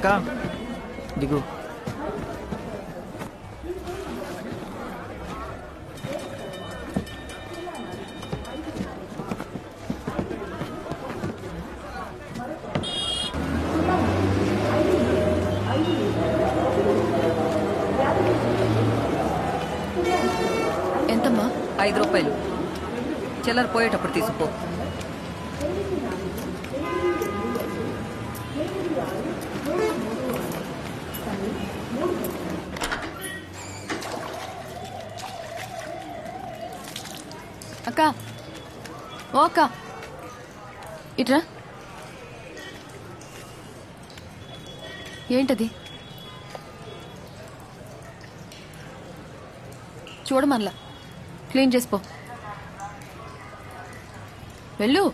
అక్క దిగు. ఎంతమ్మా? 5 రూపాయలు. చిల్లర పోయేటప్పుడు తీసుకో. అక్క, ఓ అక్క, ఇట్రా. ఏంటది? చూడమన్లా, క్లీన్ చేసిపో. వెళ్ళు.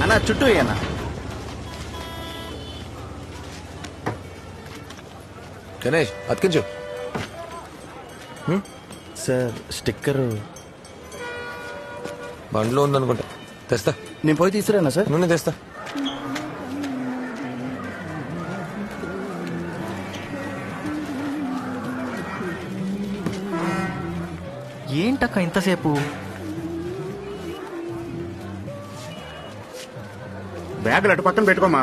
అన్నా చుట్టూ అన్నా. గణేష్ అతికించు. సార్ స్టిక్కరు బండ్లో ఉందనుకుంటా. తెస్తా. నేను పోయి తీసుకురానా సార్? నువ్వు తెస్తా. ఏంటక్క ఇంతసేపు? బ్యాగులు అటు పక్కన పెట్టుకోమా.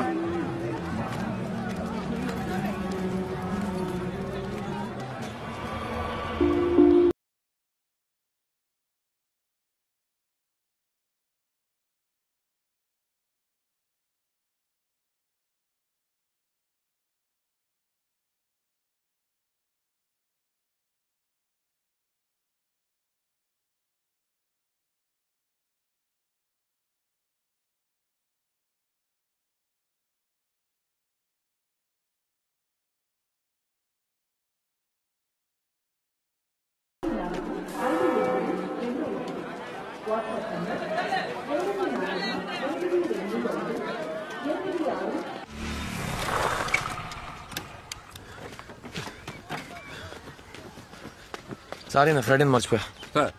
సారీ నా ఫ్రెండ్ని మర్చిపోయా. సార్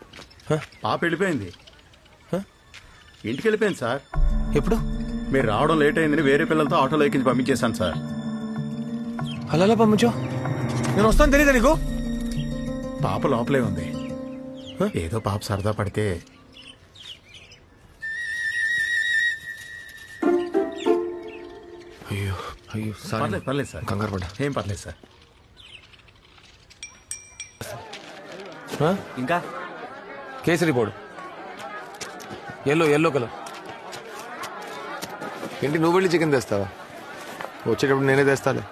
పాప వెళ్ళిపోయింది. ఇంటికి వెళ్ళిపోయింది సార్. ఎప్పుడు? మీరు రావడం లేట్ అయిందని వేరే పిల్లలతో ఆటోలో ఎక్కించి పంపించేశాను సార్. అలా పంపించు. నేను వస్తాను తెలీదా నీకు? పాప లోపలే ఉంది. ఏదో పాప సరదా పడితే. అయ్యో అయ్యో సారీ. పర్లేదు సార్, కంగారు పడ్డా. ఏం పర్లేదు సార్. ఇంకా కేసరి పోడు, ఎల్లో కలర్. ఏంటి నువ్వు వెళ్ళి చికెన్ తెస్తావా? వచ్చేటప్పుడు నేనే తెస్తాలే.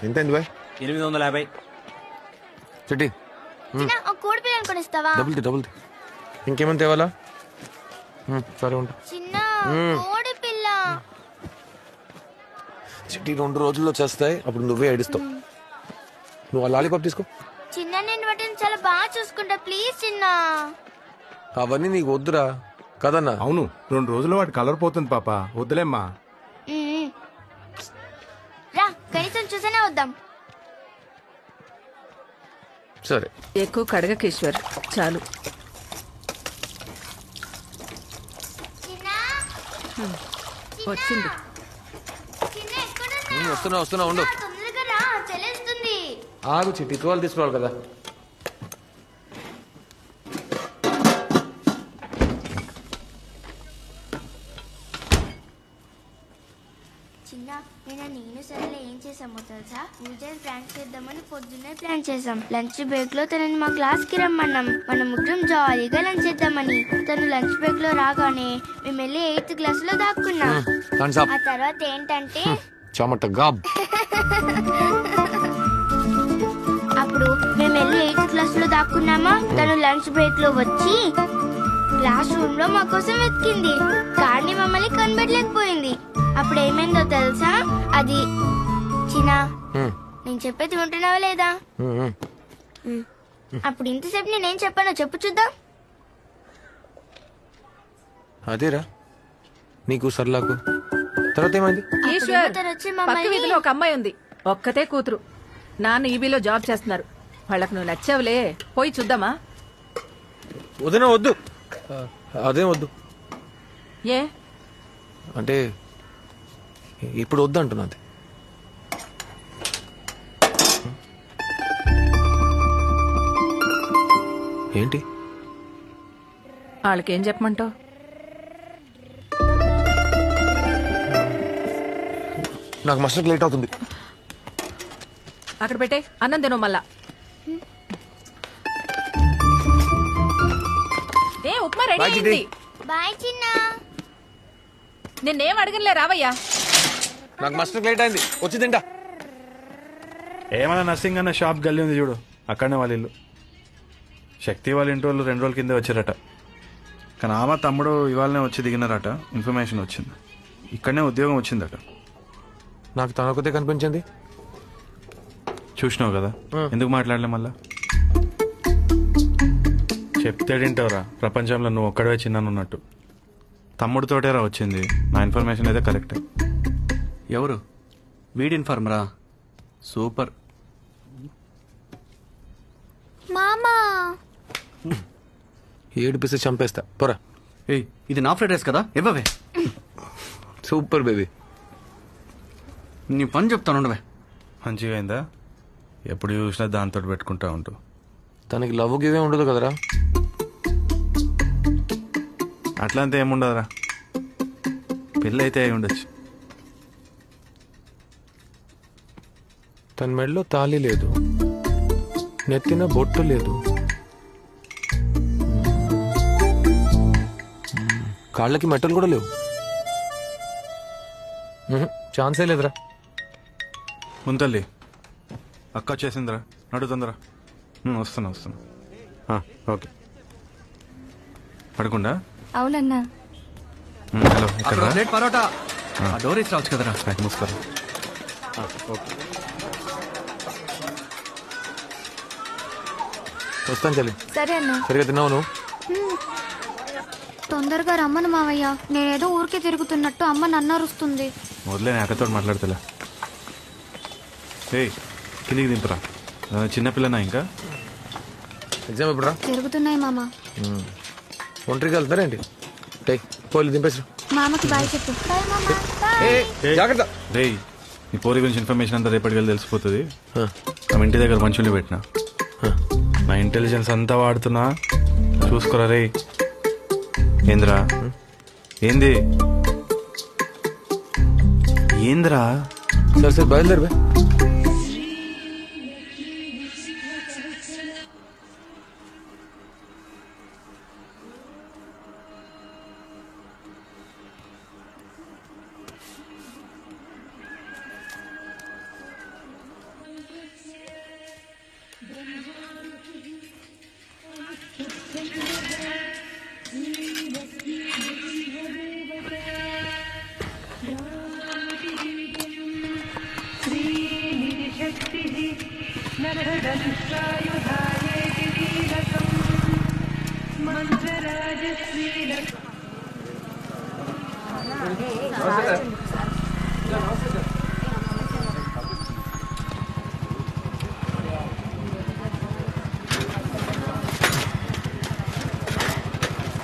ఎంత అయింది బాయ్? 850. చెట్టి కోడి పిల్లలు కొనిస్తావా? డబుల్ ఇంకేమైనా తేవాలా? సరే ఉంటా. చిన్న కోడి పిల్ల. చెట్టి 2 రోజుల్లో చేస్తాయి, అప్పుడు నువ్వే ఏడుస్తావు. నువ్వు ఆ లాలీపాప్ తీసుకో. చిన్న నేను వాటిని చాలా బాగా చూసుకుంటా, ప్లీజ్ చిన్న. అవన్నీ నీకు వద్దురా కదన్నా. అవును, 2 రోజుల్లో వాటి కలర్ పోతుంది పాప, వద్దులేమ్మా. రా కనీసం చూసేనే వద్దాం. సరే ఎక్కువ కడగకేశ్వర్, చాలు. వచ్చింది. వస్తున్నా ఉండు. తొందరగా రా, చలేస్తుంది. ఆగు చిట్టి, తువాలు తీసుకోవాలి కదా. చిన్న నేను సరేలే ఏం చేసామో తెలుసా? న్యూజన్ ప్రాంక్ చేద్దామని పొద్దున్నే ప్లాన్ చేసాం. లంచ్ బ్రేక్ లో తనని మా క్లాస్ కి రమ్మన్నాం. మనం ముగ్గురం జాలీగా లంచ్ చేద్దామని. తను లంచ్ బ్రేక్ లో రాగానే మేము వెళ్ళి 8th క్లాస్ లో దాక్కున్నాం. ఆ తర్వాత ఏంటంటే అప్పుడు మేము వెళ్ళి 8th క్లాస్ లో దాక్కున్నామా. తను లంచ్ బ్రేక్ లో వచ్చి క్లాస్ రూమ్ లో మా కోసం వెతికింది, కానీ మమ్మల్ని కనిపెట్టలేకపోయింది. అప్పుడు ఏమైందో తెలుసా? అది చిన్న, నేను చెప్పేది వింటున్నావా లేదా? అప్పుడు ఇంతసేపు నేనేం చెప్పానో చెప్పు చూద్దాం. అదేరా నీకు సర్లాకు. తర్వాత ఏమైంది? పక్క వీధిలో ఒక అమ్మాయి ఉంది, ఒక్కతే కూతురు. నాన్న ఈబీలో జాబ్ చేస్తున్నారు. వాళ్ళకు నువ్వు నచ్చావులే, పోయి చూద్దామా? వదిన వద్దు. అదేం వద్దు. ఏ అంటే ఇప్పుడు వద్దు అంటున్నది. ఏంటి వాళ్ళకేం చెప్పమంటావు? నాకు మస్తు లేట్ అవుతుంది. అక్కడ పెట్టే అన్నం తిను మళ్ళా. ఏ ఉప్మా రెడీ అయింది. బాయ్ చిన్న. నిన్నేం అడగలే రావయ్యా. నాకు మస్తు లేట్ అయింది, వచ్చి తింటా. ఏమన్నా నర్సింగ్ అన్న షాప్ గల్లీ ఉంది చూడు, అక్కడనే వాళ్ళ ఇల్లు. శక్తి వాళ్ళ ఇంటి వాళ్ళు 2 రోజుల కింద వచ్చారట. కానీ ఆమె తమ్ముడు ఇవాళనే వచ్చి దిగినారట. ఇన్ఫర్మేషన్ వచ్చింది, ఇక్కడనే ఉద్యోగం వచ్చిందట. నాకు తనకొతే కనిపించింది. చూసినావు కదా, ఎందుకు మాట్లాడలే మళ్ళా? చెప్తాడేంటవరా, ప్రపంచంలో నువ్వు ఒక్కడే చిన్ననున్నట్టు. తమ్ముడితోటేరా వచ్చింది. నా ఇన్ఫర్మేషన్ అయితే కరెక్టే. ఎవరు? వీడి ఇన్ఫార్మరా? సూపర్. మామా ఏడిపిస్తే చంపేస్తా, పోరా. ఏయ్, ఇది నా ఫ్రైడ్ రైస్ కదా, ఇవ్వవే. Super baby. నీ పని చెప్తాను, ఉండవే. మంచిగా అయిందా? ఎప్పుడు చూసినా దాంతో పెట్టుకుంటా ఉంటూ. తనకి లవ్ గివే ఉండదు కదరా. అట్లా అంతా ఏముండదురా, పెళ్ళి అయితే అయి ఉండొచ్చు. తన మెడలో తాళి లేదు, నెత్తిన బొట్టు లేదు, కాళ్ళకి మెట్టలు కూడా లేవు. ఛాన్సే లేదురా. ముంతల్లి అక్క వచ్చేసిందిరా, నడుతుందిరా. వస్తున్నా. ఓకే, పడకుండా. అవునన్నా. హలో, ఇక్కడ రా. ప్లేట్ పరోటా. ఆ డోర్ ఇచ్చి రావచ్చు కదరా. నాకు మూసుకోరా. ఓకే, వస్తాను చలి. సరే అన్నా. సరిగా తిన్నావు నువ్వు? తొందరగా రమ్మను మావయ్య. నేనేదో ఊరికే తిరుగుతున్నట్టు అమ్మ నన్ను అరుస్తుంది. మొదలే నేను అక్కతో మాట్లాడతలే. ఏయ్, కిందికి దింపురా. చిన్నపిల్లనా ఇంకా? ఎగ్జామ్ ఎప్పుడు రా? జరుగుతున్నాయి మామ. ఒంటరికి వెళ్తారేంటి? పోలీ దింపేసి. మామకి బాయ్ చెప్పు. బాయ్ మామ. జాగ్రత్త. రేయ్, నీ పోరి గురించి ఇన్ఫర్మేషన్ అంతా రేపటికి వెళ్ళి తెలిసిపోతుంది. ఆమె ఇంటి దగ్గర మనుషుల్ని పెట్టినా. నా ఇంటెలిజెన్స్ అంతా వాడుతున్నా, చూసుకోరా. రే ఏంద్రా? ఏంది? ఏంద్రా? సరే బయలుదేరు.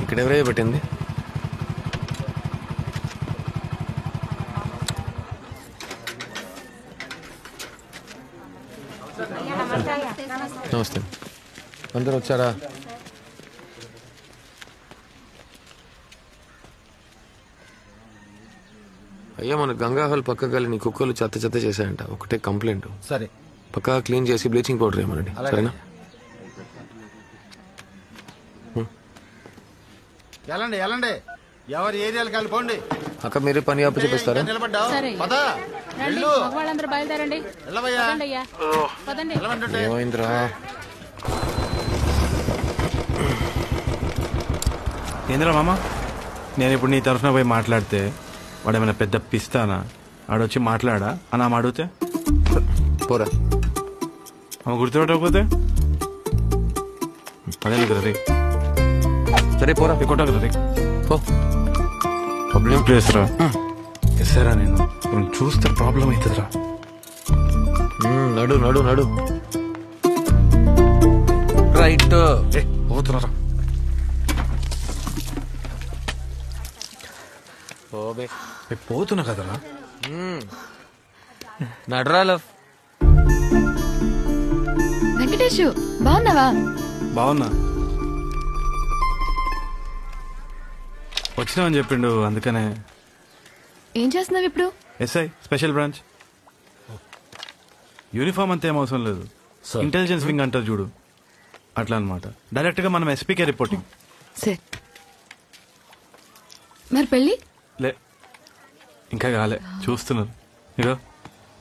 ఇక్కడ ఎవరై పెట్టింది? నమస్తే. అందరు వచ్చారా? అయ్యా, మన గంగా హాల్ పక్క గలి నీ కుక్కలు చెత్త చెత్త చేశాయంట. ఒకటే కంప్లైంట్. సరే, పక్కా క్లీన్ చేసి బ్లీచింగ్ పౌడర్ వేయమనండి. సరేనా? వెళ్ళండి. ఎవరి ఏరియాలకు వెళ్ళిపోండి. అక్క మీరే పని ఆపు చూపిస్తారా? వాళ్ళందరూ బయలుదేరండి. ఏమైందిరా? ఏంద్రా మామ, నేను ఇప్పుడు నీ తరఫున పోయి మాట్లాడితే వాడేమైనా పెద్ద పిస్తానా? ఆడొచ్చి మాట్లాడా అని ఆమె అడిగితే? పోరా. ఆమె గుర్తుపెట్టకపోతే అదే కదా రే. సరే పోరా. కొట్టగలరా రే? పో. పబ్లిక్ ప్లేస్ రా. ఎస్సారా, నేను చూస్తే ప్రాబ్లం అవుతుందిరా. నడు నడు నడు. రైట్. పోతున్నారా? పోబే పోతున్నా కదరా. నడరాల వెంకటేష్ బాగున్నావా? బాగున్నా. వచ్చినావని చెప్పిండు, అందుకనే. ఏం చేస్తున్నావు ఇప్పుడు? SI special branch. యూనిఫామ్ అంతా ఏం అవసరం లేదు. ఇంటెలిజెన్స్ వింగ్ అంటారు చూడు, అట్లా అనమాట. డైరెక్ట్ గా మనం ఎస్పీకే రిపోర్టింగ్. సరే, మరి పెళ్ళి? లే, ఇంకా కాలే, చూస్తున్నారు. ఇగో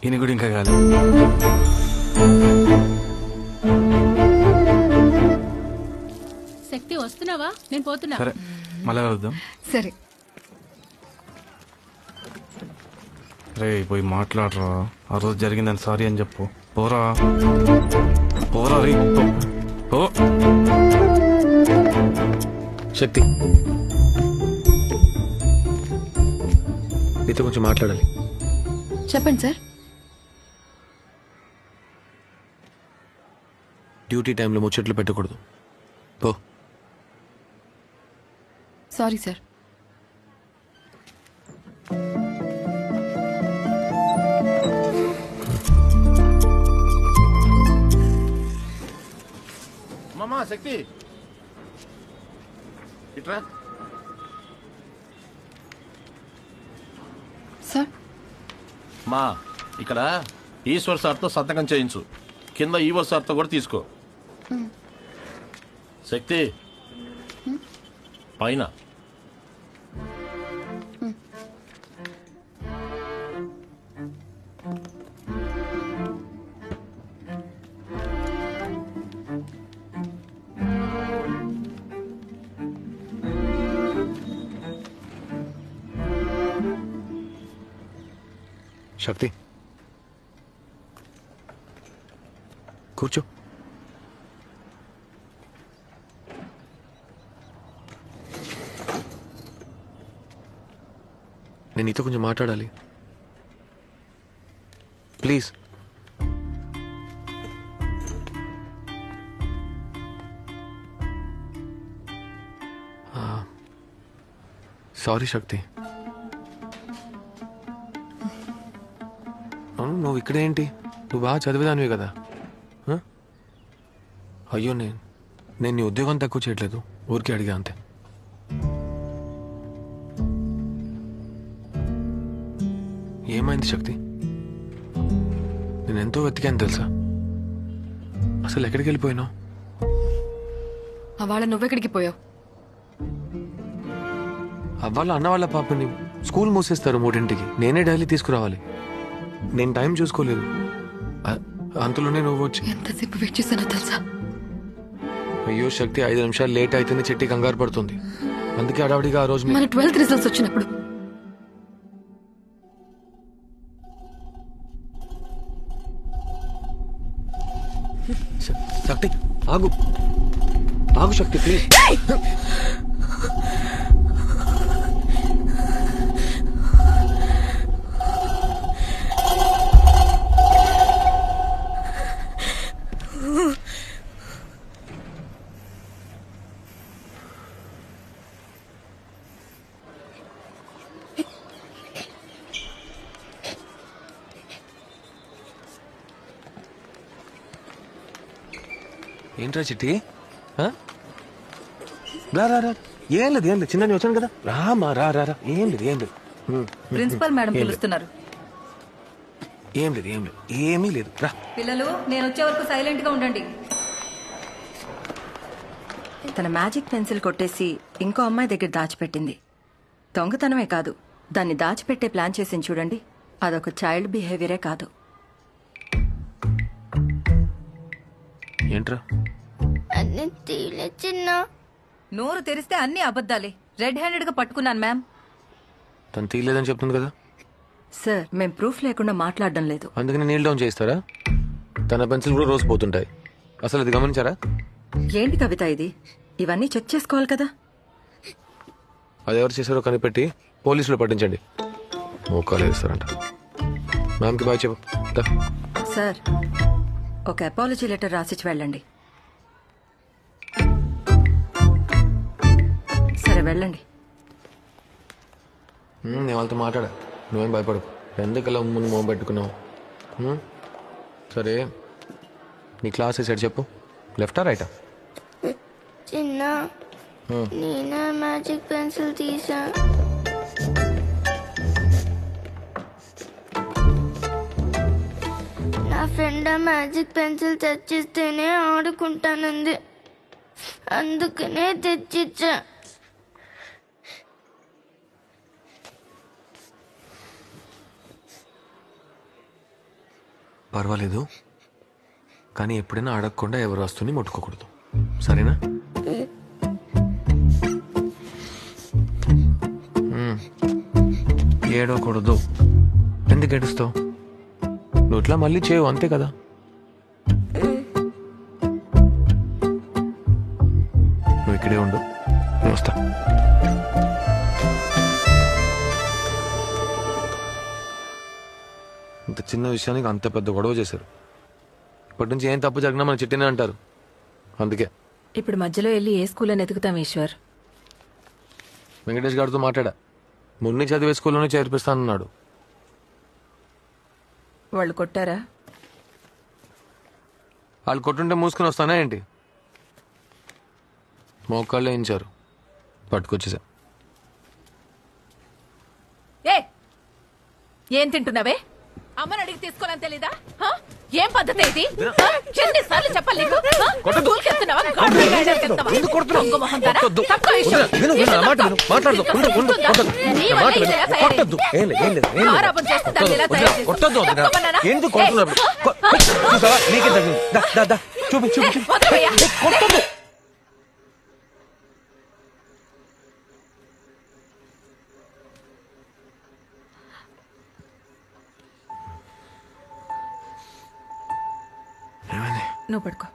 ఈయన కూడా ఇంకా కాలే. శక్తి వస్తున్నావా? నేను పోతున్నా. సరే, మళ్ళా కలుద్దాం. సరే. రే పోయి మాట్లాడరా, ఆ రోజు జరిగిందని సారీ అని చెప్పు. పోరా పోరా రే, పో. శక్తి, నీతో కొంచెం మాట్లాడాలి. చెప్పండి సార్. డ్యూటీ టైంలో ముచ్చట్లు పెట్టకూడదు. పో. Sorry sir. మామా శక్తి ఇట్రా. సార్, మా ఇక్కడ ఈశ్వర్ సార్తో సంతకం చేయించు. కింద ఈవో సార్తో కూడా తీసుకో. శక్తి పైన. శక్తి కూర్చో. నేను నీతో కొంచెం మాట్లాడాలి, ప్లీజ్. సారీ శక్తి. అవును, నువ్వు ఇక్కడేంటి? నువ్వు బాగా చదివేదానివి కదా. అయ్యో, నేను నీ ఉద్యోగం తక్కువ చేయట్లేదు, ఊరికే అడిగా అంతే. ఏమైంది శక్తి? నేను ఎంతో వెతికాను తెలుసా. అసలు ఎక్కడికి వెళ్ళిపోయినావు? అవాళ నువ్వెక్కడికి పోయావు? అవ్వాల అన్న వాళ్ళ పాపని స్కూల్ మూసేస్తారు 3ంటికి. నేనే డైలీ తీసుకురావాలి. నేను టైం చూసుకోలేదు, అంతలోనే నువ్వు వచ్చి. ఎంతసేపు వెయిట్ చేశానో తెలుసా? అయ్యో శక్తి, 5 నిమిషాలు లేట్ అయితేనే చెట్టి కంగారు పడుతుంది. అందుకే అడావిడిగా ఆ రోజు మన 12th రిజల్ట్స్ వచ్చినప్పుడు శక్తి ఆగు, ఆగు శక్తి ప్లీజ్. ఏంట్రా చిట్టి? రా రా రా. ఏం లేదు చిన్న నేను వచ్చాను కదా. రామా రా రా రా. ఏం లేదు. ప్రిన్సిపల్ మేడం పిలుస్తున్నారు. ఏం లేదు ఏమీ లేదు. రా పిల్లలు, నేను వచ్చే వరకు సైలెంట్ గా ఉండండి. తన మ్యాజిక్ పెన్సిల్ కొట్టేసి ఇంకో అమ్మాయి దగ్గర దాచిపెట్టింది. దొంగతనమే కాదు, దాన్ని దాచిపెట్టే ప్లాన్ చేసింది చూడండి. అదొక చైల్డ్ బిహేవియరే కాదు. ఏంట్రా? అన్నీ తీలే చిన్న. నోరు తెరిస్తే అన్ని అబద్ధాలే. రెడ్ హ్యాండెడ్ గా పట్టుకున్నాను మ్యామ్. తను తీయలేదని చెప్తుంది కదా. సార్, మేం ప్రూఫ్ లేకుండా మాట్లాడడం లేదు. అందుకని నీల్ డౌన్ చేస్తారా? తన పెన్సిల్ కూడా రోజు పోతుంటాయి. అసలు అది గమనించారా? ఏంటి కవిత ఇది? ఇవన్నీ చెక్ చేసుకోవాలి కదా. అది ఎవరు చేశారో కనిపెట్టి పోలీసులు పట్టించండి. మోకాలు వేస్తారంట. మ్యామ్కి బాయ్ చెప్పు. సార్, ఒక అపాలజీ లెటర్ రాసిచ్చి వెళ్ళండి. సరే వెళ్ళండి. నేను వాళ్ళతో మాట్లాడా, నువ్వేం భయపడకు. ఎందుకలా ముందు మోహం పెట్టుకున్నావు? సరే, నీ క్లాస్ సైడ్ చెప్పు, లెఫ్టా రైటా? చిన్న నేనే మ్యాజిక్ పెన్సిల్ తీసా. నా ఫ్రెండ్ ఆ మ్యాజిక్ పెన్సిల్ తెచ్చిస్తేనే ఆడుకుంటానంది, అందుకనే తెచ్చిచ్చా. పర్వాలేదు, కానీ ఎప్పుడైనా అడగకుండా ఎవరు వస్తుని ముట్టుకోకూడదు, సరేనా? ఏడవకూడదు. ఎందుకు ఏడుస్తావు? నువ్వు ఇట్లా మళ్ళీ చేయవు, అంతే కదా. నువ్వు ఇక్కడే ఉండు, నేను వస్తా. ఇంత చిన్న విషయానికి అంత పెద్ద గొడవ చేశారు. ఇప్పటి నుంచి ఏం తప్పు జరిగినా మన చిట్టినే అంటారు, అందుకే. ఇప్పుడు మధ్యలో వెళ్ళి ఏ స్కూల్ అని ఎతుకుతాం ఈశ్వర్? వెంకటేష్ గారితో మాట్లాడా, మున్ని చదివే స్కూల్లోనే చేర్పిస్తానన్నాడు. వాళ్ళు కొట్టారా? వాళ్ళు కొట్టుంటే మూసుకుని వస్తానా ఏంటి? మోకాళ్ళు వేయించారు, పట్టుకొచ్చేసా. ఏం తింటున్నావే? అమ్మని అడిగి తీసుకోవాలని తెలీదా? ఏం పద్ధతి ఇది? ఎన్నిసార్లు చెప్పాలి నీకు? స్కూల్కి వెళ్తున్నావా? నువ్వు పడుకో.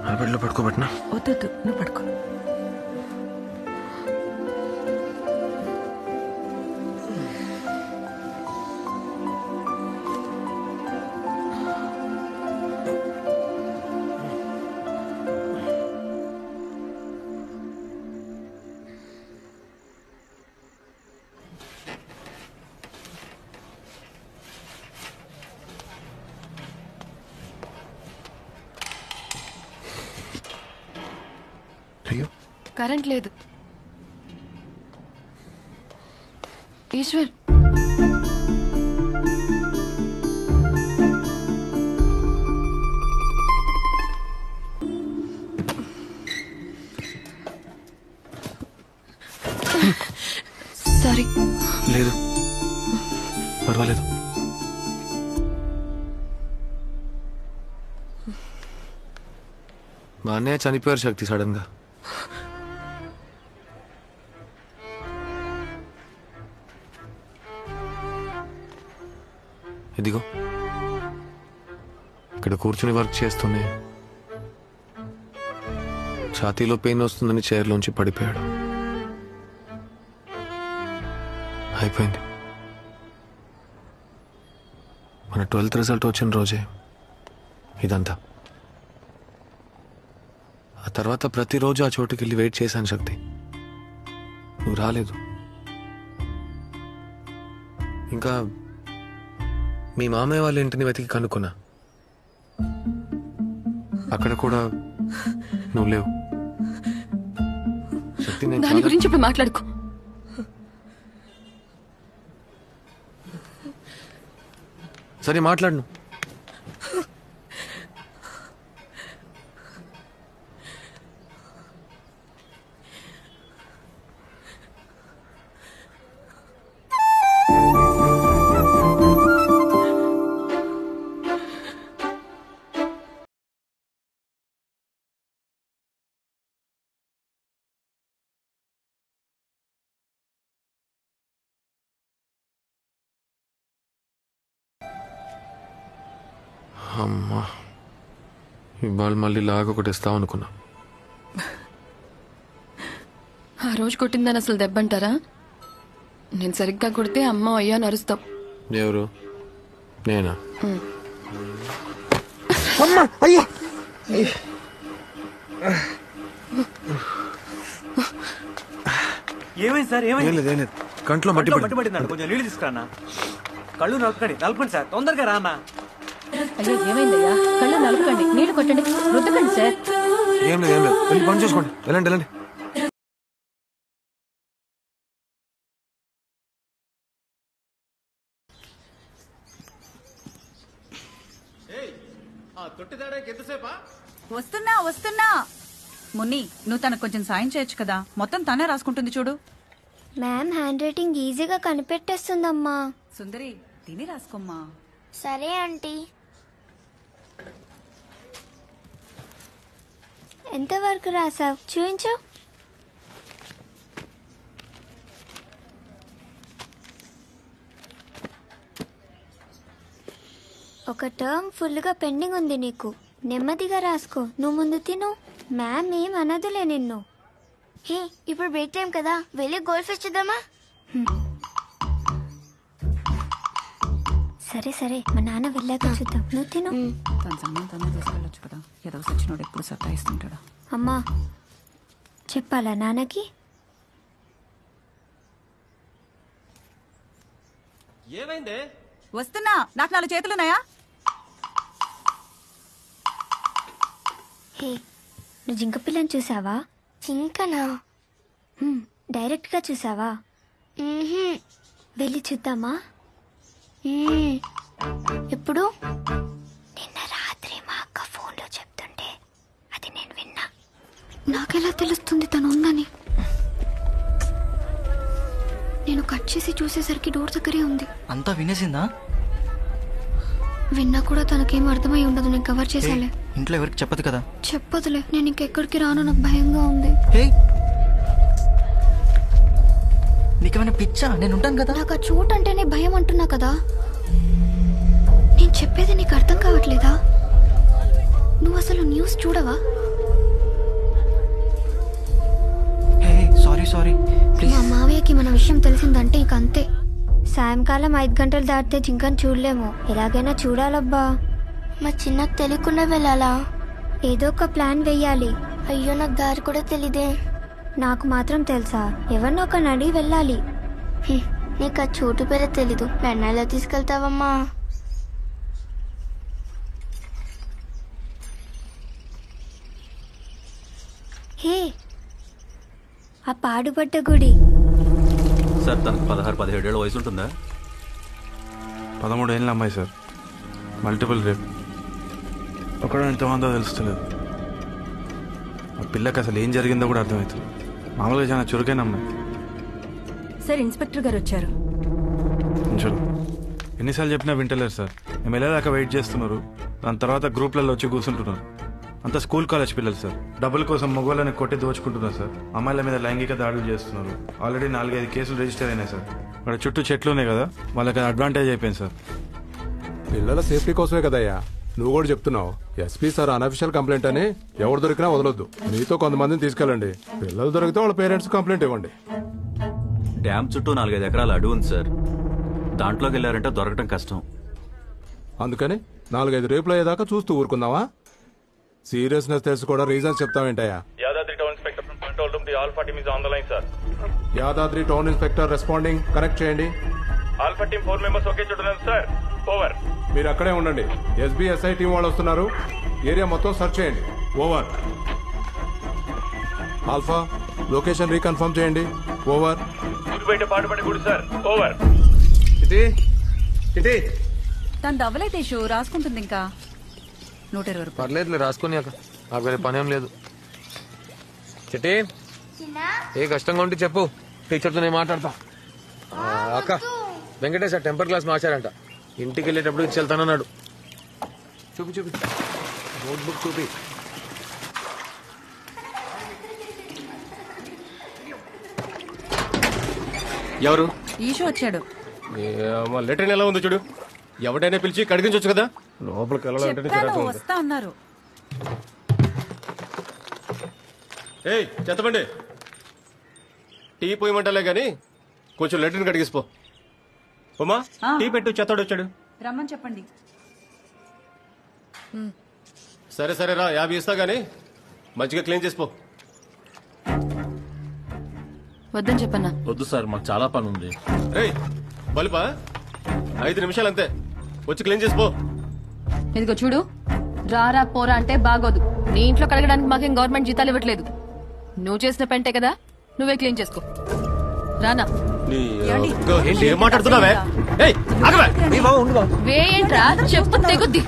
ఆ బెడ్లో పడుకోబెట్టినా? వద్దు, నువ్వు పడుకో. కరెంట్ లేదు. ఈశ్వర్, సారీ. లేదు, పర్వాలేదు. మా అన్నయ్య చనిపోయారు శక్తి సడన్ గా. ఇదిగో ఇక్కడ కూర్చుని వర్క్ చేస్తూనే ఛాతీలో పెయిన్ వస్తుందని చైర్లోంచి పడిపోయాడు. అయిపోయింది. మన 12th రిజల్ట్ వచ్చిన రోజే ఇదంతా. ఆ తర్వాత ప్రతిరోజు ఆ చోటుకి వెళ్ళి వెయిట్ చేశాను శక్తి, నువ్వు రాలేదు. ఇంకా మీ మామయ్య వాళ్ళ ఇంటిని వెతికి కనుక్కున్నా, అక్కడ కూడా నువ్వు లేవు శక్తి. నేను దాని గురించి ఇప్పుడు మాట్లాడుకో. సరే మాట్లాడను. అమ్మా, ఇవాళ మళ్ళీ లాగా ఒకటి ఇస్తావు అనుకున్నా. ఆ రోజు కొట్టిందని అసలు దెబ్బంటారా? నేను సరిగ్గా కొడితే అమ్మ అయ్యా నరుస్తావు. ఎవరు? నేనా? ఏమైంది సార్? ఏమైంది? ఏం లేదు. కంట్లో మట్టి పడింది. పట్టిందండి, కొంచెం నీళ్ళు తీసుకురా. కళ్ళు నలపండి సార్, తొందరగా రా అన్న. అయ్యో ఏమైందయ్యా? కళ్ళు నలపకండి, నీళ్లు కొట్టండి, రుద్దకండి సార్. ఏం లేదు వెళ్ళి పని చేసుకోండి. వెళ్ళండి. వస్తున్నా మున్ని, నువ్వు తనకు కొంచెం సాయం చేయొచ్చు కదా. మొత్తం తనే రాసుకుంటుంది చూడు. మ్యామ్ హ్యాండ్ రైటింగ్ ఈజీగా కనిపెట్టేస్తుందమ్మా. సుందరి తిని రాసుకోమ్మా. సరే ఆంటీ. ఎంతవరకు రాసావు చూపించు. ఒక టర్మ్ ఫుల్గా పెండింగ్ ఉంది నీకు. నెమ్మదిగా రాసుకో. నువ్వు ముందు తిను. మ్యామ్ ఏం అనదులే నిన్ను. హే, ఇప్పుడు బ్రేక్ టైం కదా, వెళ్ళి గోల్ ఫెస్ట్ చేద్దామా? సరే మా నాన్న వెళ్ళాక చూద్దాం. నువ్వు తిను. తన సమయం తనే తీసుకెళ్ళొచ్చు కదా. ఏదో సచ్చినోడు ఎప్పుడు సతాయిస్తుంటాడా. అమ్మా చెప్పాలా నాన్నకి? ఏమైంది? వస్తున్నా. నాకు 4 చేతులున్నాయా? హే, నువ్వు జింక పిల్లని చూసావా? జింకనా? డైరెక్ట్గా చూసావా? వెళ్ళి చూద్దామా? ఎప్పుడు? నిన్న రాత్రి మా అక్క ఫోన్లో చెప్తుంటే అది నేను విన్నా. నాకెలా తెలుస్తుంది తను ఉందని? నేను కట్ చేసి చూసేసరికి డోర్ దగ్గరే ఉంది. అంతా వినేసిందా? విన్నా కూడా తనకేం అర్థమై ఉండదు. నేను కవర్ చేసాలే. ఇంట్లో ఎవరికి చెప్పదు కదా? చెప్పదులే. నేను ఇంకెక్కడికి రాను, నాకు భయంగా ఉంది. నీకేమైనా పిచ్చా? నేను ఉంటాను కదా. నాకు ఆ చోటు అంటేనే భయం అంటున్నా కదా. నేను చెప్పేది నీకు అర్థం కావట్లేదా? నువ్వు అసలు న్యూస్ చూడవా? సారీ మా మావయ్యకి మన విషయం తెలిసిందంటే ఇంక అంతే. సాయంకాలం 5 గంటలు దాటితే జింకను చూడలేము. ఎలాగైనా చూడాలబ్బా. మా చిన్నకు తెలియకుండా వెళ్ళాలా? ఏదో ఒక ప్లాన్ వెయ్యాలి. అయ్యో, నాకు దారి కూడా తెలీదే. నాకు మాత్రం తెలుసా, ఎవరినో ఒక అడిగి వెళ్ళాలి. నీకు ఆ చోటు పేరే తెలీదు. నన్ను ఎలా తీసుకెళ్తావమ్మా? హే, ఆ పాడుపడ్డ గుడి. సార్ తనకు 16-17 ఏళ్ళ వయసు ఉంటుందా? 13 ఏళ్ళ అమ్మాయి సార్. Multiple rape. ఒకడు ఎంతమందో తెలుస్తలేదు. ఆ పిల్లకి అసలు ఏం జరిగిందో కూడా అర్థమవుతుంది. మామూలుగా చాలా చురుకైన అమ్మాయి. సార్, ఇన్స్పెక్టర్ గారు వచ్చారు. కొంచెం ఎన్నిసార్లు చెప్పినా వింటలేరు సార్. మేము వెళ్ళేదాకా వెయిట్ చేస్తున్నారు. దాని తర్వాత గ్రూప్లలో వచ్చి కూర్చుంటున్నారు. అంత స్కూల్ కాలేజ్ పిల్లలు సార్. డబ్బుల కోసం మగవాళ్ళని కొట్టి దోచుకుంటున్నారు సార్. అమ్మాయిల మీద లైంగిక దాడులు చేస్తున్నారు. ఆల్రెడీ 4-5 కేసులు రిజిస్టర్ అయినాయి సార్. అక్కడ చుట్టూ చెట్లు ఉన్నాయి కదా, వాళ్ళకి అడ్వాంటేజ్ అయిపోయింది సార్. పిల్లల సేఫ్టీ కోసమే కదయ్యా నువ్వు కూడా చెప్తున్నావు. ఎస్పీ సార్ అనఫిషియల్ కంప్లైంట్ అని ఎవరు దొరికినా వదలొద్దు. మీతో కొంతమందిని తీసుకెళ్ళండి. పిల్లలు దొరికితే వాళ్ళ పేరెంట్స్ కంప్లైంట్ ఇవ్వండి. డ్యామ్ చుట్టూ 4-5 ఎకరాల అడుగు ఉంది సార్. దాంట్లోకి వెళ్ళారంటే దొరకటం కష్టం. అందుకని 4-5 రేపులు అయ్యేదాకా చూస్తూ ఊరుకుందామా? సీరియస్నెస్ తెలిసి కూడా రీజన్స్ చెప్తావేంటయ్యా? Yadadri town inspector from control room the alpha team is on the line sir. Yadadri town inspector responding. Connect చేయండి. ఆల్ఫా టీమ్ 4 మెంబర్స్ ఒకే చోట ఉన్నారు సార్. ఓవర్. మీరు అక్కడే ఉండండి. ఎస్బీఎస్ఐ టీం వాళ్ళు వస్తున్నారు. ఏరియా మొత్తం సెర్చ్ చేయండి. ఓవర్. ఆల్ఫా లొకేషన్ రీకన్ఫర్మ్ చేయండి. ఓవర్. గుడి బయట పాటుపడి గుడి సార్. ఓవర్. తను దవ్వలైతే షో రాసుకుంటుంది. ఇంకా 120 రూపాయలు. పర్లేదులే, రాసుకొని నాకు వేరే పని ఏం లేదు. చిట్టి, ఏ కష్టంగా ఉంటే చెప్పు, టీచర్తో నేను మాట్లాడతా. అక్క, వెంకటేష్ టెంపర్ క్లాస్ మార్చారంట. ఇంటికి వెళ్ళేటప్పుడు ఇచ్చి వెళ్తానన్నాడు. చూపి నోట్బుక్ చూపి. ఎవరు? ఈషో వచ్చాడు. లెటర్ ఎలా ఉందో చూడు. ఎవడైనా పిలిచి కడిగించవచ్చు కదా. లోపలికి చెప్పాను, వస్తా అన్నారు. ఏయ్ చెత్తబండి, టీ పోయమంటలే గాని కొంచెం లెటర్ని కడిగిసిపో. ఉమా, టీ పెట్టు. చెత్తడు వచ్చాడు. రమ్మని చెప్పండి. సరే రా, 50 ఇస్తా గానీ మంచిగా క్లీన్ చేసిపో. వద్దని చెప్పన్నా. వద్దు సార్, మాకు చాలా పని ఉంది. బల్బా 5 నిమిషాలు అంతే, వచ్చి క్లీన్ చేసిపో. ఇదిగో చూడు, రారా పోరా అంటే బాగోదు. నీ ఇంట్లో కడగడానికి మాకేం గవర్నమెంట్ జీతాలు ఇవ్వట్లేదు. నువ్వు చేసిన పెంటే కదా, నువ్వే క్లీన్ చేసుకో. రానా. ఏం మాట్లాడుతున్నావే? వేయంట్రా, చెప్పు తెగుద్ది.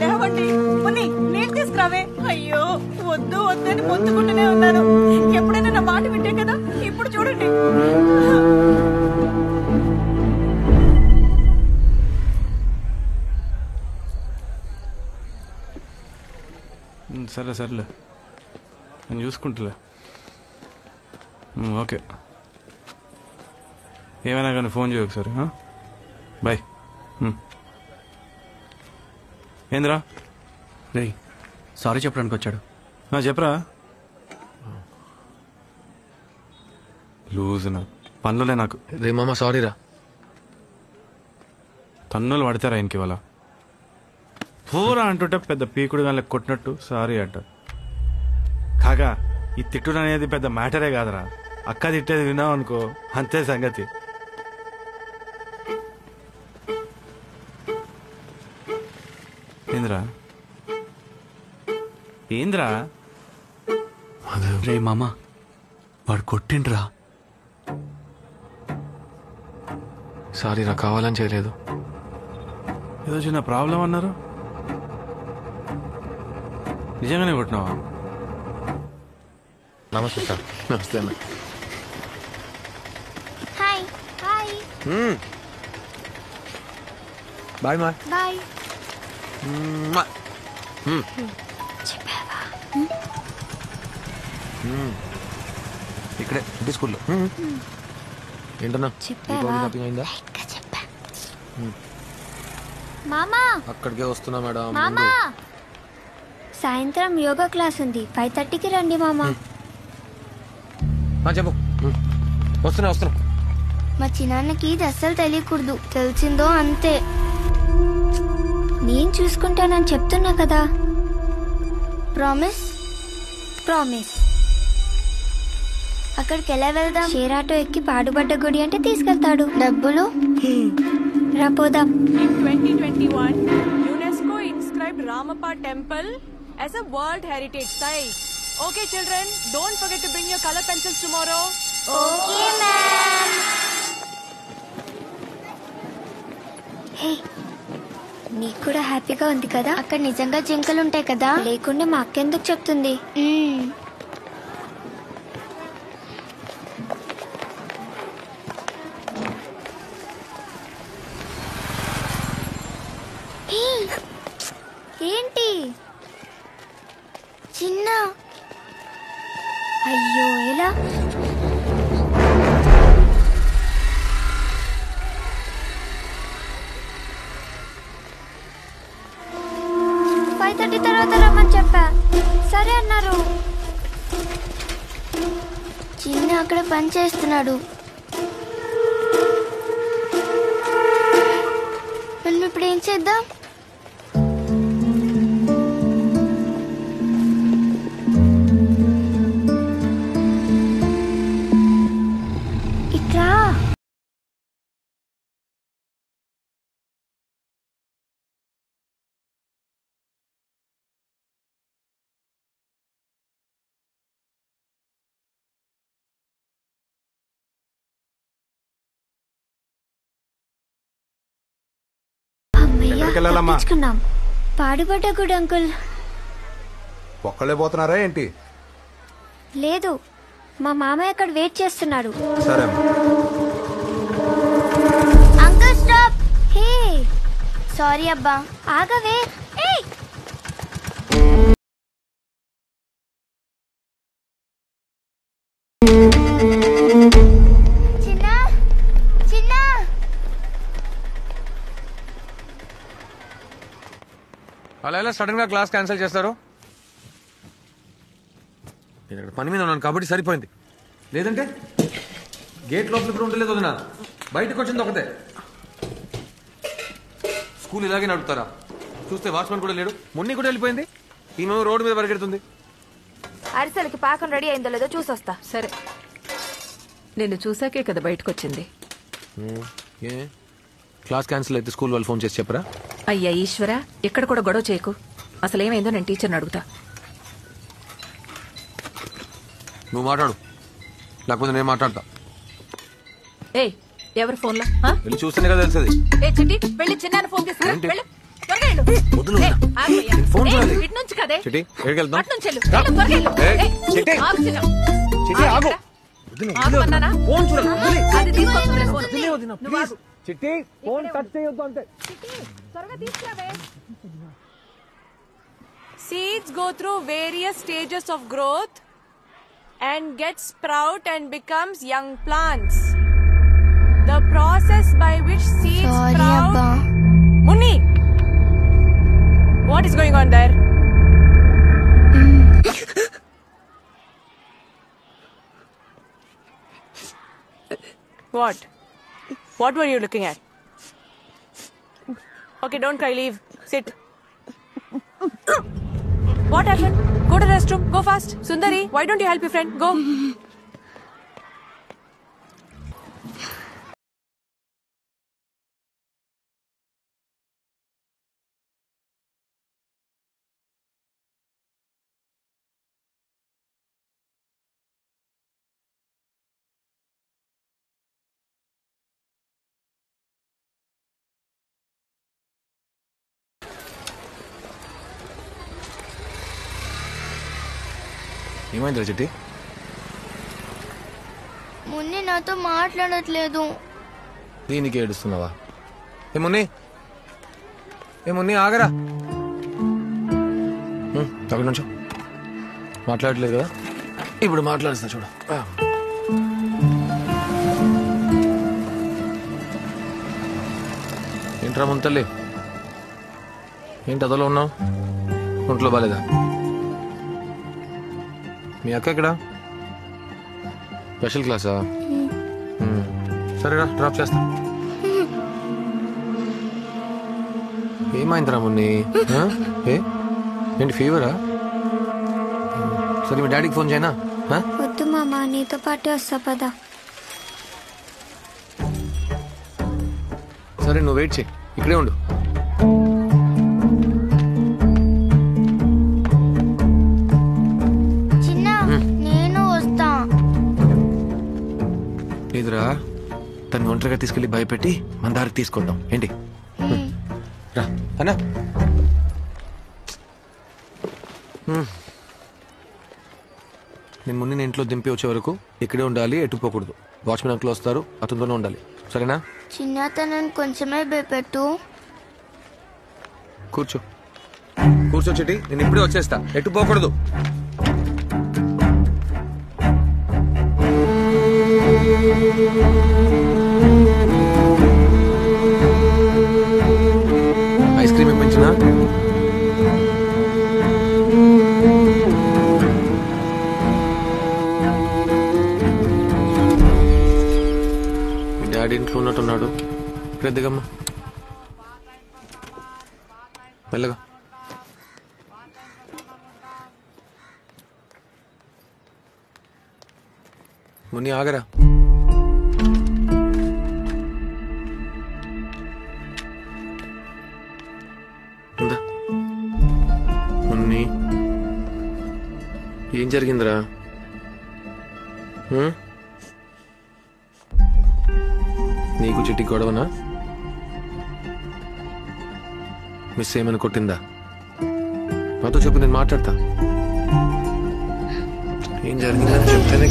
లేవండి, ముని నీళ్ళు తీసుకురావే. అయ్యో వద్దు వద్దని మొత్తుకుంటూనే ఉన్నాను. ఎప్పుడైనా నా మాట వింటే కదా, ఇప్పుడు చూడండి. సరే సర్లే, నేను చూసుకుంటలే. ఓకే, ఏమైనా కానీ ఫోన్ చేయ ఒకసారి. బాయ్. ఏంద్రా? రే, సారీ చెప్పడానికి వచ్చాడు. చెప్పరా. లూజ్ నా పనులే నాకు. రే మామ సారీ రా. తన్నులు పడతారా ఆయనకి ఇవాళ? పోరా అంటుంటే పెద్ద పీకుడు కానీ కొట్టినట్టు సారీ అంట. కాగా ఈ తిట్టుడు అనేది పెద్ద మ్యాటరే కాదురా. అక్క తిట్టేది విన్నావు అనుకో, అంతే సంగతి. ఏంద్రా? ఏంద్రా? రే మామ, వాడు కొట్టిండ్రా. సారీ రా, కావాలని చేయలేదు. ఏదో చిన్న ప్రాబ్లం అన్నారు, నిజంగానే కొట్టినావా? నమస్తే సార్. నమస్తే అన్న. హాయ్ హాయ్ బాయ్ మా. బాయ్. ఇక్కడే ఇంటి స్కూల్లో. ఏంటన్నా షాపింగ్ అయిందా? మామా అక్కడికే వస్తున్నా మేడం. మామా, సాయంత్రం యోగా క్లాస్ ఉంది, 5:30కి రండి మామా. చెప్పు. వస్తున్నా. మా చిన్నాన్నకి ఇది అస్సలు తెలియకూడదు, తెలిసిందో అంతే. నేను చూసుకుంటానని చెప్తున్నా కదా. ప్రామిస్? ప్రామిస్. అక్కడికి ఎలా వెళ్దాం? షేర్ ఆటో ఎక్కి పాడుబడ్డ గుడి అంటే తీసుకెళ్తాడు. డబ్బులు రాపోదాం. In 2021, UNESCO inscribed Ramappa Temple as a World Heritage Site. Okay, children, don't forget to bring your color pencils tomorrow. Okay, ma'am. Hey, నీకు కూడా హ్యాపీగా ఉంది కదా? అక్కడ నిజంగా జింకలు ఉంటాయి కదా? లేకుండా మా అక్క ఎందుకు చెప్తుంది? ఏంటి చిన్న? అయ్యో ఎలా? తర్వాత రమ్మని చెప్పా, సరే అన్నారు. చిన్న అక్కడ పని చేస్తున్నాడు. మనం ఇప్పుడు ఏం చేద్దాం? ఇట్లా తప్పించుకున్నాం. పాడుబడ్డ గుడి అంకుల్. ఒక్కళ్ళే పోతున్నారా ఏంటి? లేదు, మా మామయ్య అక్కడ వెయిట్ చేస్తున్నాడు. సరే అంకుల్ స్టాప్. హే సారీ అబ్బా, ఆగవే. చిన్న చిన్న అలా ఎలా సడన్ గా క్లాస్ క్యాన్సిల్ చేస్తారు? నేను ఇక్కడ పని మీద ఉన్నాను కాబట్టి సరిపోయింది, లేదంటే గేట్ లోపల ఇప్పుడు ఉండలేదు. వదినా బయటకు వచ్చింది ఒకటే. స్కూల్ ఇలాగే నడుపుతారా? చూస్తే వాచ్మెన్ కూడా లేడు, మున్ని కూడా వెళ్ళిపోయింది. ఈమె రోడ్డు మీద పరిగెడుతుంది. అరిసెలకి పాకం రెడీ అయిందో లేదో చూసొస్తా. సరే, నేను చూసాకే కదా బయటకు వచ్చింది. ఏ క్లాస్ క్యాన్సిల్ అయితే స్కూల్ వాళ్ళు ఫోన్ చేసి చెప్పరా? అయ్యా ఈశ్వర, ఎక్కడ కూడా గొడవ చేయకు. అసలేమైందో నేను టీచర్ని అడుగుతా. నువ్వు మాట్లాడు, లేకపోతే నేను మాట్లాడతా. ఏయ్, ఎవరు ఫోన్లో? వెళ్ళి చూస్తేనే కదా తెలుస్తుంది. ఏ చిట్టి, వెళ్ళి చిన్న ఫోన్ తీసుకురా. ఏంటి? వెళ్ళు, త్వరగా వెళ్ళు. వదులు. ఏయ్, ఆగయ్యా. ఫోన్ ఏయ్, చూడాలి. ఇటు నుంచి కదే. చిట్టి, ఎక్కడికి వెళ్తాం? అటు నుంచి వెళ్ళు. వెళ్ళు, త్వరగా వెళ్ళు. ఏయ్, ఏయ్, చిట్టి. ఆగు చిన్న. చిట్టి, ఆగు. ఆగమన్నానా? ఫోన్ చూడాలి. వదిలే. అది తీసుకొస్తుందిలే ఫోన్. నువ్వు ఆగు. చిట్టి, ఫోన్ టచ్ చేయొద్దు అంతే. త్వరగా తీసుకురావే. Seeds go through various stages of growth and get sprout and becomes young plants. The process by which seeds sprout. Munni, what is going on there? What were you looking at? Okay, don't cry, leave. Sit. What happened? Go to the restroom. Go fast. Sundari, why don't you help your friend? Go. ఏమైందిరా చిట్టి? మున్ని నాతో మాట్లాడట్లేదు. దీనికి ఏడుస్తున్నావా? ఏమున్ని ఆగరా. అక్కడ నుంచో మాట్లాడలేదు కదా, ఇప్పుడు మాట్లాడుతున్నా చూడు. ఏంట్రా ముంతల్లి, ఏంటి అదలో ఉన్నావు? ఒంట్లో బాలేదా? మీ అక్క ఎక్కడా? స్పెషల్ క్లాసా? సరేరా, డ్రాప్ చేస్తా. ఏమైందిరా మున్ని? ఏంటి ఫీవరా? సరే మీ డాడీకి ఫోన్ చేయనా? వద్దు మామ, నీతో పాటే వస్తా పదా. సరే నువ్వు వెయిట్ చేయి, ఇక్కడే ఉండు. లేదురా, తను ఒంటరిగా తీసుకెళ్లి భయపెట్టి మన దారికి తీసుకొద్దాం. ఏంటి రా అన్నా. నేను మున్ని ఇంట్లో దింపి వచ్చే వరకు ఇక్కడే ఉండాలి, ఎటు పోకూడదు. వాచ్మెన్ అంకుల్ వస్తారు, అతనితోనే ఉండాలి. సరేనా? చిన్నతనని కొంచెమే భయపెట్టు. కూర్చో చిట్టి, నేను ఇప్పుడే వచ్చేస్తా. ఎటు పోకూడదు. ఐస్ క్రీమ్ ఇప్పించినా? మీ డాడీ ఇంట్లో ఉన్నట్టున్నాడు. పెద్దగమ్మ మెల్లగా. మున్ని ఆగరా. మున్ని, ఏం జరిగిందిరా? నీకు చిట్టి గొడవనా? మిస్ ఏమైనా కొట్టిందా? నాతో చెప్పు, నేను మాట్లాడతా. ఏం జరిగిందని చెప్తేనే.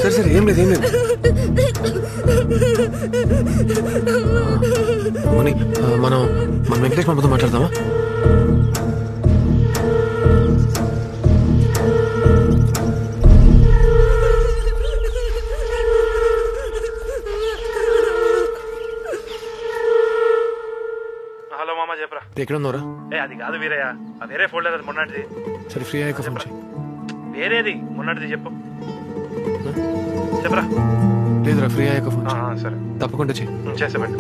సరే ఏం లేదు. మనం వెంకటేష్ బాబుతో మాట్లాడదామా? హలో మామ, చెప్పరా. ఎక్కడ ఉన్నారా? అది కాదు వీరయ్య, ఆ వేరే ఫోల్డర్ అది మొన్నటిది. సరే ఫ్రీ అయ్యాక ఫోన్ చేయి. వేరేది మొన్నటిది చెప్పు. చెప్పరా? లేదురా, ఫ్రీ అయ్యాక ఫోన్ చేయి. సరే తప్పకుండా చెయ్యి. చేసామండి.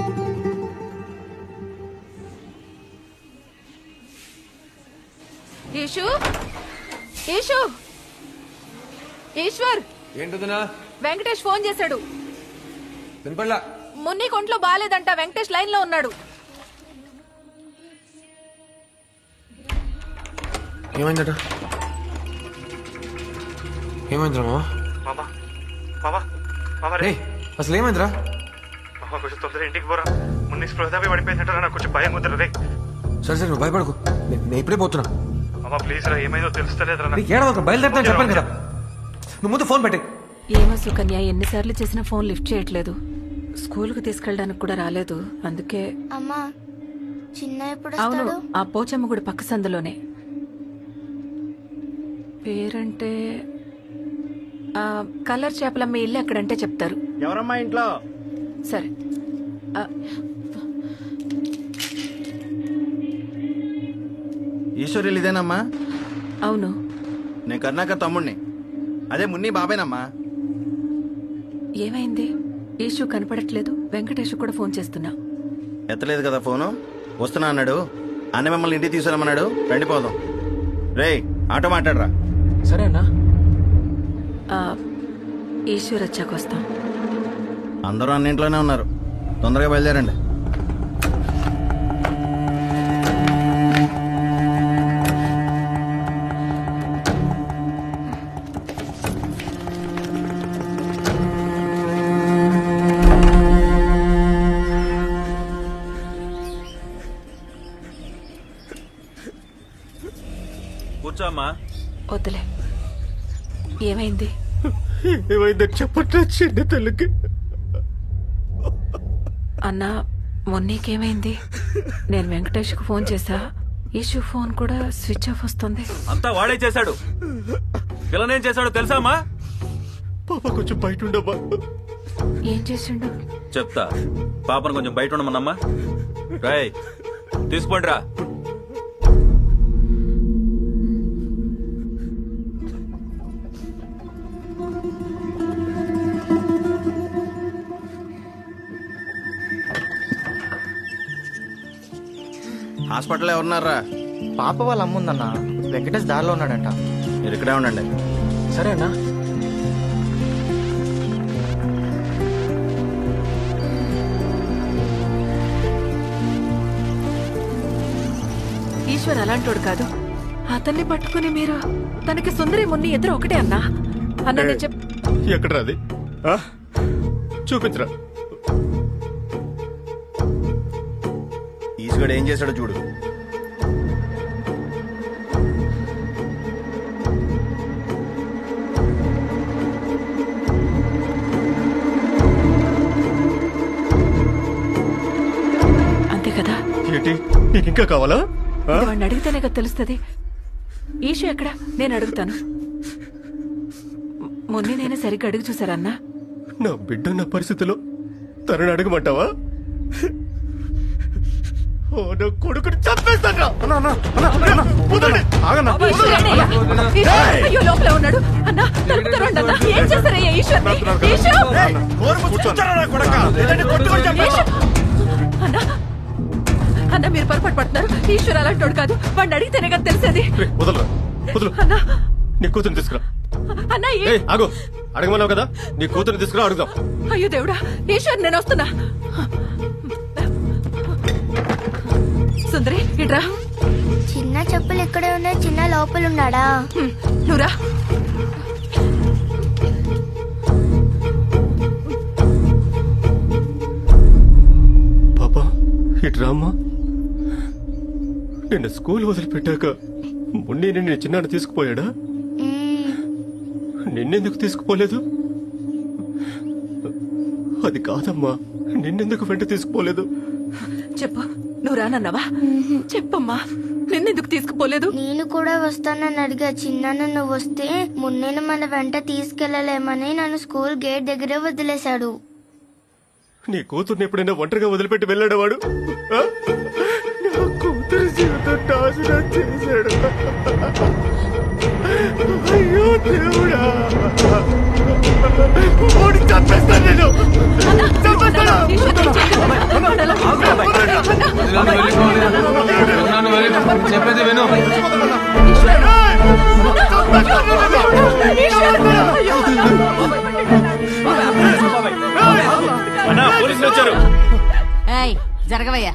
ఈషు, ఈషు, ఈశ్వర్, ఏంటదినా? వెంకటేష్ ఫోన్ చేశాడు. వినపడలా? మున్ని కొంట్లో బాగాలేదంట, వెంకటేష్ లైన్ లో ఉన్నాడు. ఏమైందట? ఏమైందిరా మావా? రే అసలు ఏమైందిరా? కొంచెం తొందర ఇంటికి పోరా. మున్ని స్పృహదాపి పడిపోయిందంటారా? నాకు కొంచెం భయం వద్దురా రే. సరే సరే, నువ్వు భయపడకు, నేను ఇప్పుడే పోతున్నా. మామా ప్లీజ్ రా, ఏమైందో తెలుస్తలేదురా. నీకు ఏడవకు, బయలుదేరుతాను చెప్పాను కదా. నువ్వు ముందు ఫోన్ పెట్టే. ఏమో సుకన్య, ఎన్నిసార్లు చేసినా ఫోన్ లిఫ్ట్ చేయట్లేదు. స్కూల్కి తీసుకెళ్ళడానికి కూడా రాలేదు. అందుకే. అమ్మా చిన్న ఎప్పుడు అవును, వస్తాడు? ఆ పోచమ్మ గుడి పక్క సందులోనే. పేరంటే కలర్ చేపలమ్మ ఇల్లు ఎక్కడంటే చెప్తారు. ఎవరమ్మా ఇంట్లో? సరే. ఈశ్వరి ఇదేనమ్మా? అవును. నేను కర్ణాకర్ తమ్ముడిని. అదే మున్ని బాబాయ్నమ్మా. ఏమైంది? ఈషు కనపడట్లేదు. వెంకటేష్ కూడా ఫోన్ చేస్తున్నా. ఎత్తలేదు కదా ఫోను. వస్తున్నా అన్నాడు. అన్న మిమ్మల్ని ఇంటికి తీసుకురమ్మన్నాడు. రండి పోదాం. రే ఆటో మాట్లాడరా. సరే అన్నా. ఈశ్వర్ వచ్చాక వస్తాం. అందరూ అన్న ఇంట్లోనే ఉన్నారు. తొందరగా బయలుదేరండి. కూర్చోమ్మా. వద్దులే. ఏమైంది? ఏమైందని చెప్పట్లే చిన్న తల్లికి. అన్నా మొన్నీకేమైంది? నేను వెంకటేష్కు ఫోన్ చేశా. ఈషు ఫోన్ కూడా స్విచ్ ఆఫ్ వస్తుంది. అంతా వాడే చేశాడు. పిల్లనేం చేశాడో తెలుసామా? పాప కొంచెం బయట ఉండమ్మా. ఏం చేసిండు? చెప్తా. పాపను కొంచెం బయట ఉండమన్నమ్మా. రాయ్ తీసుకోండి రా. హాస్పిటల్లో ఎవరున్నారా? పాప వాళ్ళ అమ్మ ఉందన్నా. వెంకటేష్ దారిలో ఉన్నాడంట. మీరు ఇక్కడే ఉండండి. సరే అన్నా. ఈశ్వర్ అలాంటోడు కాదు. అతన్ని పట్టుకుని మీరు తనకి సుందరి మున్ని ఇద్దరు ఒకటే అన్నా. అన్న నేను ఎక్కడరా అది? చూపించరా. ఈశ్వరుడు ఏం చేశాడో చూడు. అంతే కదా? ఏంటి నీకు ఇంకా కావాలా? వాడిని అడిగితేనే కదా తెలుస్తుంది. ఈషు ఎక్కడ? నేను అడుగుతాను. మొన్న నేను సరిగ్గా అడుగు చూసారన్నా. నా బిడ్డ నా పరిస్థితిలో తనని అడగమంటావా? నా కొడుకుని చంపేస్తాను. అయ్యో లోపల ఉన్నాడు అన్నా. తలుపుతారండి అన్నా. ఏం చేస్తారయ్యా ఈశ్వర్ని? అన్నా అన్నా మీరు పొరపాటు పడుతున్నారు. ఈశ్వర్ అలాంటోడు కాదు. వాడిని అడిగితేనే కదా తెలిసేది. వదలరా, వదలు. అన్నా నీ కూతురు తీసుకురా. అన్నా ఆగు. అడగమన్నావు కదా, నీ కూతురు తీసుకురా, అడుగుదాం. అయ్యో దేవుడా. ఈశ్వర్ నేను వస్తున్నా. సుందరి ఇట్రా. చిన్న చెప్పులు ఇక్కడే ఉన్నాయి. చిన్న లోపల ఉన్నాడా? నువ్వురా. పాపా ఇట్రా అమ్మా. నిన్న స్కూల్ వదిలిపెట్టాక మున్ని నిన్ను చిన్నాడు తీసుకుపోయాడా? నిన్నెందుకు తీసుకుపోలేదు? అది కాదమ్మా, నిన్నెందుకు వెంట తీసుకుపోలేదు? చెప్పు. నువ్వు రానన్నావా? చెప్పమ్మా, నిన్నెందుకు తీసుకుపోలేదు? నేను కూడా వస్తానని అడిగా. చిన్న నువ్వు వస్తే మున్నేను మన వెంట తీసుకెళ్లలేమని నన్ను స్కూల్ గేట్ దగ్గరే వదిలేశాడు. నీ కూతుర్ని ఎప్పుడైనా ఒంటరిగా వదిలిపెట్టి వెళ్ళాడు వాడు? నా కూతురు నాశనం చేశాడు. అయ్యో దేవుడా, వాడు చంపేస్తాను నేను, చంపేస్తాను. చెప్పేది విను. పోలీసులు వచ్చారు. జరగవయ్యా.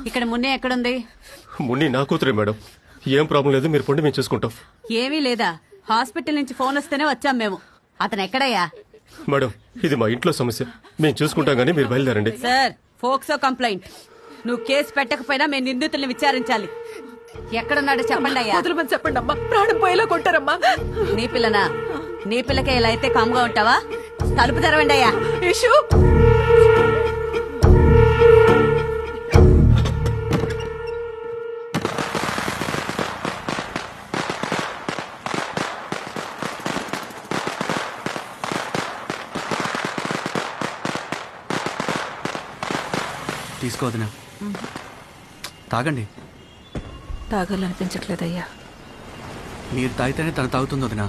ఇక్కడ మున్నే ఎక్కడుంది? మున్ని నా కూతురే మేడం. ఏం ప్రాబ్లం లేదు, మీరు పొండి మేము చూసుకుంటాం. ఏమీ లేదా, హాస్పిటల్ నుంచి ఫోన్ వస్తేనే వచ్చాం మేము. అతను ఎక్కడయ్యా? మేడం, ఇది మా ఇంట్లో సమస్య, మేము చూసుకుంటాం గానీ మీరు బయలుదేరండి. Sir, POCSO complaint. నువ్వు కేసు పెట్టకపోయినా మేము నిందితుల్ని విచారించాలి. ఎక్కడున్నాడో చెప్పండి అయ్యా. చెప్పండి అమ్మా, ప్రాణం పోయేలా కొట్టారమ్మా. నీ పిల్లనా? నీ పిల్లకే ఇలా అయితే కామ్గా ఉంటావా? తలుపు తెరవండి అయ్యా. ఇషు తీసుకోవద్దునా, తాగండి. తాగాలనిపించట్లేదయ్యా. మీరు తాగితేనే తను తాగుతుంది వదినా.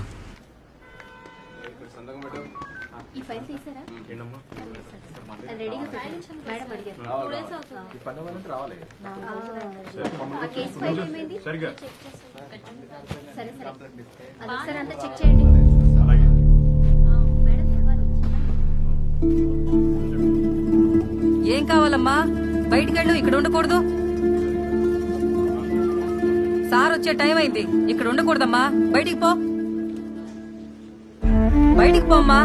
ఏం కావాలమ్మా? బయటికెళ్ళు, ఇక్కడ ఉండకూడదు. సార్ వచ్చే టైం అయింది, ఇక్కడ ఉండకూడదమ్మా. బయటికి పో, బయటికి పోమ్మా.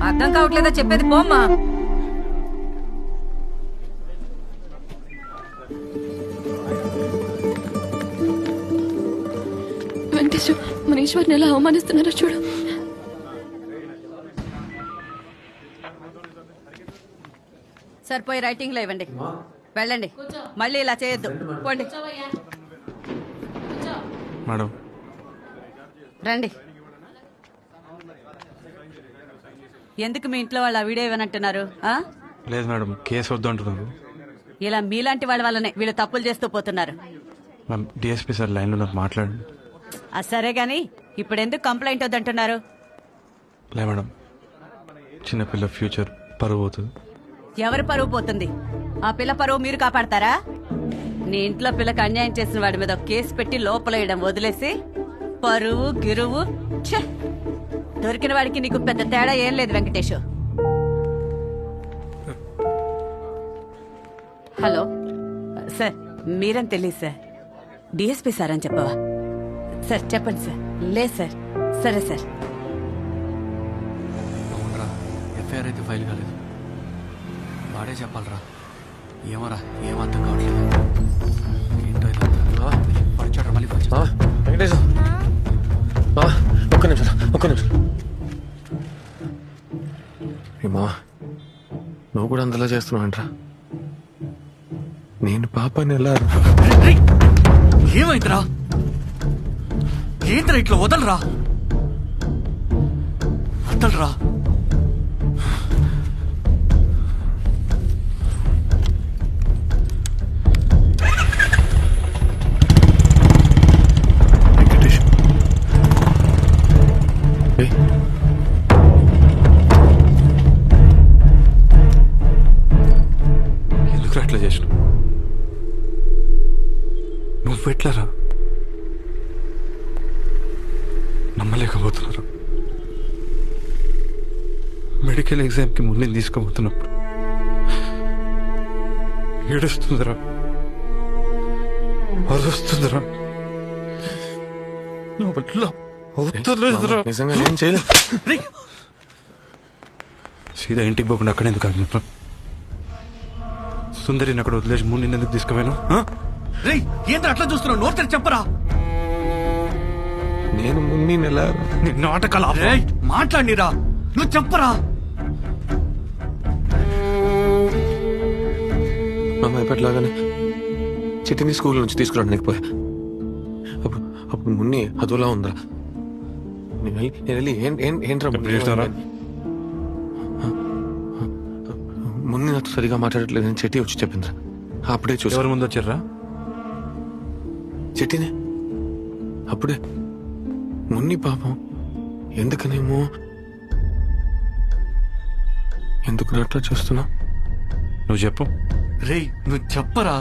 అర్థం కావట్లేదా చెప్పేది? పోమ్మా. వెంకటేశ్వర, మన ఈశ్వర్ని ఎలా అవమానిస్తున్నారో చూడు. సార్, పోయి రైటింగ్ లో ఇవ్వండి. వెళ్ళండి, మళ్ళీ ఇలా చేయొద్దు. పోండి. మేడం రండి. ఎందుకు మీ ఇంట్లో వాళ్ళు ఆ వీడియో ఇవ్వనంటున్నారు? లేదు మేడం, కేసు వద్దు అంటున్నారు. ఇలా మీలాంటి వాళ్ళ వల్లనే వీళ్ళు తప్పులు చేస్తూ పోతున్నారు. మ్యామ్, డిఎస్పీ సార్ లైన్లో నాకు మాట్లాడండి. సరే గాని ఇప్పుడు ఎందుకు కంప్లైంట్ వద్దంటున్నారు? లే మేడం, చిన్నపిల్ల ఫ్యూచర్ పరువు అవుతుంది. ఎవరి పరువు పోతుంది? ఆ పిల్ల పరువు మీరు కాపాడతారా? నీ ఇంట్లో పిల్లకి అన్యాయం చేసిన వాడి మీద కేసు పెట్టి లోపల వేయడం వదిలేసి పరువు గిరువు. ఛే, దొరికిన వాడికి నీకు పెద్ద తేడా ఏం లేదు వెంకటేష్. హలో సార్, మీరని తెలియదు సార్. డిఎస్పీ సార్ అని చెప్పవా? సార్ చెప్పండి సార్. లేదు సార్. సరే సార్. అవునరా, ఎఫ్ఐఆర్ అయితే ఫైల్ కాలేదు. వాడే చెప్పాలరా. ఏమోరా, ఏం అర్థం కావట్లేదు. ఏంటో ఇదంతా. వచ్చాడు మళ్ళీ. వెంకటేశ్, ఒక్క నిమిషం, ఒక్క నిమిషం. ఏమా, నువ్వు కూడా అందులో చేస్తున్నావు అంటరా? నేను పాపని ఎలా? ఏమైందిరా? ఏంట్రా ఇట్లా? వదలరా, వదలరా. ఎందుకు అట్లా చేసిన? నువ్వెట్లరా? నమ్మలేకపోతున్నారు. మెడికల్ ఎగ్జామ్కి ముళ్ళని తీసుకోబోతున్నప్పుడు ఏడుస్తుందిరా, అరుస్తుందిరా. నిజంగా ఏం చేయలేదు. సీదా ఇంటికి పోకుండా అక్కడ ఎందుకు ఆగిన? సుందరిని అక్కడ వదిలేసి ముళ్ళని ఎందుకు తీసుకుపోయాను? ఏంద్ర అట్లా చూస్తున్నావు? నోట్ తెరిచి చెప్పరా. నేను మున్ని నెల నాటకాల మాట్లాడిరా. నువ్వు చెప్పరా. అమ్మ ఎప్పటిలాగానే చిట్టిని స్కూల్ నుంచి తీసుకురావడానికి పోయా. అప్పుడు మున్ని అదోలా ఉందా? ఏంట్రా ముందు నాతో సరిగా మాట్లాడట్లేదు నేను చెట్టి వచ్చి చెప్పిందిరా అప్పుడే చూసి ఎవరి ముందు వచ్చారా చెట్టినే అప్పుడే మున్ని పాపం ఎందుకనేమో ఎందుకు అట్లా చూస్తున్నా నువ్వు చెప్పు రేయ్ నువ్వు చెప్పరా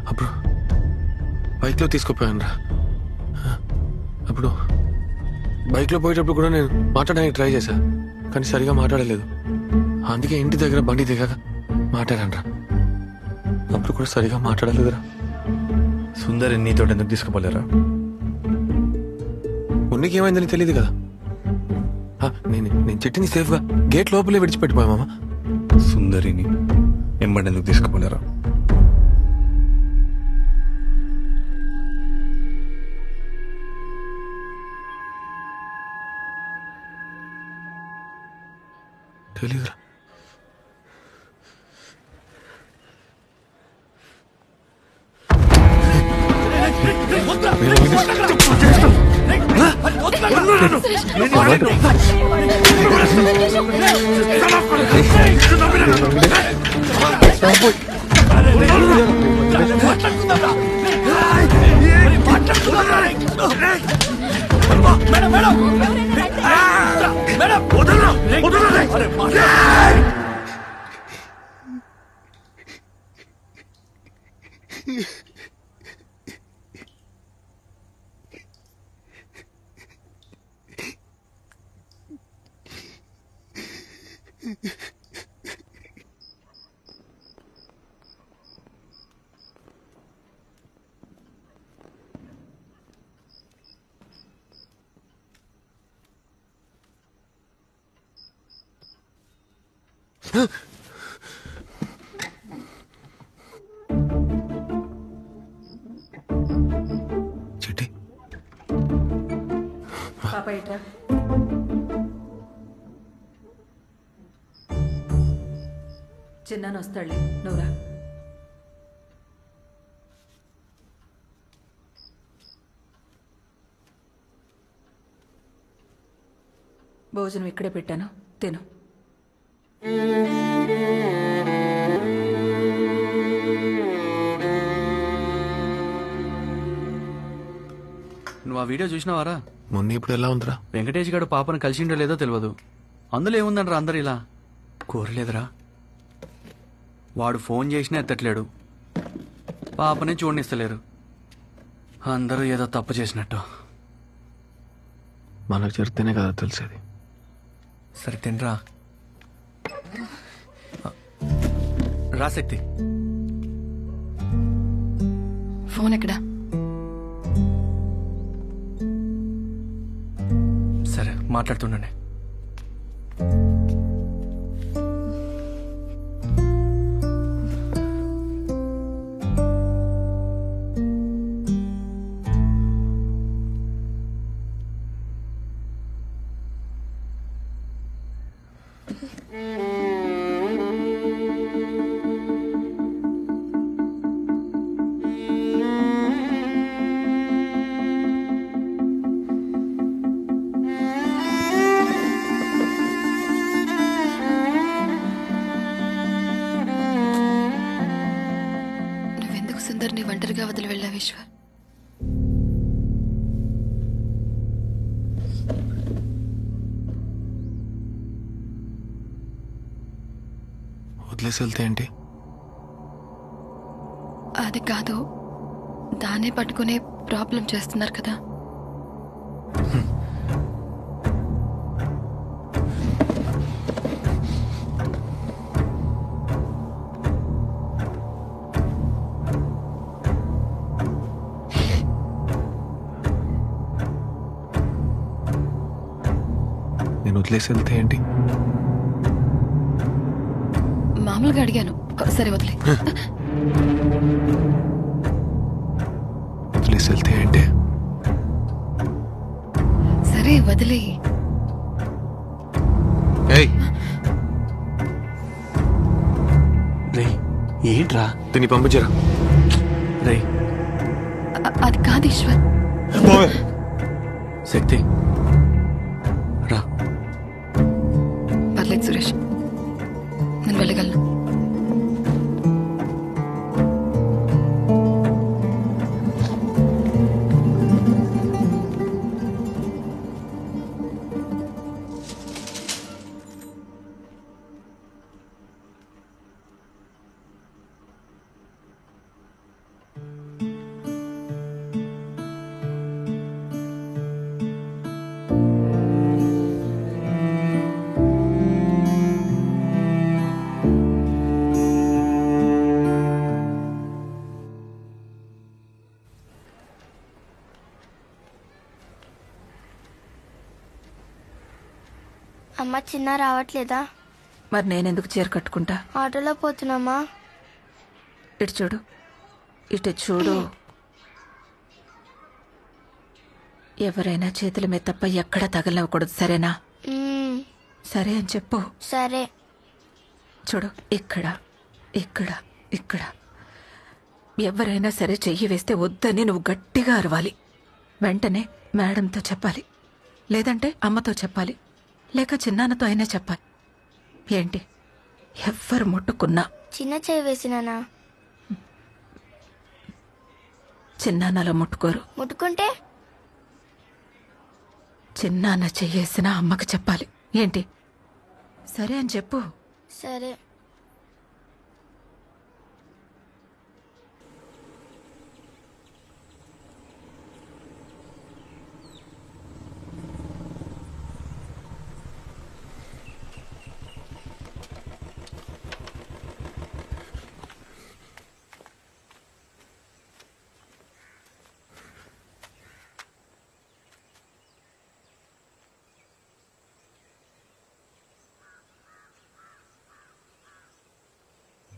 అప్పుడు బైక్లో తీసుకుపోయాను రా అప్పుడు బైక్లో పోయేటప్పుడు కూడా నేను మాట్లాడడానికి ట్రై చేశా కానీ సరిగా మాట్లాడలేదు అందుకే ఇంటి దగ్గర బండి దిగాక మాట్లాడాను రా అప్పుడు కూడా సరిగా మాట్లాడలేదురా సుందరి నీతో ఎందుకు తీసుకుపోలేరా మున్నికి ఏమైందని తెలియదు కదా నేను చెట్టిని సేఫ్గా గేట్ లోపలే విడిచిపెట్టిపోయా మామ సుందరిని ఎంబడి ఎందుకు తీసుకుపోలేరా తెలీదురా చెట్టి పాప ఇట్రా చిన్నాను వస్తాడులే నువ్వురా భోజనం ఇక్కడే పెట్టాను తిను నువ్వు ఆ వీడియో చూసినావారా మొన్న ఇప్పుడు ఎలా ఉందిరా వెంకటేష్ గారు పాపను కలిసిండో లేదో తెలియదు అందులో ఏముందనరా అందరు ఇలా కోరలేదురా వాడు ఫోన్ చేసినా ఎత్తట్లేడు పాపని చూడనిస్తలేరు అందరూ ఏదో తప్పు చేసినట్టు మనకు జరిగితేనే కదా తెలిసేది సరే తినరా రాశక్తి ఫోన్ ఎక్కడా సరే మాట్లాడుతుండండి సుందర్ని ఒంటరిగా వదిలి వెళ్ళా విశ్వ వదిలేసి వెళ్తే ఏంటి అది కాదు దాన్నే పట్టుకునే ప్రాబ్లం చేస్తున్నారు కదా నేను వదిలేసి వెళ్తే ఏంటి మామూలుగా అడిగాను సరే వదిలే వదిలేసి వెళ్తే ఏంటి సరే వదిలే రే ఏంట్రా దీన్ని పంపించరా రే అది కాదు ఈశ్వర్ శక్తి రా. పర్లేదు సురేష్, నేను వెళ్ళగలను. అమ్మ చిన్న రావట్లేదా? మరి నేనెందుకు చీర కట్టుకుంటా? ఆటోలో పోతున్నామా? ఇటు చూడు, ఇటు చూడు. ఎవరైనా చేతుల మీద తప్ప ఎక్కడా తగలనివ్వకూడదు, సరేనా? సరే అని చెప్పు. సరే. చూడు, ఇక్కడ ఇక్కడ ఇక్కడ ఎవరైనా సరే చెయ్యి వేస్తే వద్దని నువ్వు గట్టిగా అరవాలి. వెంటనే మేడంతో చెప్పాలి, లేదంటే అమ్మతో చెప్పాలి, లేక చిన్నాన్నతో అయినా చెప్పాలి. ఏంటి, ఎవ్వరు ముట్టుకున్నా చిన్న చెయ్యి వేసినానా? చిన్నాన్నలో ముట్టుకోరు. ముట్టుకుంటే చిన్నాన్న చెయ్యేసినా అమ్మకు చెప్పాలి. ఏంటి, సరే అని చెప్పు. సరే.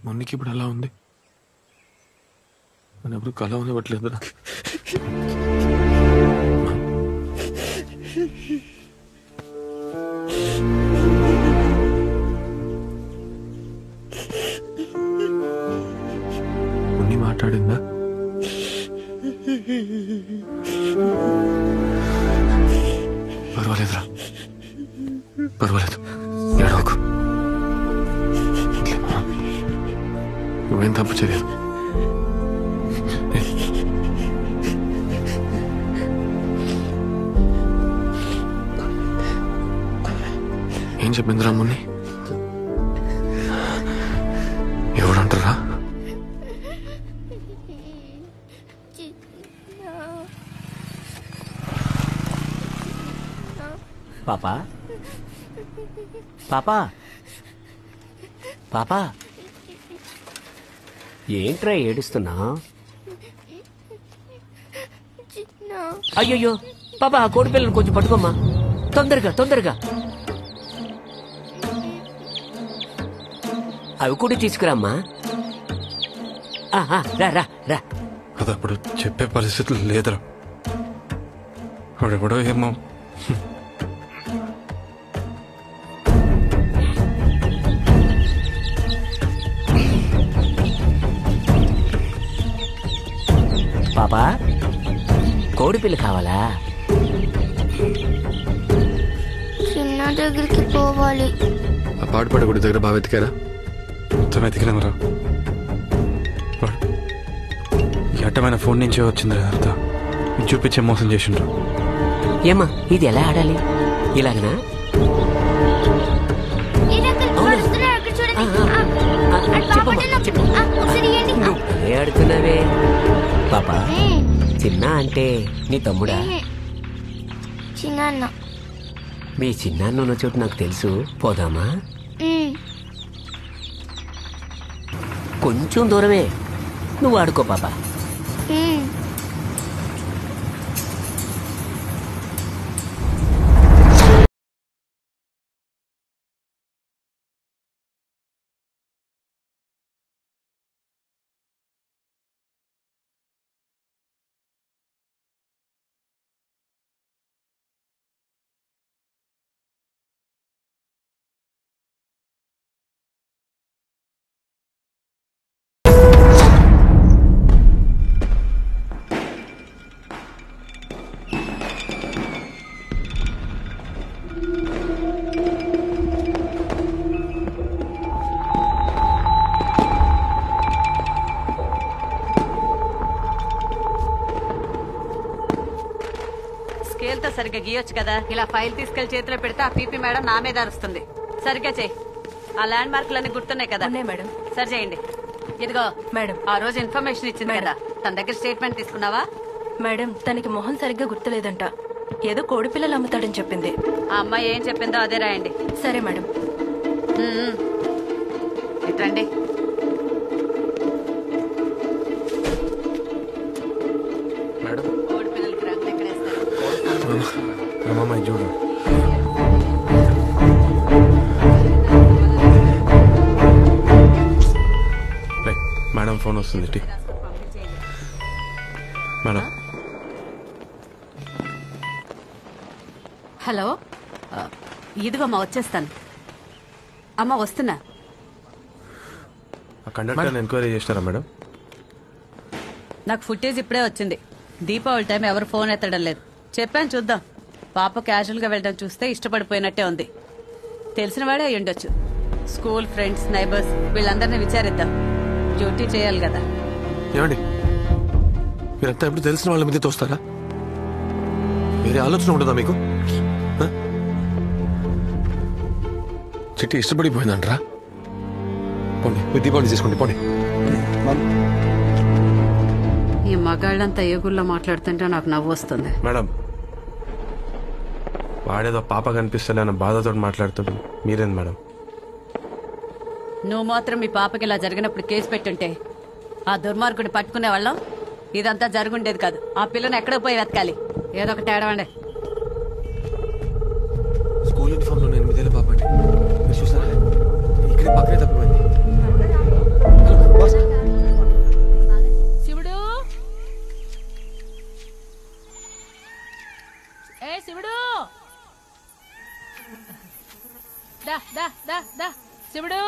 మొన్నకి ఇప్పుడు అలా ఉంది. మన ఎప్పుడు కళ ఉండవట్లేదు. మున్ని మాట్లాడిందా? పర్వాలేదురా, పర్వాలేదు, ఏడవకు. నువ్వేం తప్పు చేయలేదు. ఏం చెప్పింది రాముని? ఎవడంటారా? పాపా పాపా పాపా, ఏంట్రా ఏడుస్తున్నా? అయ్యయ్యో పాపా, ఆ కోడి పిల్లని కొంచెం పట్టుకోమ్మా, తొందరగా తొందరగా. అవి కూడా తీసుకురామ్మా. రా రా రా. అది అప్పుడు చెప్పే పరిస్థితులు లేదురా. వాడెవడో ఏమో. పాపా, కోడి పిల్ల కావాలా? చిన్న దగ్గరికి పోవాలి. ఆ పాడుపడ గుడి దగ్గర బాగా వెతికారా? మొత్తం వెతికినామరా. ఈ అట్టమైన ఫోన్ నుంచే వచ్చింది అర్థ. చూపించే మోసం చేసిండ్రు. ఏమ్మా, ఇది ఎలా ఆడాలి? ఇలాగనా? నువ్వు ఆడుతున్నావే పాపా. చిన్న అంటే నీ తమ్ముడా? చిన్న. మీ చిన్నాన్న ఉన్న చోటు నాకు తెలుసు, పోదామా? కొంచెం దూరమే, నువ్వు ఆడుకో పాపా. స్కేల్ తో సరిగ్గా గీయొచ్చు కదా. ఇలా ఫైల్ తీసుకెళ్లి చేతిలో పెడితే ఆ పీపీ మేడం నా మీద అరుస్తుంది. సరిగ్గా చెయ్యి. ఆ ల్యాండ్ మార్కులన్నీ గుర్తున్నాయి కదా? మేడం. సరి చేయండి. ఇదిగో మేడం, ఆ రోజు ఇన్ఫర్మేషన్ ఇచ్చింది కదా, తన దగ్గర స్టేట్మెంట్ తీసుకున్నావా? మేడం, తనకి మొహం సరిగ్గా గుర్తులేదంట. ఏదో కోడి పిల్లలు అమ్ముతాడని చెప్పింది. ఆ అమ్మాయి ఏం చెప్పిందో అదే రాయండి. సరే మేడం. ఇట్రండి. మేడం కోడి పిల్లలకి రంగులు ఎక్కడ వేస్తారు? చూడు మేడం ఫోన్ వస్తుంది టీ. మేడం హలో, ఇదిగోమ్మా వచ్చేస్తాను. అమ్మ వస్తున్నా. ఆ కండక్టర్ ఎంక్వైరీ చేస్తారా మేడం? నాకు ఫుటేజ్ ఇప్పుడే వచ్చింది. దీపావళి టైం ఎవరు ఫోన్ ఎత్తడం లేదు. చెప్పాను చూద్దాం. పాప క్యాజువల్ గా వెళ్ళడం చూస్తే ఇష్టపడిపోయినట్టే ఉంది. తెలిసిన వాడే అయి ఉండొచ్చు. స్కూల్ ఫ్రెండ్స్, నైబర్స్ వీళ్ళందరినీ విచారిద్దాం. డ్యూటీ చేయాలి కదా. ఏమండి, మీరంతా ఎప్పుడు తెలిసిన వాళ్ళ మీద తోస్తారా? వేరే ఆలోచన ఉంటుందా మీకు? చిట్టి ఇష్టపడిపోయిందంటరా? పోండి, మీరు దీపావళి చేసుకోండి. పోండి. ఈ మగాళ్ళంతా ఏగుల్లో మాట్లాడుతుంటే నాకు నవ్వు వస్తుంది. మేడం, వాడేదో పాప కనిపిస్తలే అన్న బాధతో మాట్లాడుతుంటే మీరేంది మేడం? నువ్వు మాత్రం మీ పాపకి ఇలా జరిగినప్పుడు కేసు పెట్టుంటే ఆ దుర్మార్గుని పట్టుకునే వాళ్ళం ఇదంతా జరుగుండేది కాదు. ఆ పిల్లని ఎక్కడో పోయి వెతకాలి. ఏదో ఒక తేడా అండి. స్కూల్ యూనిఫామ్ లో 8 ఏళ్ళ పాప అండి. మీరు చూసారా? ఇక్కడే పక్కనే తప్పిపోయింది. శివుడు, ఏ శివుడు, దా దా దా దా శివుడు.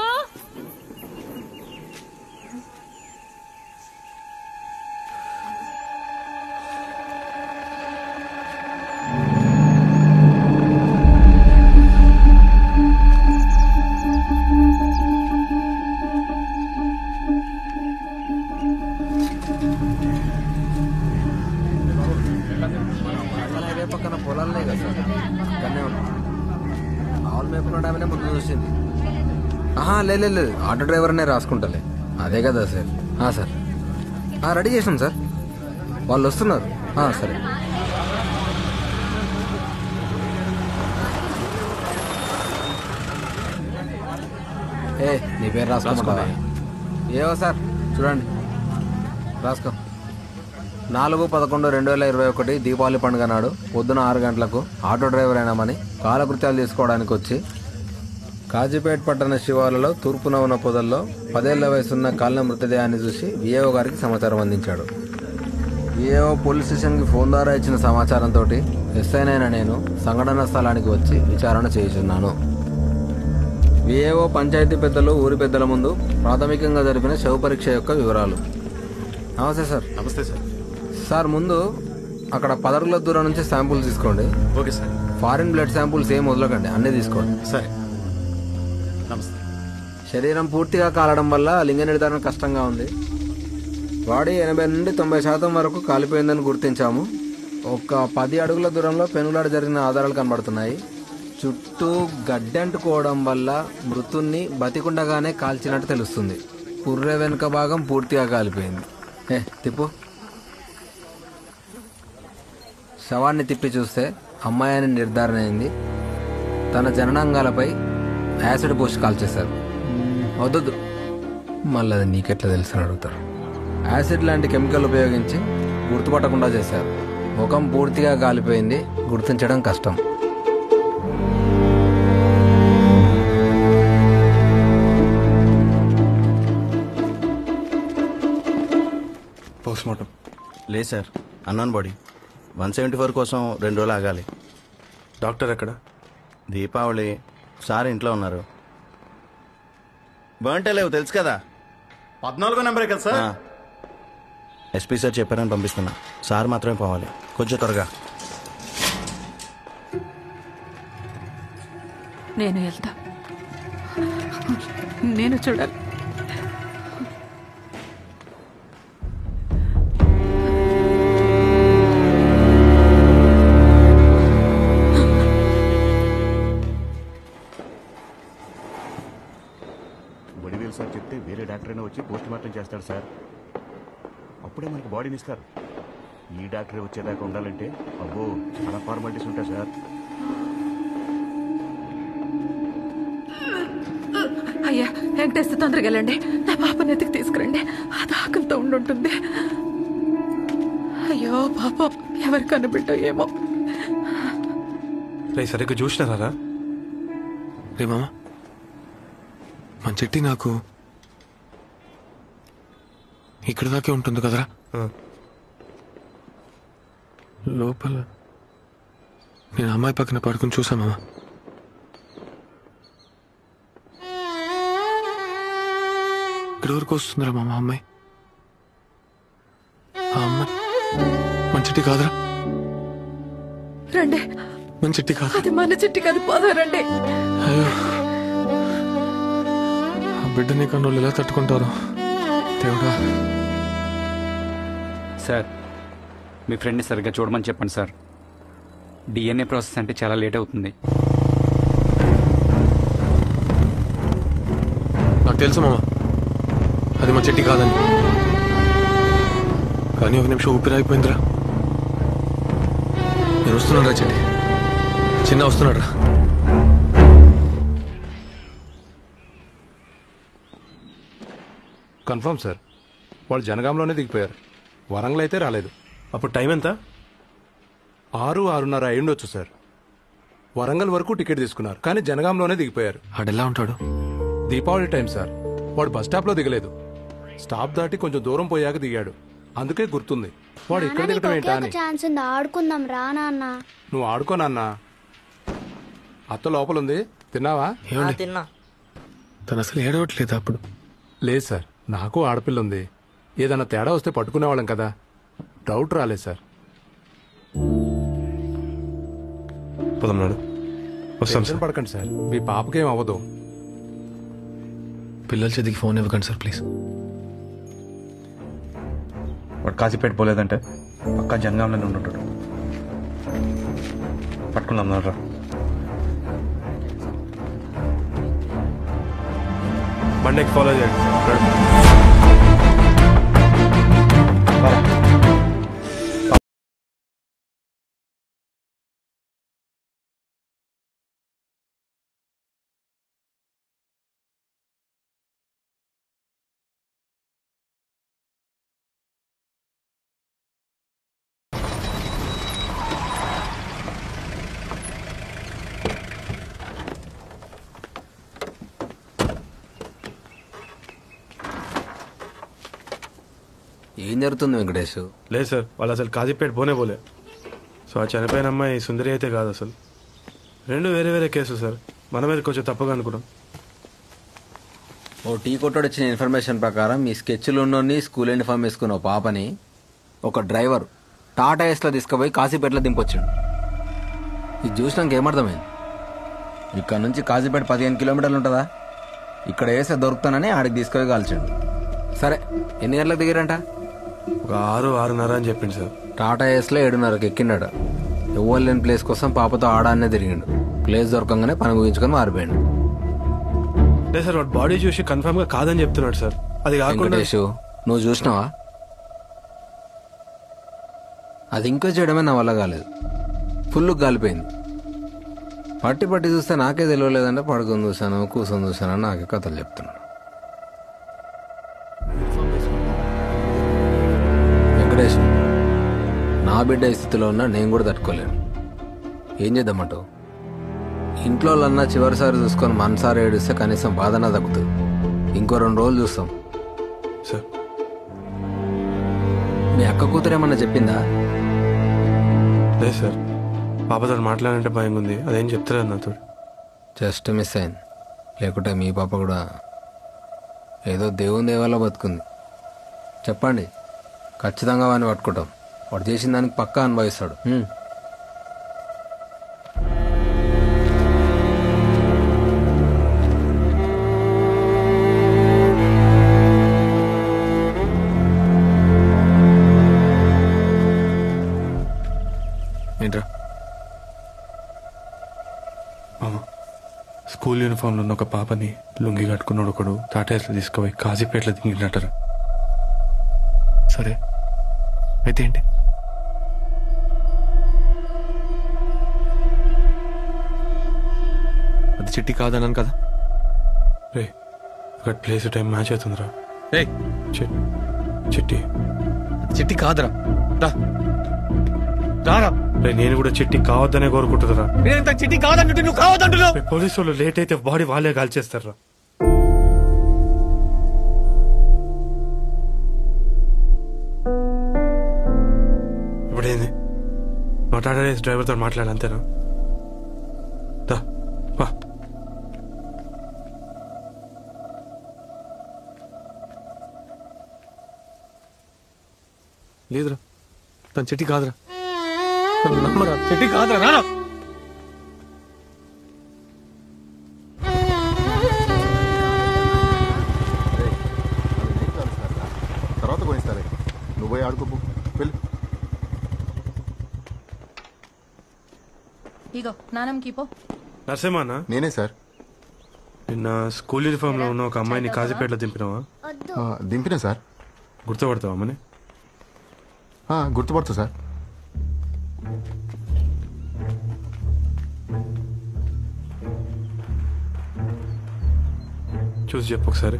పక్కన పొలాలనే కదా సార్, అక్కడనే ఉన్నాం. ఆల్ మేపులో డ్యామనే ముందు చూసింది. లేదు, ఆటో డ్రైవర్నే రాసుకుంటాలే. అదే కదా సార్. సార్ రెడీ చేసాం సార్, వాళ్ళు వస్తున్నారు. సరే. నీ పేరు రాసుకోమంటావా? ఏవో సార్ చూడండి, రాసుకో. 4/11/2021 దీపావళి పండుగ నాడు పొద్దున 6 గంటలకు ఆటో డ్రైవర్ అయినామని కాలకృత్యాలు తీసుకోవడానికి వచ్చి కాజీపేట పట్టణ శివార్లలో తూర్పున ఉన్న పొదల్లో 10 ఏళ్ల వయసున్న కాళ్ళ మృతదేహాన్ని చూసి విఏఓ గారికి సమాచారం అందించాడు. విఏఓ పోలీస్ స్టేషన్కి ఫోన్ ద్వారా ఇచ్చిన సమాచారంతో ఎస్ఐనైన నేను సంఘటన స్థలానికి వచ్చి విచారణ చేయుచున్నాను. విఏఓ పంచాయతీ పెద్దలు, ఊరి పెద్దల ముందు ప్రాథమికంగా జరిపిన శవ పరీక్ష యొక్క వివరాలు. నమస్తే సార్. నమస్తే సార్. సార్, ముందు అక్కడ 10 అడుగుల దూరం నుంచి శాంపుల్ తీసుకోండి. Okay sir. Foreign blood samples ఏం వదలకండి, అన్నీ తీసుకోండి. సరే. నమస్తే. శరీరం పూర్తిగా కాలడం వల్ల లింగ నిర్ధారణ కష్టంగా ఉంది. బాడీ 80 నుండి 90% వరకు కాలిపోయిందని గుర్తించాము. ఒక 10 అడుగుల దూరంలో పెనుగులాట జరిగిన ఆధారాలు కనబడుతున్నాయి. చుట్టూ గడ్డంటుకోవడం వల్ల మృతుణ్ణి బతికుండగానే కాల్చినట్టు తెలుస్తుంది. పుర్రె వెనుక భాగం పూర్తిగా కాలిపోయింది. తిప్పు. శవాన్ని తిప్పి చూస్తే అమ్మాయి అని నిర్ధారణ అయింది. తన జననాంగాలపై యాసిడ్ పోసి కాల్చేశారు. వద్దు, మళ్ళీ అది నీకెట్లా తెలుసు అని అడుగుతారు. యాసిడ్ లాంటి కెమికల్ ఉపయోగించి గుర్తుపట్టకుండా చేశారు. ముఖం పూర్తిగా కాలిపోయింది, గుర్తించడం కష్టం. పోస్ట్మార్టం లేదు సార్, అన్నాన్ బాడీ 174 కోసం 2 రోజులు ఆగాలి. డాక్టర్ ఎక్కడ? దీపావళి సార్ ఇంట్లో ఉన్నారు. బర్న్టే లేవు తెలుసు కదా. 14 నెంబరే కదా సార్. ఎస్పీ సార్ చెప్పారని పంపిస్తున్నా. సార్ మాత్రమే పోవాలి, కొంచెం త్వరగా. నేను వెళ్తా, నేను చూడాలి. చేస్తాడు సార్. అప్పుడే మనకి బాడీని ఇస్తారు. ఈ డాక్టరే వచ్చేదాకా ఉండాలంటే అబ్బో చాలా ఫార్మాలిటీస్ ఉంటాయి సార్. అయ్యా వెంకటేశ్వర తొందరగా వెళ్ళండి, నా పాపని ఎత్తికి తీసుకురండి, అది ఆకలితో ఉండుంటుంది. అయ్యో పాపం ఎవరు కనిపెట్టో ఏమో. రే సరిగ్గా చూసినారా రే మామ? మన చెట్టి నాకు ఇక్కడ దాకే ఉంటుంది కదరా. లోపల నేను అమ్మాయి పక్కన పడుకుని చూసా మామ. ఇక్కడ వరకు వస్తుందిరా మామ అమ్మాయి. ఆ అమ్మాయి మన చెట్టి కాదురా. రండి, మన చెట్టి కాదు. అది మన చెట్టు కాదు, పోదాం రండి. అయ్యో ఆ బిడ్డని కన్నులు ఎలా తట్టుకుంటారు దేవుడా. సార్ మీ ఫ్రెండ్ని సరిగ్గా చూడమని చెప్పండి సార్. డిఎన్ఏ ప్రాసెస్ అంటే చాలా లేట్ అవుతుంది. నాకు తెలుసు మామ అది మా చెట్టి కాదని, కానీ ఒక నిమిషం ఊపిరి అయిపోయిందిరా. నేను వస్తున్నాడు రా చెట్టి, చిన్న వస్తున్నాడు రా. కన్ఫర్మ్ సార్, వాళ్ళు జనగాంలోనే దిగిపోయారు. వరంగల్ అయితే రాలేదు. అప్పుడు టైం ఎంత? 6-6:30 అయ్యుండొచ్చు సార్. వరంగల్ వరకు టికెట్ తీసుకున్నారు, కానీ జనగాంలోనే దిగిపోయారు. ఆడెలా ఉంటాడు? Deepavali time sir. వాడు బస్ స్టాప్ లో దిగలేదు, స్టాప్ దాటి కొంచెం దూరం పోయాక దిగాడు. అందుకే గుర్తుంది. వాడు ఇక్కడ దిగటం ఏంటా అని. ఛాన్స్ ఉంది, ఆడుకుందాం రా నాన్న. నువ్వు ఆడుకోనన్నా. అత్త లోపలుంది, తిన్నావా? తిన్నా. తను అసలు ఏడవట్లేదు అప్పుడు. లేదు సార్, నాకు ఆడపిల్ల ఉంది. ఏదైనా తేడా వస్తే పట్టుకునేవాళ్ళం కదా. డౌట్ రాలేదు సార్. పదన్నాడు వస్తాం సార్. పడకండి సార్, మీ పాపకేం అవ్వదు. పిల్లల చేతికి ఫోన్ ఇవ్వకండి సార్ ప్లీజ్. వాడు కాశీపేట పోలేదంటే పక్కా జనగాంలోనే ఉంటుంటాడు. పట్టుకుందాం రా. బండికి ఫాలో చేయండి. ఏం జరుగుతుంది వెంకటేష్? లేదు సార్, వాళ్ళు అసలు కాజీపేట పోలే. సో ఆ చనిపోయిన అమ్మాయి సుందరి అయితే కాదు అసలు. రెండు వేరే వేరే కేసు సార్. మన మీద కొంచెం తప్పుగా అనుకున్నాం. ఓ టీ కొట్టోడు వచ్చిన ఇన్ఫర్మేషన్ ప్రకారం మీ స్కెచ్లోని స్కూల్ యూనిఫామ్ వేసుకున్న ఓ పాపని ఒక డ్రైవర్ టాటా ఏస్లో తీసుకుపోయి కాశీపేటలో దింపొచ్చాడు. ఇది చూసినాక ఏమర్థమైంది? ఇక్కడ నుంచి కాశీపేట 15 కిలోమీటర్లు ఉంటుందా? ఇక్కడ వేస్తే దొరుకుతానని ఆడికి తీసుకొని కాల్చాడు. సరే, ఎన్ని గంటలకు దిగారంట? ఒక 6-6:30 అని చెప్పింది సార్. టాటా ఏస్లో 7:30కి ఎక్కిండాడు. ఎవ్వరు లేని ప్లేస్ కోసం పాపతో ఆడాన్నే తిరిగిండు. ప్లేస్ దొరకంగానే పని ముగించుకొని మారిపోయాడు. లేదు సార్, వాడు బాడీ చూసి కన్ఫర్మ్ గా కాదని చెప్తున్నాడు సార్. అది కాకుండా నువ్వు చూసినావా? అది ఇంకో చేయడమే నా వల్ల కాలేదు. ఫుల్ గాలిపోయింది. పట్టి చూస్తే నాకే తెలియలేదంటే పడుకొని చూశాను, కూర్చొని చూశాను, నాకే కథలు చెప్తున్నాడు. వెంకటేష్, నా బిడ్డ ఈ స్థితిలో ఉన్నా నేను కూడా తట్టుకోలేను. ఏం చేద్దామంటావు? ఇంట్లో వాళ్ళన్నా చివరిసారి చూసుకొని మనసారి ఏడిస్తే కనీసం బాధన తగ్గుతుంది. ఇంకో 2 రోజులు చూస్తాం సార్. మీ అక్క కూతురేమన్నా చెప్పిందా? లేదు సార్, పాపతో మాట్లాడాలంటే భయం ఉంది. అదేం చెప్తలేదు నాతో. జస్ట్ మిస్ అయింది. లేకుంటే మీ పాప కూడా ఏదో దేవుని దేవాలో బతుకుంది. చెప్పండి, ఖచ్చితంగా వాడిని పట్టుకుంటాం. వాడు చేసిన దానికి పక్కా అనుభవిస్తాడు. ఏంట్రా? స్కూల్ యూనిఫామ్లో ఉన్న ఒక పాపని లుంగి కట్టుకున్నాడు ఒకడు టాటాస్లో తీసుకుపోయి కాజీపేటలో దిగినట్టరా. సరే అయితే ఏంటి? అది చిట్టి కాదన్నాను కదా. రే అక్కడ ప్లేస్ టైం మ్యాచ్ అవుతుందిరా. రే చిట్టి చిట్టి కాదురా. రారా. రే నేను కూడా చిట్టి కావద్దనే కోరుకుంటున్నారా. నేనంత చిట్టి కాదంటుంటే నువ్వు కావద్దంటున్నావు. పోలీసు వాళ్ళు లేట్ అయితే బాడీ వాళ్ళే కాల్చేస్తారా. ఇప్పుడేంది మాట్లాడేసి డ్రైవర్తో మాట్లాడాలి అంతేనా? వా. లేదురా తన చిట్టి కాదురా. నమ్మరా చిట్టి కాదురా. రానా. తర్వాత కొనిస్తారే. నువ్వు పోయి ఆడుకోపు. వెళ్ళి. ఇగో నానమ్మ కీపో. నరసింహనా? నేనే సార్. నిన్న స్కూల్ యూనిఫామ్ లో ఉన్న ఒక అమ్మాయిని కాజీపేటలో దింపినావా? దింపినా సార్. గుర్తుపడతావా అమ్మని? గుర్తుపడతా సార్. చూసి చెప్పు ఒకసారి.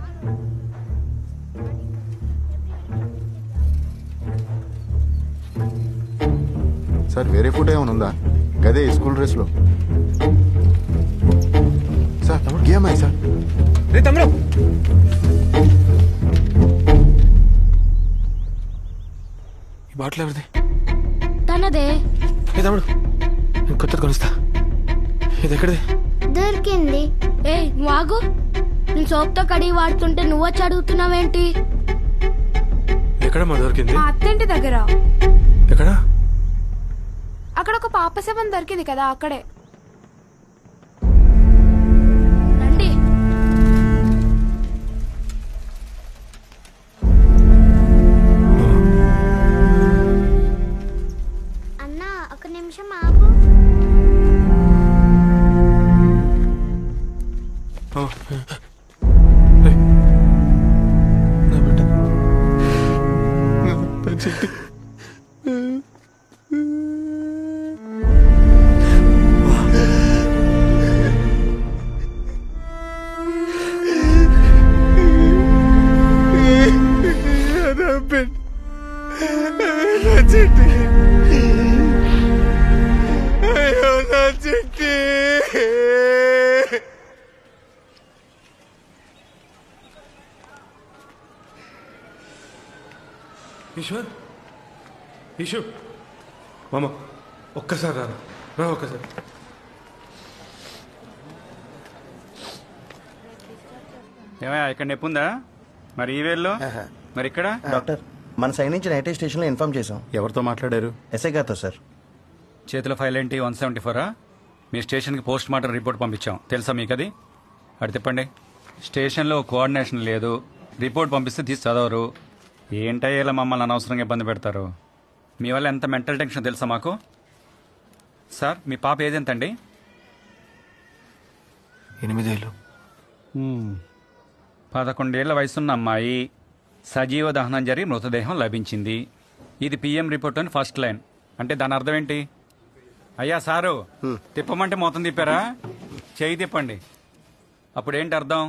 సార్ వేరే ఫోటో ఏమైనా ఉందా? గదే స్కూల్ డ్రెస్ లో. సార్ తమ్ముడు గేమ్ సార్. రే తమ్ముడు. ఈ బాటిల్ ఎవరిది? తనదే. ఏ తమ్ముడు నేను కొత్తది కొనిస్తా. ఇది ఎక్కడిది? దొరికింది. ఏ నువ్వు ఆగు. నేను సోప్తో కడిగి వాడుతుంటే నువ్వు వచ్చి అడుగుతున్నావేంటి? ఎక్కడమ్మా దొరికింది? మా అత్తింటి దగ్గర. ఎక్కడ? అక్కడ ఒక పాప శవం దొరికింది కదా, అక్కడే. రండి. అన్నా ఒక నిమిషం ఆగు. చిట్టి ఈశ్వర్, ఈశ్వ మామ ఒక్కసారి రా. రా ఒక్కసారి. ఏమయ్యా ఇక్కడ నొప్పి ఉందా? మరి ఈ వేల్లో మరి ఇక్కడ? డాక్టర్ మన సైడ్ నుంచి నైట్ స్టేషన్లో ఇన్ఫార్మ్ చేసాం. ఎవరితో మాట్లాడారు? ఎస్ఐ గారితో సార్. చేతిలో ఫైల్ ఏంటి? 174 మీ స్టేషన్కి పోస్ట్ మార్టం రిపోర్ట్ పంపించాం, తెలుసా మీకు అది? అటు తిప్పండి. స్టేషన్లో కోఆర్డినేషన్ లేదు, రిపోర్ట్ పంపిస్తే తీసి చదవరు. ఏంటయ్యేలా మమ్మల్ని అనవసరంగా ఇబ్బంది పెడతారు. మీ వల్ల ఎంత మెంటల్ టెన్షన్ తెలుసా మాకు? సార్ మీ పాప ఏజ్ ఎంతండి? 8 ఏళ్ళు. 11 ఏళ్ల వయసున్న అమ్మాయి. సజీవ దహనం జరిగి మృతదేహం లభించింది. ఇది పిఎం రిపోర్ట్లోని ఫస్ట్ లైన్. అంటే దాని అర్థం ఏంటి? అయ్యా సారు తిప్పమంటే మొత్తం తిప్పారా? చేయి తిప్పండి. అప్పుడేంటి అర్థం?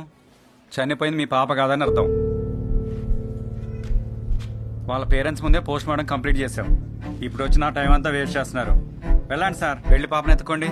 చనిపోయింది మీ పాప కాదని అర్థం. వాళ్ళ పేరెంట్స్ ముందే పోస్ట్ మార్టం కంప్లీట్ చేసాం. ఇప్పుడు వచ్చిన టైం అంతా వేస్ట్ చేస్తున్నారు. వెళ్ళండి సార్, వెళ్ళి పాపను ఎత్తుకోండి.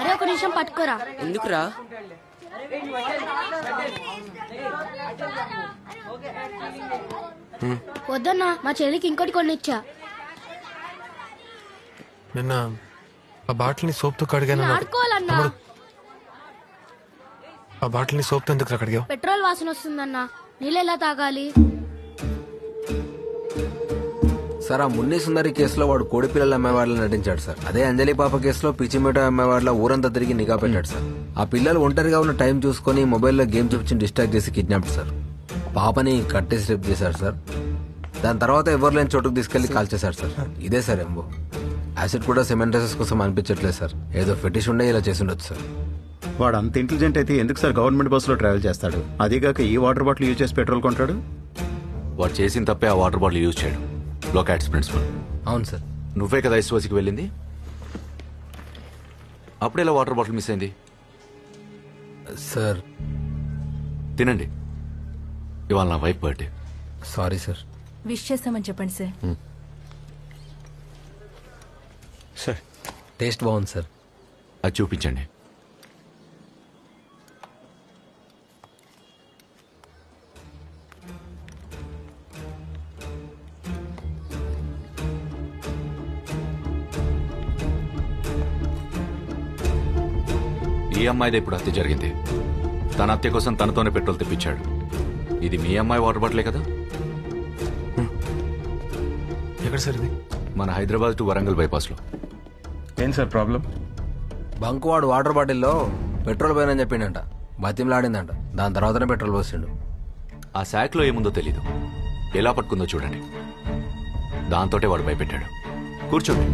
అరే ఒక నిమిషం పట్టుకోరా. ఎందుకురా? వద్దన్నా, మా చెల్లికి ఇంకోటి కొనిచ్చా. నిన్న ఆ బాటిల్ని సోప్తో కడిగాను. ఆడుకోవాలన్నా. ఆ బాటిల్ని సోప్ ఎందుకు అక్కడికి? పెట్రోల్ వాసన వస్తుందన్నా, నీళ్ళు ఎలా తాగాలి? సార్, ఆ మున్ని సుందరి కేసులో వాడు కోడి పిల్లలు అమ్మేవాళ్ళు నటించాడు సార్. అదే అంజలి పాప కేసులో పిచ్చిమిఠాయి అమ్మేవాళ్ళ ఊరంతా తిరిగి నిఘా పెట్టాడు సార్. ఆ పిల్లలు ఒంటరిగా ఉన్న టైం చూసుకుని మొబైల్లో గేమ్ చూపించి డిస్ట్రాక్ట్ చేసి కిడ్నాప్ సార్. పాపని కట్టేసి రేప్ చేశారు సార్. దాని తర్వాత ఎవరు లేని చోటుకు తీసుకెళ్లి కాల్ చేశారు సార్. ఇదే సార్ ఎంబో. యాసిడ్ కూడా సెమెన్ రైసెస్ కోసం అనిపించట్లేదు సార్. ఏదో ఫెటిష్ ఉండే ఇలా చేసి ఉండొచ్చు సార్. వాడు అంత ఇంటెలిజెంట్ అయితే ఎందుకు సార్ గవర్నమెంట్ బస్సులో ట్రావెల్ చేస్తాడు? అదిగాక ఈ వాటర్ బాటిల్ యూజ్ చేసి పెట్రోల్ కొంటాడు. వాడు చేసిన తప్పే ఆ వాటర్ బాటిల్ యూజ్ చేయడం. లోకాట్స్ ప్రిన్సిపల్. అవును సార్. నువ్వే కదా ఎస్ఓసికి వెళ్ళింది, అప్పుడేలా వాటర్ బాటిల్ మిస్ అయింది? సార్ తినండి, ఇవాళ నా wife birthday. Sorry sir. Wish చేస్తామని చెప్పండి సార్. సార్ టేస్ట్ బాగుంది సార్. అది చూపించండి. ఈ అమ్మాయిదే ఇప్పుడు హత్య జరిగింది. తన హత్య కోసం తనతోనే పెట్రోల్ తెప్పించాడు. ఇది మీ అమ్మాయి వాటర్ బాటిలే కదా? ఎక్కడ సార్ ఇది? మన హైదరాబాద్ టు వరంగల్ బైపాస్ లో. ఏం సార్ ప్రాబ్లం? బంకు వాడు వాటర్ బాటిల్లో పెట్రోల్ పోయినని చెప్పిండంట. బతిమలాడిందంట. దాని తర్వాతనే పెట్రోల్ పోసిండు. ఆ శాఖలో ఏముందో తెలీదు. ఎలా పట్టుకుందో చూడండి. దాంతోటే వాడు భయపెట్టాడు. కూర్చోండి.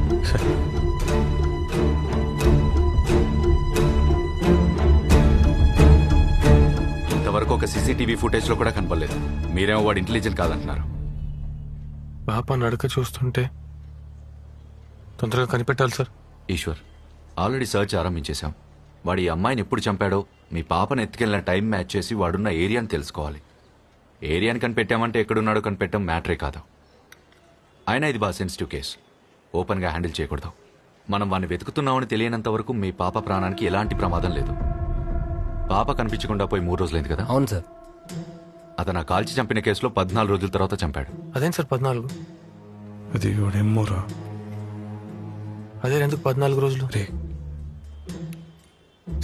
ఇంతవరకు ఒక సీసీటీవీ ఫుటేజ్ లో కూడా కనపడలేదు. మీరేమో వాడు ఇంటెలిజెంట్ కాదంటున్నారు. పాప నడక చూస్తుంటే తొందరగా కనిపెట్టాలి సార్. ఈశ్వర్, ఆల్రెడీ సర్చ్ ఆరంభించేశాం. వాడు ఈ అమ్మాయిని ఎప్పుడు చంపాడో, మీ పాపను ఎత్తుకెళ్ళిన టైం మ్యాచ్ చేసి వాడున్న ఏరియాని తెలుసుకోవాలి. ఏరియాని కనిపెట్టామంటే ఎక్కడున్నాడో కనిపెట్టడం మ్యాటరే కాదు. అయినా ఇది బాగా సెన్సిటివ్ కేసు. ఓపెన్గా హ్యాండిల్ చేయకూడదు. మనం వాడిని వెతుకుతున్నామని తెలియనంత వరకు మీ పాప ప్రాణానికి ఎలాంటి ప్రమాదం లేదు. పాప కనిపించకుండా పోయి 3 రోజులైంది కదా? అవును సార్. అతను ఆ కాల్చి చంపిన కేసులో 14 రోజుల తర్వాత చంపాడు. అదేం సార్ 14? అది ఏమోరా. అదే ఎందుకు 14 రోజులు?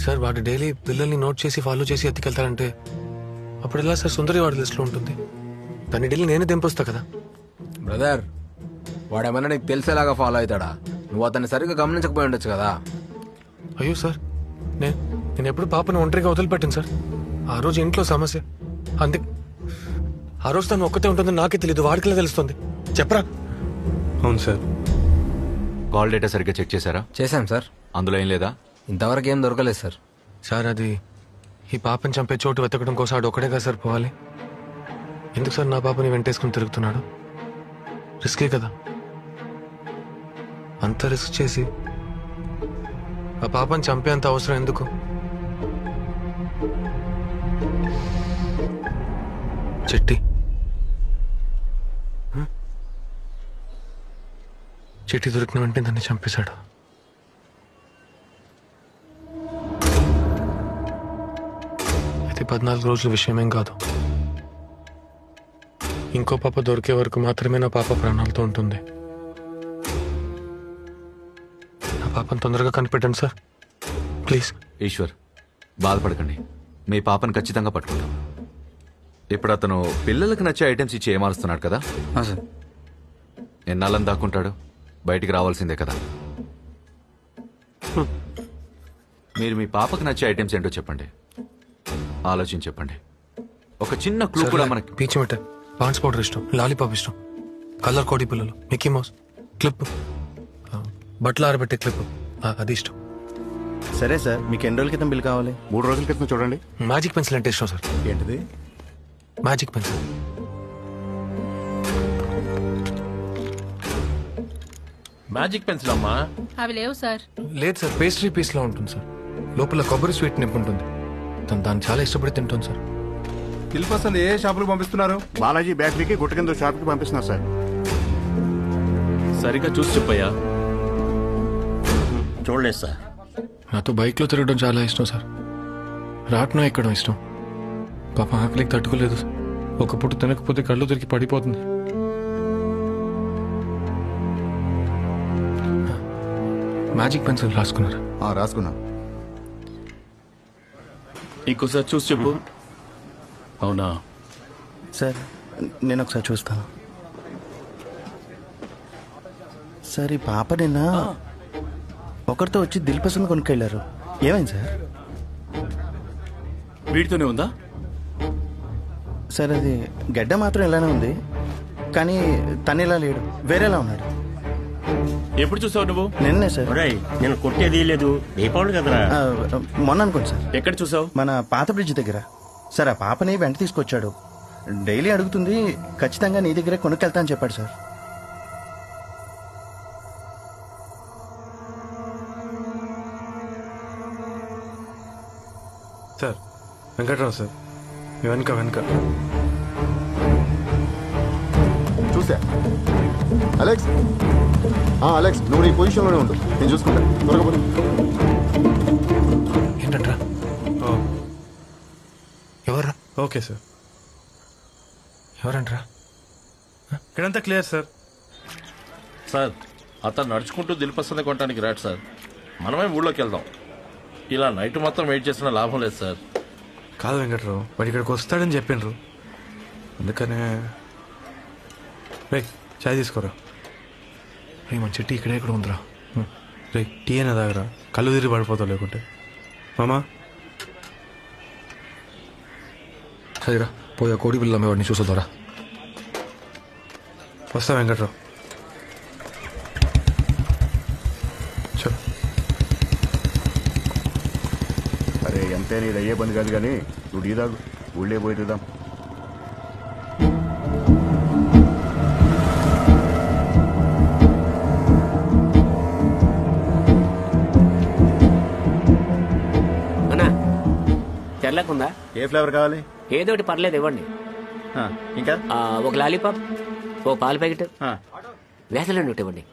సార్ వాడు డైలీ పిల్లల్ని నోట్ చేసి ఫాలో చేసి ఎత్తుకెళ్తారంటే అప్పుడు ఎలా సార్ సుందరి వాడి లిస్టులో ఉంటుంది? దాన్ని డైలీ నేనే దింపొస్తా కదా. బ్రదర్, వాడేమన్నా నీకు తెలిసేలాగా ఫాలో అవుతాడా? నువ్వు అతన్ని సరిగ్గా గమనించకపోయి ఉండొచ్చు కదా. అయ్యో సార్, నేను ఎప్పుడు పాపను ఒంటరిగా వదిలిపెట్టాను సార్. ఆ రోజు ఇంట్లో సమస్య, అందుకే ఆ రోజు తను ఒక్కతే ఉంటుందని నాకే తెలియదు. వాడికిలా తెలుస్తుంది. చెప్పరా? అవును సార్. కాల్ డేటా సరిగ్గా చెక్ చేశారా? చేశాం సార్. అందులో ఏం లేదా? ఇంతవరకు ఏం దొరకలేదు సార్. సార్ అది ఈ పాపని చంపే చోటు వెతకడం కోసం ఆడు ఒక్కడే కదా సార్ పోవాలి. ఎందుకు సార్ నా పాపని వెంటేసుకుని తిరుగుతున్నాడు? రిస్కే కదా. అంత రిస్క్ చేసి ఆ పాపని చంపేంత అవసరం ఎందుకు? చిట్టి చిట్టి దొరికిన వెంటనే దాన్ని చంపేశాడు. అయితే 14 రోజుల విషయమేం కాదు. ఇంకో పాప దొరికే వరకు మాత్రమే నా పాప ప్రాణాలతో ఉంటుంది. నా పాపను తొందరగా కనిపెట్టండి సార్, ప్లీజ్. ఈశ్వర్, బాధపడకండి. మీ పాపను ఖచ్చితంగా పట్టుకుంటాం. ఇప్పుడు అతను పిల్లలకు నచ్చే ఐటమ్స్ ఇచ్చి ఏమారుస్తున్నాడు కదా? సార్. ఎన్నాళ్ళని దాక్కుంటాడు? బయటికి రావాల్సిందే కదా. మీరు మీ పాపకు నచ్చే ఐటమ్స్ ఏంటో చెప్పండి. ఆలోచించి చెప్పండి. ఒక చిన్న క్లూ కూడా మనకి. పీచు మిఠాయి, పాన్స్ పౌడర్ ఇష్టం, లాలీపాప్ ఇష్టం, కలర్ కోడి పిల్లలు, మిక్కీ మౌస్, క్లిప్, బట్టలు ఆరబెట్టే క్లిప్, అది ఇష్టం. సరే సార్, మీకు ఎన్ని రోజుల క్రితం బిల్ కావాలి? 3 రోజుల క్రితం చూడండి. మ్యాజిక్ పెన్సిల్ అంటే ఇష్టం సార్. ఏంటిది? Magic pencil. మ్యాజిక్ పెన్సిల్ అమ్మా. అవి లేవు సార్. లేదు సార్, పేస్ట్రీ పీస్ లా ఉంటుంది సార్. లోపల కొబ్బరి స్వీట్ నింపు ఉంటుంది. తను దాన్ని చాలా ఇష్టపడి తింటుంది సార్. దిల్పసంద్ ఏ షాపులకు పంపిస్తున్నారు? బాలాజీ బేకరీకి, గుట్టకింద షాప్కి పంపిస్తున్నారు సార్. సరిగ్గా చూసి చెప్పయ్యా. చూడలేదు సార్. నాతో బైక్లో తిరగడం చాలా ఇష్టం సార్. రాట్నం ఎక్కడం ఇష్టం. పాప ఆకలికి తట్టుకోలేదు. ఒక పూట తినకపోతే కళ్ళు తిరిగి పడిపోతుంది. మ్యాజిక్ పెన్సిల్ రాసుకున్నారు? రాసుకున్నా. ఇంకోసారి చూసి చెప్పు. అవునా సార్ నేను ఒకసారి చూస్తాను. సార్ ఈ పాప నిన్న ఒకరితో వచ్చి దిల్ పసంద్ కొనుక్కెళ్ళారు. ఏమైంది సార్? వీటితోనే ఉందా? సార్ అది గడ్డ మాత్రం ఇలానే ఉంది, కానీ తను ఇలా లేడు, వేరేలా ఉన్నాడు. ఎప్పుడు చూసావు నువ్వు? నిన్నే సార్. నేను కొట్టేది లేదు, దీపావళి కదరా. మొన్న అనుకోండి సార్. ఎక్కడ చూసావు? మన పాత బ్రిడ్జ్ దగ్గర. సార్ ఆ పాపని వెంట తీసుకొచ్చాడు. డైలీ అడుగుతుంది, ఖచ్చితంగా నీ దగ్గరే కొనుక్కెళ్తా అని చెప్పాడు సార్. సార్ వెంకట్రావు సార్, వెనక చూసా. అలెక్స్ అలెక్స్, నువ్వు నీ పొజిషన్లోనే ఉండు, నేను చూసుకుంటా. త్వరగా పోనీ. ఏంటంట్రా? ఎవరా? Okay sir. ఎవరంట్రా? ఇక్కడంతా క్లియర్ సార్. సార్ అతను నడుచుకుంటూ దిల్పసంద కొనడానికి రాడు సార్. మనమే ఊళ్ళోకి వెళ్దాం. ఇలా నైట్ మొత్తం వెయిట్ చేసిన లాభం లేదు సార్. కాదు వెంకట్రావు, వాడు ఇక్కడికి వస్తాడని చెప్పిండ్రు, అందుకనే. రే చాయ్ తీసుకోరా. రే మన చెట్టు ఇక్కడే ఇక్కడ ఉందిరా. రే టీ అయినా తాగరా, కళ్ళు తిరిగి పడిపోతావు లేకుంటే. మామా సరేరా, పోయా కోడి పిల్ల వాడిని చూసొద్దారా. వస్తా వెంకట్రావు. అరే ఎంతే నీది అయ్యే పని కాదు కానీ నువ్వు టీ తాగు, ఊళ్ళే పోయి చూద్దాం. తెల్లకుందా? ఏ ఫ్లేవర్ కావాలి? ఏదోటి పర్లేదు ఇవ్వండి. ఇంకా ఒక లాలీపాప్, ఓ పాల ప్యాకెట్, వేసలేండి ఒకటి ఇవ్వండి.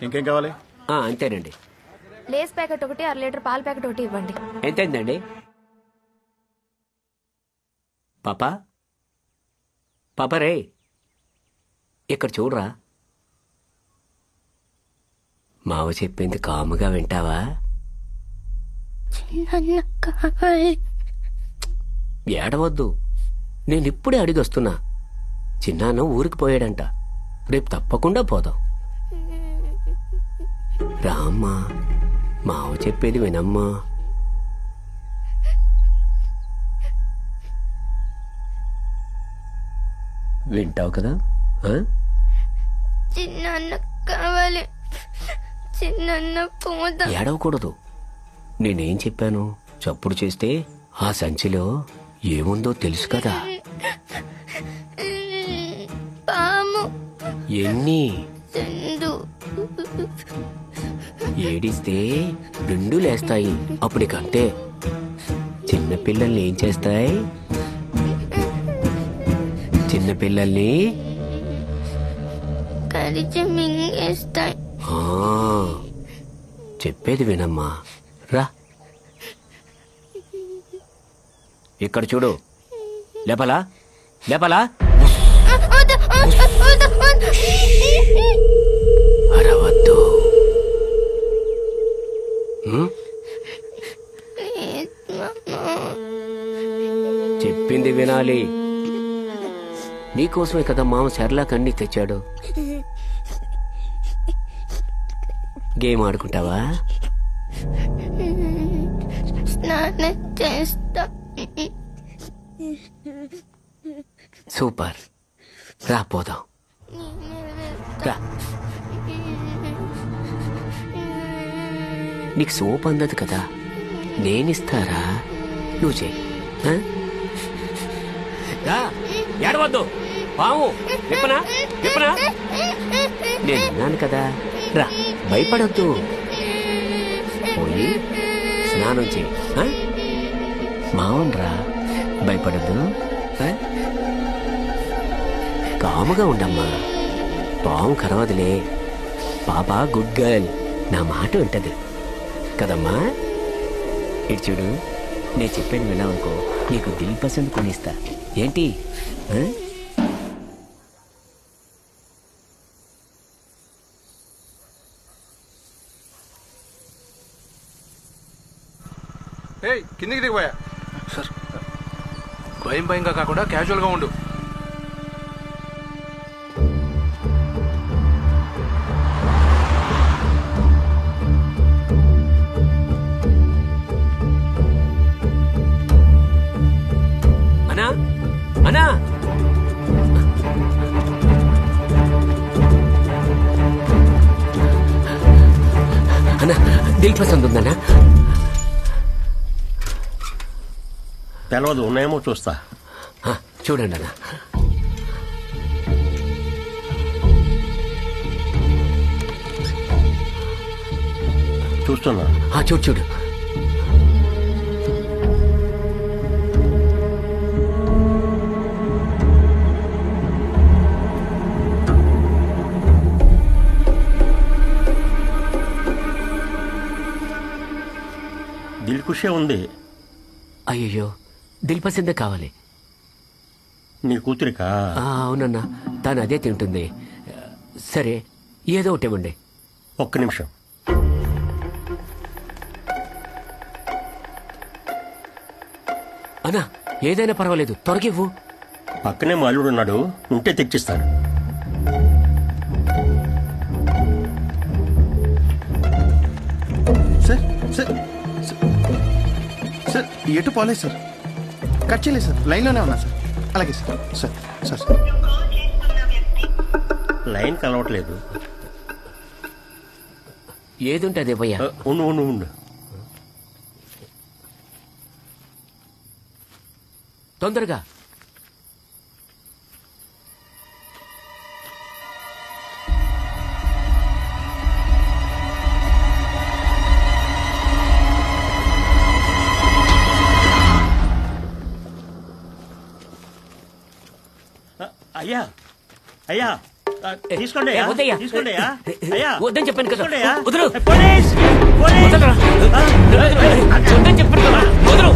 ఇంకేం కావాలి? అంతేనండి. లేస్ ప్యాకెట్ ఒకటి, 1/2 లీటర్ పాల ప్యాకెట్ ఒకటి ఇవ్వండి. ఎంతైందండి? పాపా రే, ఇక్కడ చూడరా. మావ చెప్పింది కాముగా వింటావా? ఏడవద్దు, నేనిప్పుడే అడిగి వస్తున్నా. చిన్నాన్న ఊరికి పోయాడంట, రేపు తప్పకుండా పోదాం. రామ్మా, మావ చెప్పేది వినమ్మా. వింటావు కదా? చిన్న కావాలి, చిన్న పోదా. ఏడవకూడదు. నేనేం చెప్పాను? చప్పుడు చేస్తే ఆ సంచిలో ఏముందో తెలుసు కదా. పాము. ఎన్ని? రెండు. ఏడిస్తే 2 లేస్తాయి, అప్పటికంతే. చిన్నపిల్లల్ని ఏం చేస్తాయి? చిన్నపిల్లల్ని కరిచి మింగేస్తాయి. చెప్పేది వినమ్మా, రా. ఇక్కడ చూడు. లేపలా అరవద్దు. చెప్పింది వినాలి. నీకోసమే కదా మామ సెర్లాక్ అన్ని తెచ్చాడు. గేమ్ ఆడుకుంటావా? స్నానం చేస్తా. సూపర్, రా పోదాం. రా. నీకు సోప్ అందదు కదా, నేనిస్తారా, నువ్వు చేయి. ఏడవద్దు. పాము విప్పనా? నేను విన్నాను కదా, రా, భయపడొద్దు. పోయి స్నానం చేయి. మావన్రా, భయపడద్దు. కాముగా ఉండమ్మా, పాము కరవదులే. పాప గుడ్ గర్ల్, నా మాట వింటది కదమ్మా. ఇటు చూడు, నేను చెప్పాను విన్నావనుకో, నీకు దిల్ పసంద్ కొనిస్తా. ఏంటి? రే కిందికి దిగిపోయా సార్. భయంగా కాకుండా క్యాజువల్గా ఉండు. అన్నా అన్నా అన్నా దిల్ పసంద్ ఉందన్నా? తెలవదు, ఉన్నాయేమో చూస్తా. చూడండి అన్నా. చూస్తున్నా. చూడు చూడు. దిల్ ఖుషే ఉంది. అయ్యో దిల్ పసందే కావాలి. నీ కూతురికా? అవునన్నా, తాను అదే తింటుంది. సరే ఏదో ఒకటి ఇవ్వండి. ఒక్క నిమిషం. అన్నా ఏదైనా పర్వాలేదు, త్వరగివ్వు. పక్కనే మా అల్లుడు ఉన్నాడు, ఉంటే తెచ్చిస్తాను. సార్ సార్ సార్ ఎటు పోలేదు సార్, కట్ చేయలేదు సార్, లైన్లోనే ఉన్నా సార్. అలాగే సార్. సార్ సార్ లైన్ కలవట్లేదు. ఏదుంటే అదే పోయా. ఉండు ఉండు ఉండు. తొందరగా. అయ్యా అయ్యా తీసుకోండి తీసుకోండి అయ్యా. వద్దని చెప్పాను కదా. తీసుకోండి. వదలు. పోలీస్ వదలరా. వద్దని చెప్పాను కదా. వదలు.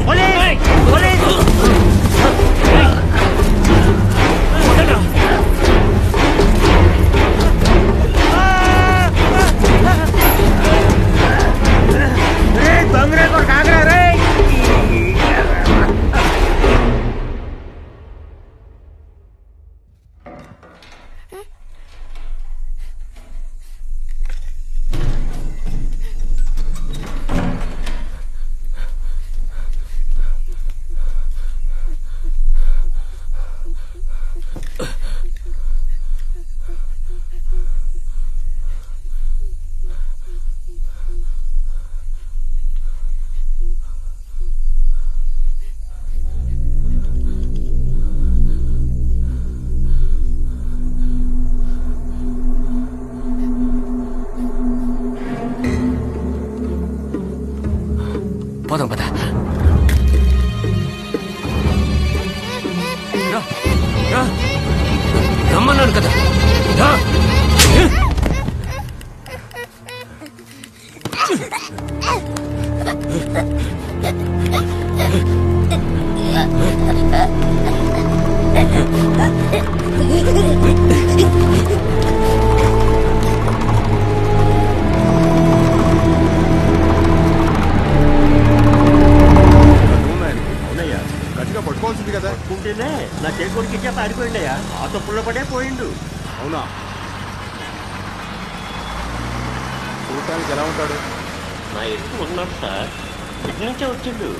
Police police. వదలరా. దొంగరే కొడు కాగరా రే. పోదాం పద. రమ్మన్నాను కదా. గట్టిగా పట్టుకోవాల్సింది కదా. పట్టుకుంటేనే నా చేకొడికి ఇచ్చా పారిపోయిండయా. ఆ తప్పుల్లో పడే పోయిండు. అవునా? చూడటానికి ఎలా ఉంటాడు? నా ఎదురు ఉన్నాడు సార్, ఇటు నుంచే వచ్చిండు.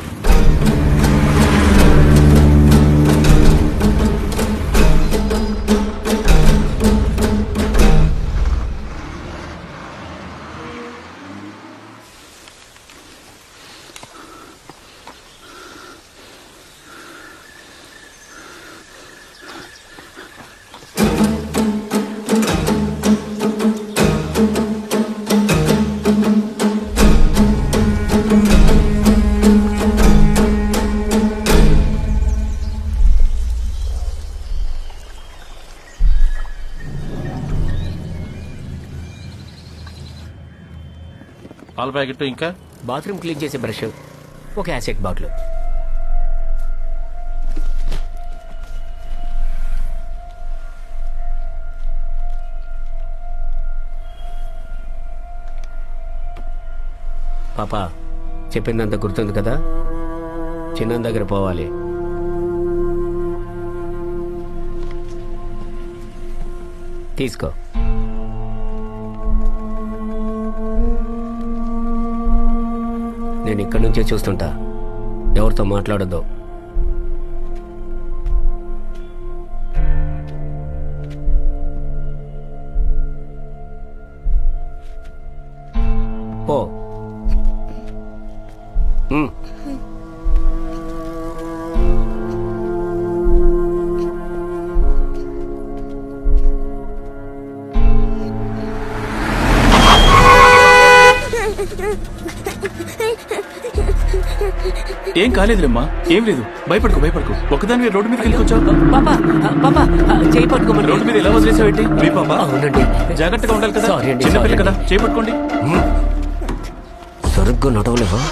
పాల ప్యాకెట్, ఇంకా బాత్రూమ్ క్లీన్ చేసే బ్రష్, ఒక యాసిడ్ బాటిల్. పాపా చెప్పిందంత గుర్తుంది కదా? చిన్న దగ్గర పోవాలి. తీసుకో. నేను ఇక్కడి నుంచే చూస్తుంటా, ఎవరితో మాట్లాడొద్దు. పో. ఏం కాలేదులేమ్మా, ఏం లేదు, భయపడుకో. ఒకదాని రోడ్డు మీదకి వెళ్ళికొచ్చావు. చేయి పట్టుకోమని రోడ్డు మీద ఎలా వదిలేసావేంటి? మీ పాప అవునండి, జాగ్రత్తగా ఉండాలి కదా, చిన్నపిల్ల కదా, చేయి పట్టుకోండి. సరిగ్గా నడవలేవా?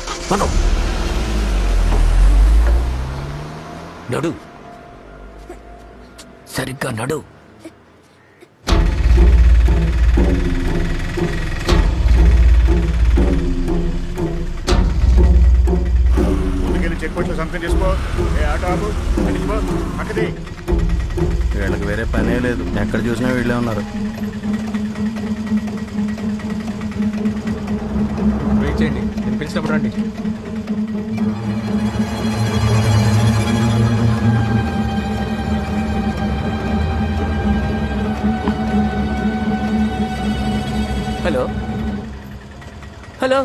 నడు, సరిగ్గా నడు. చెక్ పోస్ట్ సంతకం చేసుకో. ఆటో ఆపు, అక్కడి వీళ్ళకి వేరే పనే లేదు, ఎక్కడ చూసినా వీళ్ళే ఉన్నారు. వెయిట్ చేయండి, నేను పిలిచినప్పుడు రండి. Hello hello.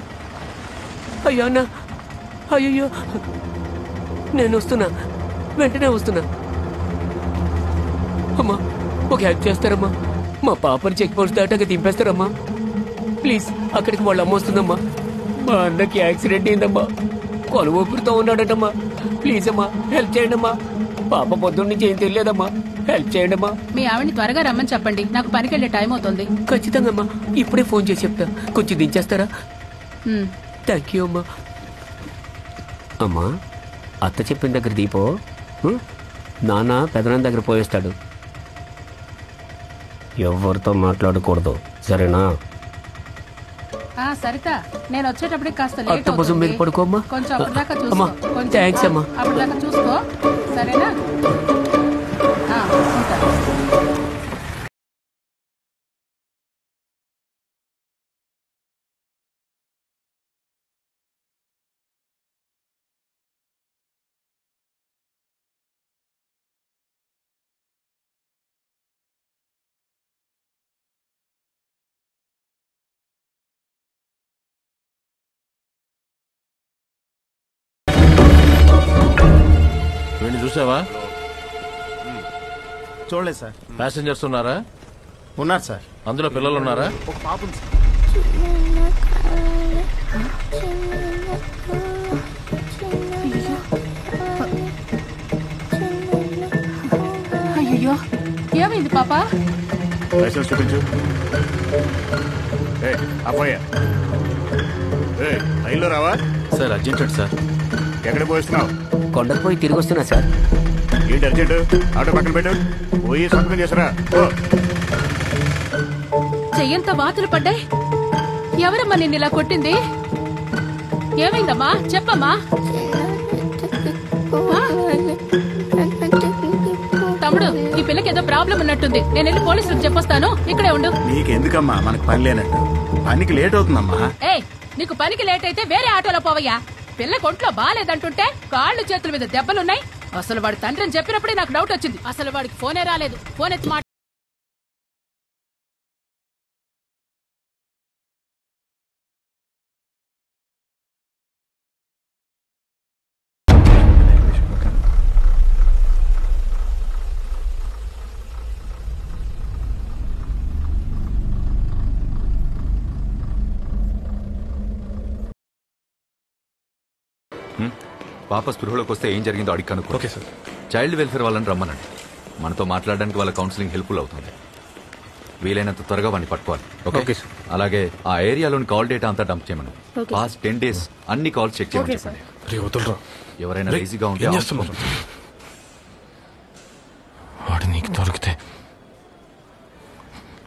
అయ్యో అన్న, అయ్యో నేను వస్తున్నా, వెంటనే వస్తున్నా. అమ్మా ఒక హెల్ప్ చేస్తారమ్మా, మా పాపని చెక్ పోస్ట్ దాటాక దింపేస్తారమ్మా ప్లీజ్. అక్కడికి వాళ్ళ అమ్మ వస్తుందమ్మా. మా అన్నకి యాక్సిడెంట్ అయిందమ్మా, కొలు ఊపిరితో ఉన్నాడటమ్మా. ప్లీజ్ అమ్మా హెల్ప్ చేయండి అమ్మా. పాప పొద్దున్న నుంచి ఏం తెలియదమ్మా, హెల్ప్ చేయండి అమ్మా. మీ ఆవిడని త్వరగా రమ్మని చెప్పండి, నాకు పనికి వెళ్ళే టైం అవుతుంది. ఖచ్చితంగా అమ్మా, ఇప్పుడే ఫోన్ చేసి చెప్తా. కొంచెం దించేస్తారా? థ్యాంక్ యూ అమ్మా. అమ్మా అత్త చెప్పిన దగ్గర దీపో, నాన్న పెదనాన్న దగ్గర పోయేస్తాడు. ఎవరితో మాట్లాడకూడదు, సరేనా? సరిత, నేను వచ్చేటప్పటికి కాస్త లేట్ అత్త కోసం మీరు పడుకోమ్మా. కొంచెం అప్పటిదాకా అమ్మా చూసుకో. థ్యాంక్స్ అమ్మా. అప్పటిదాకా చూసుకో, సరేనా? ఉంటాను. వీడిని చూసావా? చూడలేదు సార్. ప్యాసింజర్స్ ఉన్నారా? ఉన్నారు సార్. అందులో పిల్లలు ఉన్నారా? ఒక పాప ఉంది సార్. అయ్యో ఏమైంది పాప? లైసెన్స్ చూపించు. అపోయా లైన్లో రావా? Sir urgent sir. ఎక్కడ పోయిస్తున్నావు? కొండకు పోయి తిరిగి వస్తున్నా సార్. ఏంటి అర్జెంట్? ఆటో పక్కన పెట్టు, పోయి సంతకం చేసరా. చెయ్యంత వాతులు పడ్డాయి. ఎవరమ్మా నిన్ను ఇలా కొట్టింది? ఏమైందమ్మా చెప్పమ్మా. తమ్ముడు, ఈ పిల్లకి ఏదో ప్రాబ్లం ఉన్నట్టుంది, నేను వెళ్ళి పోలీసులకు చెప్పొస్తాను, ఇక్కడే ఉండు. నీకెందుకమ్మా, మనకు పని లేనట్టు. పనికి లేట్ అవుతుందమ్మా. ఏయ్, నీకు పనికి లేట్ అయితే వేరే ఆటోలో పోవయ్యా. పిల్ల ఒంట్లో బాగాలేదంటుంటే కాళ్ళు చేతుల మీద దెబ్బలున్నాయి. అసలు వాడు తండ్రిని చెప్పినప్పుడే నాకు డౌట్ వచ్చింది. అసలు వాడికి ఫోనే రాలేదు. ఫోన్ ఎత్తి మాట. పాప స్పృహలోకి వస్తే ఏం జరిగిందో అడిగి కనుక్కో. Okay sir. చైల్డ్ వెల్ఫేర్ వాళ్ళని రమ్మనండి. మనతో మాట్లాడడానికి వాళ్ళ కౌన్సిలింగ్ హెల్ప్ఫుల్ అవుతుంది. వీలైనంత త్వరగా వాడిని పట్టుకోవాలి. Okay sir. అలాగే ఆ ఏరియాలోని కాల్ డేటా అంతా డంప్ చేయమను. పాస్ట్ 10 days అన్ని కాల్స్ చెక్ చేయమని చెప్పండి. ఎవరైనా ఈజీగా ఉంటే వాడు నీకు దొరికితే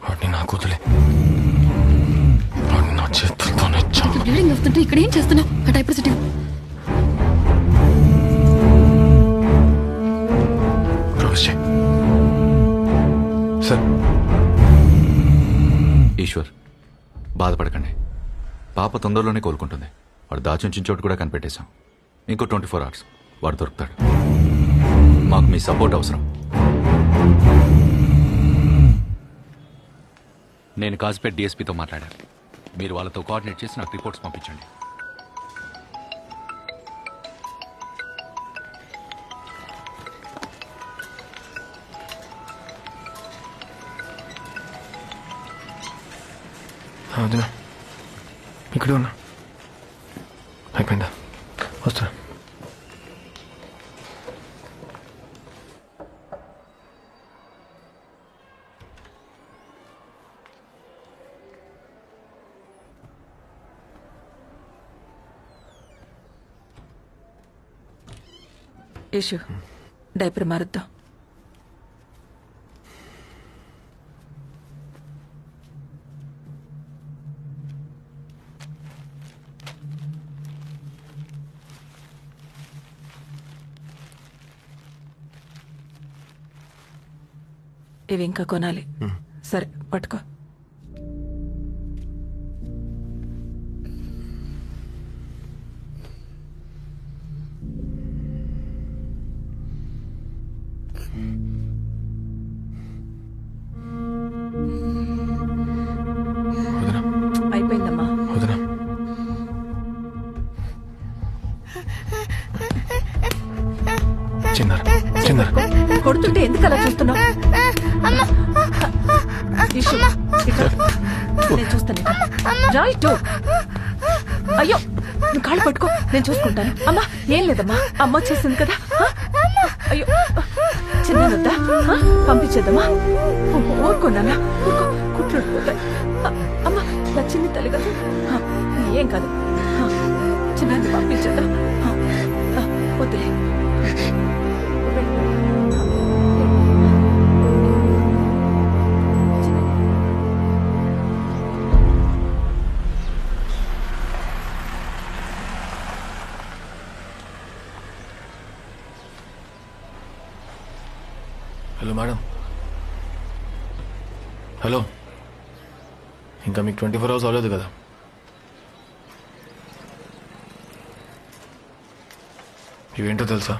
వాడిని నాకు వదిలే. వాడిని నా చేతులతోనే బ్లీడింగ్ వస్తుంటే ఇక్కడ ఏం చేస్తున్నావు? ఆ డైపర్ సిటీ ఈశ్వర్ బాధపడకండి, పాప తొందరలోనే కోలుకుంటుంది. వాడు దాచుంచిన చోటు కూడా కనిపెట్టేశాం. ఇంకో 24 hours వాడు దొరుకుతాడు. మాకు మీ సపోర్ట్ అవసరం. నేను కాజ్పేట్ డిఎస్పీతో మాట్లాడాను. మీరు వాళ్ళతో కోఆర్డినేట్ చేసి నాకు రిపోర్ట్స్ పంపించండి. వదినా ఇక్కడే ఉన్నా. అయిపోయిందా? వస్తున్నా. యశు డైపర్ మారుద్దాం. ఇవి ఇంకా కొనాలి. సరే పట్టుకో. అయిపోయిందమ్మా. వదినా చిన్నారు చిన్నారు కొడుతుంటే ఎందుకు అలా చూస్తున్నావు? ఇషు, ఇక్కడ. నేను చూస్తాను ఇక్కడ. రా ఇటు. అయ్యో నువ్వు కాళ్ళు పట్టుకో, నేను చూసుకుంటాను. అమ్మా ఏం లేదమ్మా, అమ్మ వచ్చేసింది కదా. అయ్యో చిన్నదా పంపించేద్దామా? ఊరుకోనా? ఊరుకో, కుట్లు పోతాయి. అమ్మా లక్ష్మి తల్లి కదా, ఏం కాదు. చిన్నది పంపించేద్దాం. వద్దులే. Hello madam. హలో, ఇంకా మీకు 24 hours అవ్వలేదు కదా? ఇవేంటో తెలుసా?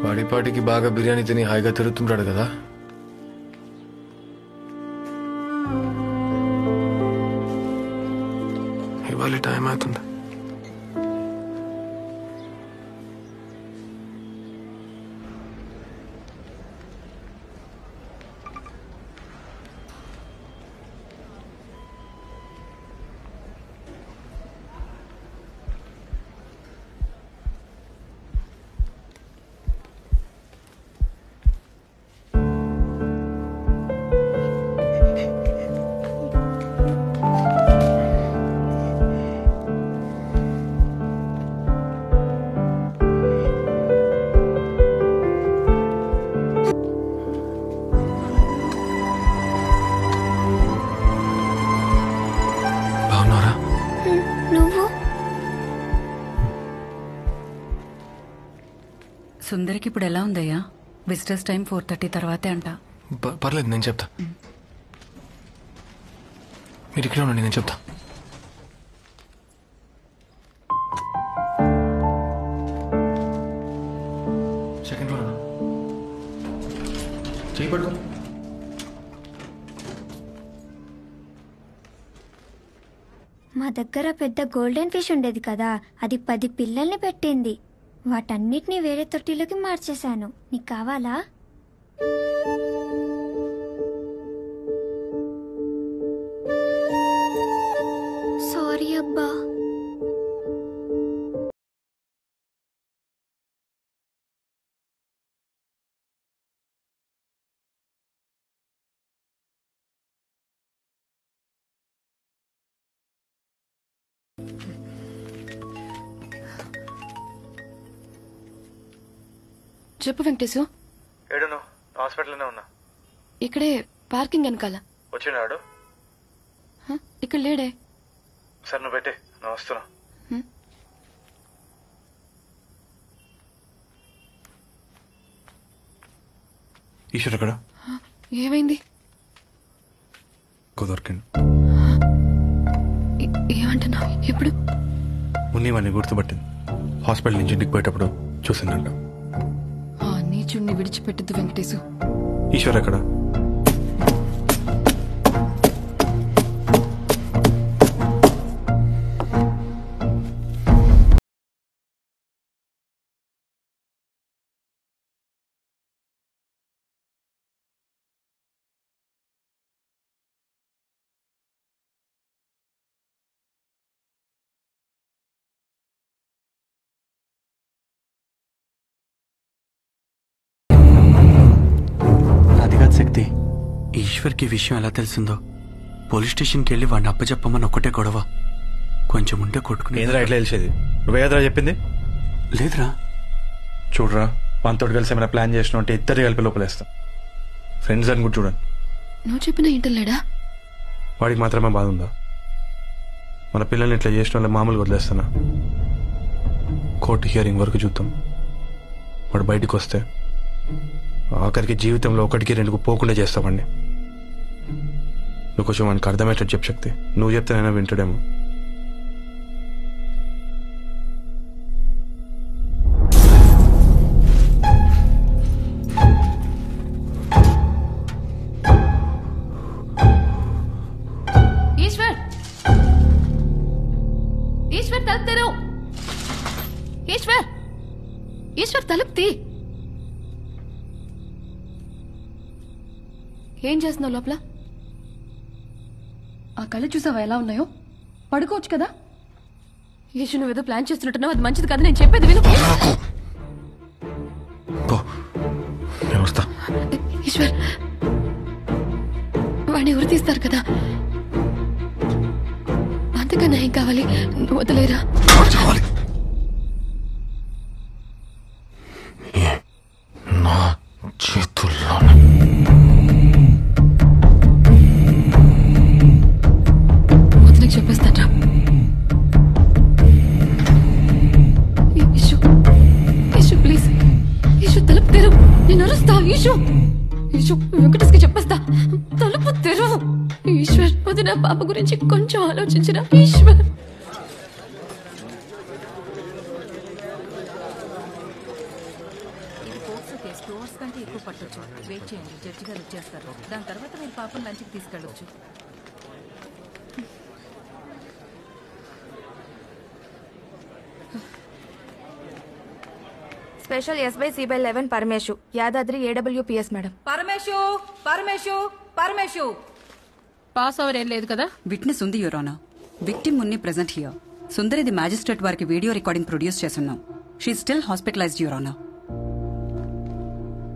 వాడిపాటికి బాగా బిర్యానీ తిని హాయిగా తిరుగుతుంటాడు కదా, ఇవాళ టైం అవుతుంది. సుందరికి ఇప్పుడు ఎలా ఉందయ్యా? విజిటర్స్ టైం 4:30 తర్వాతే అంట. పర్లేదు, నేను చెప్తా. మీరు ఇక్కడ ఉండండి, నేను చెప్తా. సెకండ్ ఫ్లోర్ చెయ్యి పడుకో. మా దగ్గర పెద్ద గోల్డెన్ ఫిష్ ఉండేది కదా, అది 10 పిల్లల్ని పెట్టింది. వాటన్నిటినీ వేరే తొట్టిలోకి మార్చేశాను. నీకు కావాలా? సారీ అబ్బా. చెప్పు వెంకటేశు. ఏడును హాస్పిటల్లోనే ఉన్నా. ఇక్కడే పార్కింగ్ వెనకాల. వచ్చినాడు? ఇక్కడ లేడే. సరే నువ్వు పెట్టే, నేను వస్తున్నా. ఈశ్వర్ ఎక్కడ? ఏమైంది? దొరికిండు. ఏమంటున్నావు? ఎప్పుడు? మున్నీవన్నీ గుర్తుపట్టింది. హాస్పిటల్ నుంచి ఇంటికి పోయేటప్పుడు చూసిందంట. ఆ నీచుణ్ణి విడిచిపెట్టద్దు వెంకటేశు. ఈశ్వర్ ఎక్కడ? శక్తి, ఈశ్వర్కి విషయం ఎలా తెలిసిందో పోలీస్ స్టేషన్కి వెళ్ళి వాడిని అప్పచెప్పమని ఒక్కటే గొడవ. కొంచెం ఉంటే కొట్టుకుని. ఏంద్రా ఇట్లా తెలిసేది? నువ్వేదరా చెప్పింది? లేదురా. చూడరా, మనతోటి కలిసి ఏమైనా ప్లాన్ చేసిన అంటే ఇద్దరు కలిపి లోపలేస్తాం. ఫ్రెండ్స్ అని కూడా చూడండి. నువ్వు చెప్పిన ఇంటలేడా? వాడికి మాత్రమే బాధ ఉందా? మన పిల్లల్ని ఇట్లా చేసిన వాళ్ళ మామూలుగా వదిలేస్తానా? కోర్టు హియరింగ్ వరకు చూద్దాం. వాడు బయటికి వస్తే ఆఖరికి జీవితంలో 1-2 పోకుండా చేస్తామండి. నువ్వు కొంచెం వానికి అర్థమయ్యేటట్టు చెప్పు శక్తి. నువ్వు చెప్తేనైనా వింటాడేమో. ఈశ్వర్, ఈశ్వర్ తలుపు తెరు. ఈశ్వర్, ఈశ్వర్ తలుపు తీ. ఏం చేస్తున్నావు లోపల? ఆ కళ్ళు చూసావా ఎలా ఉన్నాయో? పడుకోవచ్చు కదా. ఈశ్వర్, నువ్వేదో ప్లాన్ చేస్తున్నట్టున్నావు. అది మంచిది కదా. నేను చెప్పేది విను. ఈశ్వర్, వాడిని ఎవరు తీస్తారు కదా. అంతకన్నా ఏం కావాలి? నువ్వు వదిలేరా. నా చేతుల్లో చెప్పేస్తాడ్రా. ఈశు ప్లీజ్, ఈశు తలుపు తెరు. నేను అరుస్తా. ఈశు, ఈశు వెంకటేష్కి చెప్పేస్తా. తలుపు తెరు. ఈశ్వర్, వదిన పాప గురించి కొంచెం ఆలోచించిన. ఈశ్వర్, కంటే ఎక్కువ పట్టొచ్చు. వెయిట్ చేయండి, జడ్జి గారు వచ్చేస్తారు. దాని తర్వాత మీరు పాపను లంచ్కి తీసుకెళ్ళొచ్చు. Special S/C/11 Paramesu, Yadadri AWPS madam. Paramesu, Paramesu, Paramesu. Pass over ఏం లేదు కదా? విట్నెస్ ఉంది your honour. Victim Munni present here. సుందరిది మ్యాజిస్ట్రేట్ వారికి వీడియో రికార్డింగ్ ప్రొడ్యూస్ చేస్తున్నాం. She still hospitalised your honour.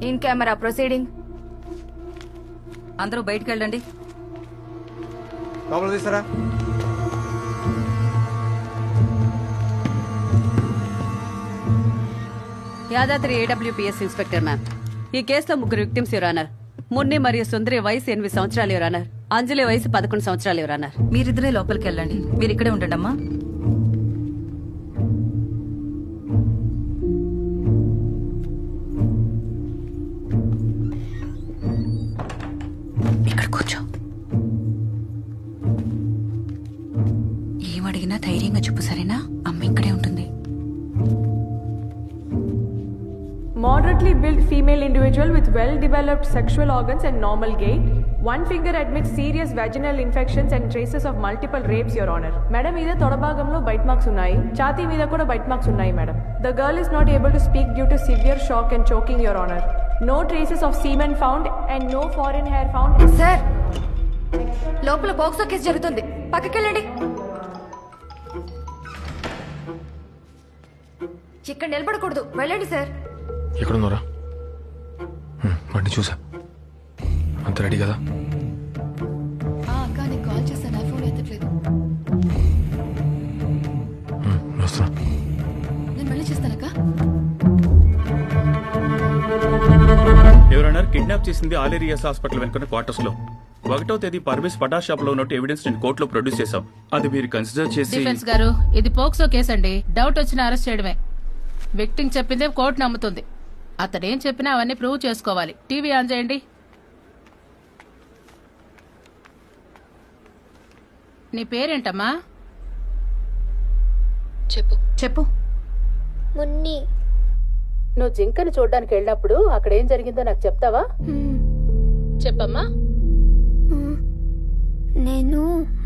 In camera proceeding. అందరూ బయటికి వెళ్ళండి. లోపల తీస్తారా? Yadadri AWPS inspector ma'am. ఈ కేసులో 3 విక్టిమ్స్ యువర్ ఆనర్. మున్ని మరియు సుందరి వయసు 8 సంవత్సరాలు యువర్ ఆనర్. అంజలి వయసు 11 సంవత్సరాలు యువర్ ఆనర్. మీరిద్దరే లోపలికి వెళ్ళండి. మీరు ఇక్కడే ఉండండి అమ్మా. ఇక్కడ కూర్చో. ఏమడిగినా ధైర్యంగా చెప్పు, సరేనా? అమ్మ ఇక్కడే ఉంటుంది. Moderately built female individual with well-developed sexual organs and normal gait. One finger admits serious vaginal infections and traces of multiple rapes, Your Honor. Madam, either తొడభాగంలో bite marks ఉన్నాయి, ఛాతీ మీద కూడా bite marks ఉన్నాయి, madam. The girl is not able to speak due to severe shock and choking, Your Honor. No traces of semen found and no foreign hair found. Sir, లోపల box case జరుగుతుంది. పక్కకెళ్ళండి. ఇక్కడ నిలబడకూడదు. వెళ్ళండి sir. ఎక్కడున్నారా? వాడిని చూసా. అంత ready కదా? అక్క, నేను కాల్ చేశాను, నా ఫోన్ ఎత్తట్లేదు. వస్తున్నా. నేను మళ్ళీ చేస్తానక్క. ఎవరన్నా కిడ్నాప్ చేసింది ఆల్ ఏరియాస్ హాస్పిటల్ వెనుకున్న క్వార్టర్స్ లో. 1వ తేదీ పర్వేస్ పటా షాప్ లో ఉన్నట్టు ఎవిడెన్స్ నేను కోర్టులో ప్రొడ్యూస్ చేశాం. అది మీరు కన్సిడర్ చేసి. డిఫెన్స్ గారు, ఇది పోక్సో కేసు అండి. డౌట్ వచ్చిన అరెస్ట్ చేయడమే. విక్టిమ్ చెప్పిందే కోర్టు నమ్ముతుంది. అతడేం చెప్పినా అవన్నీ ప్రూవ్ చేసుకోవాలి. టీవీ ఆన్ చేయండి. నీ పేరేంటమ్మా? చెప్పు. చెప్పు. మున్ని. నువ్వు జింకని చూడ్డానికి వెళ్ళినప్పుడు అక్కడ ఏం జరిగిందో నాకు చెప్తావా? చెప్పమ్మా. నేను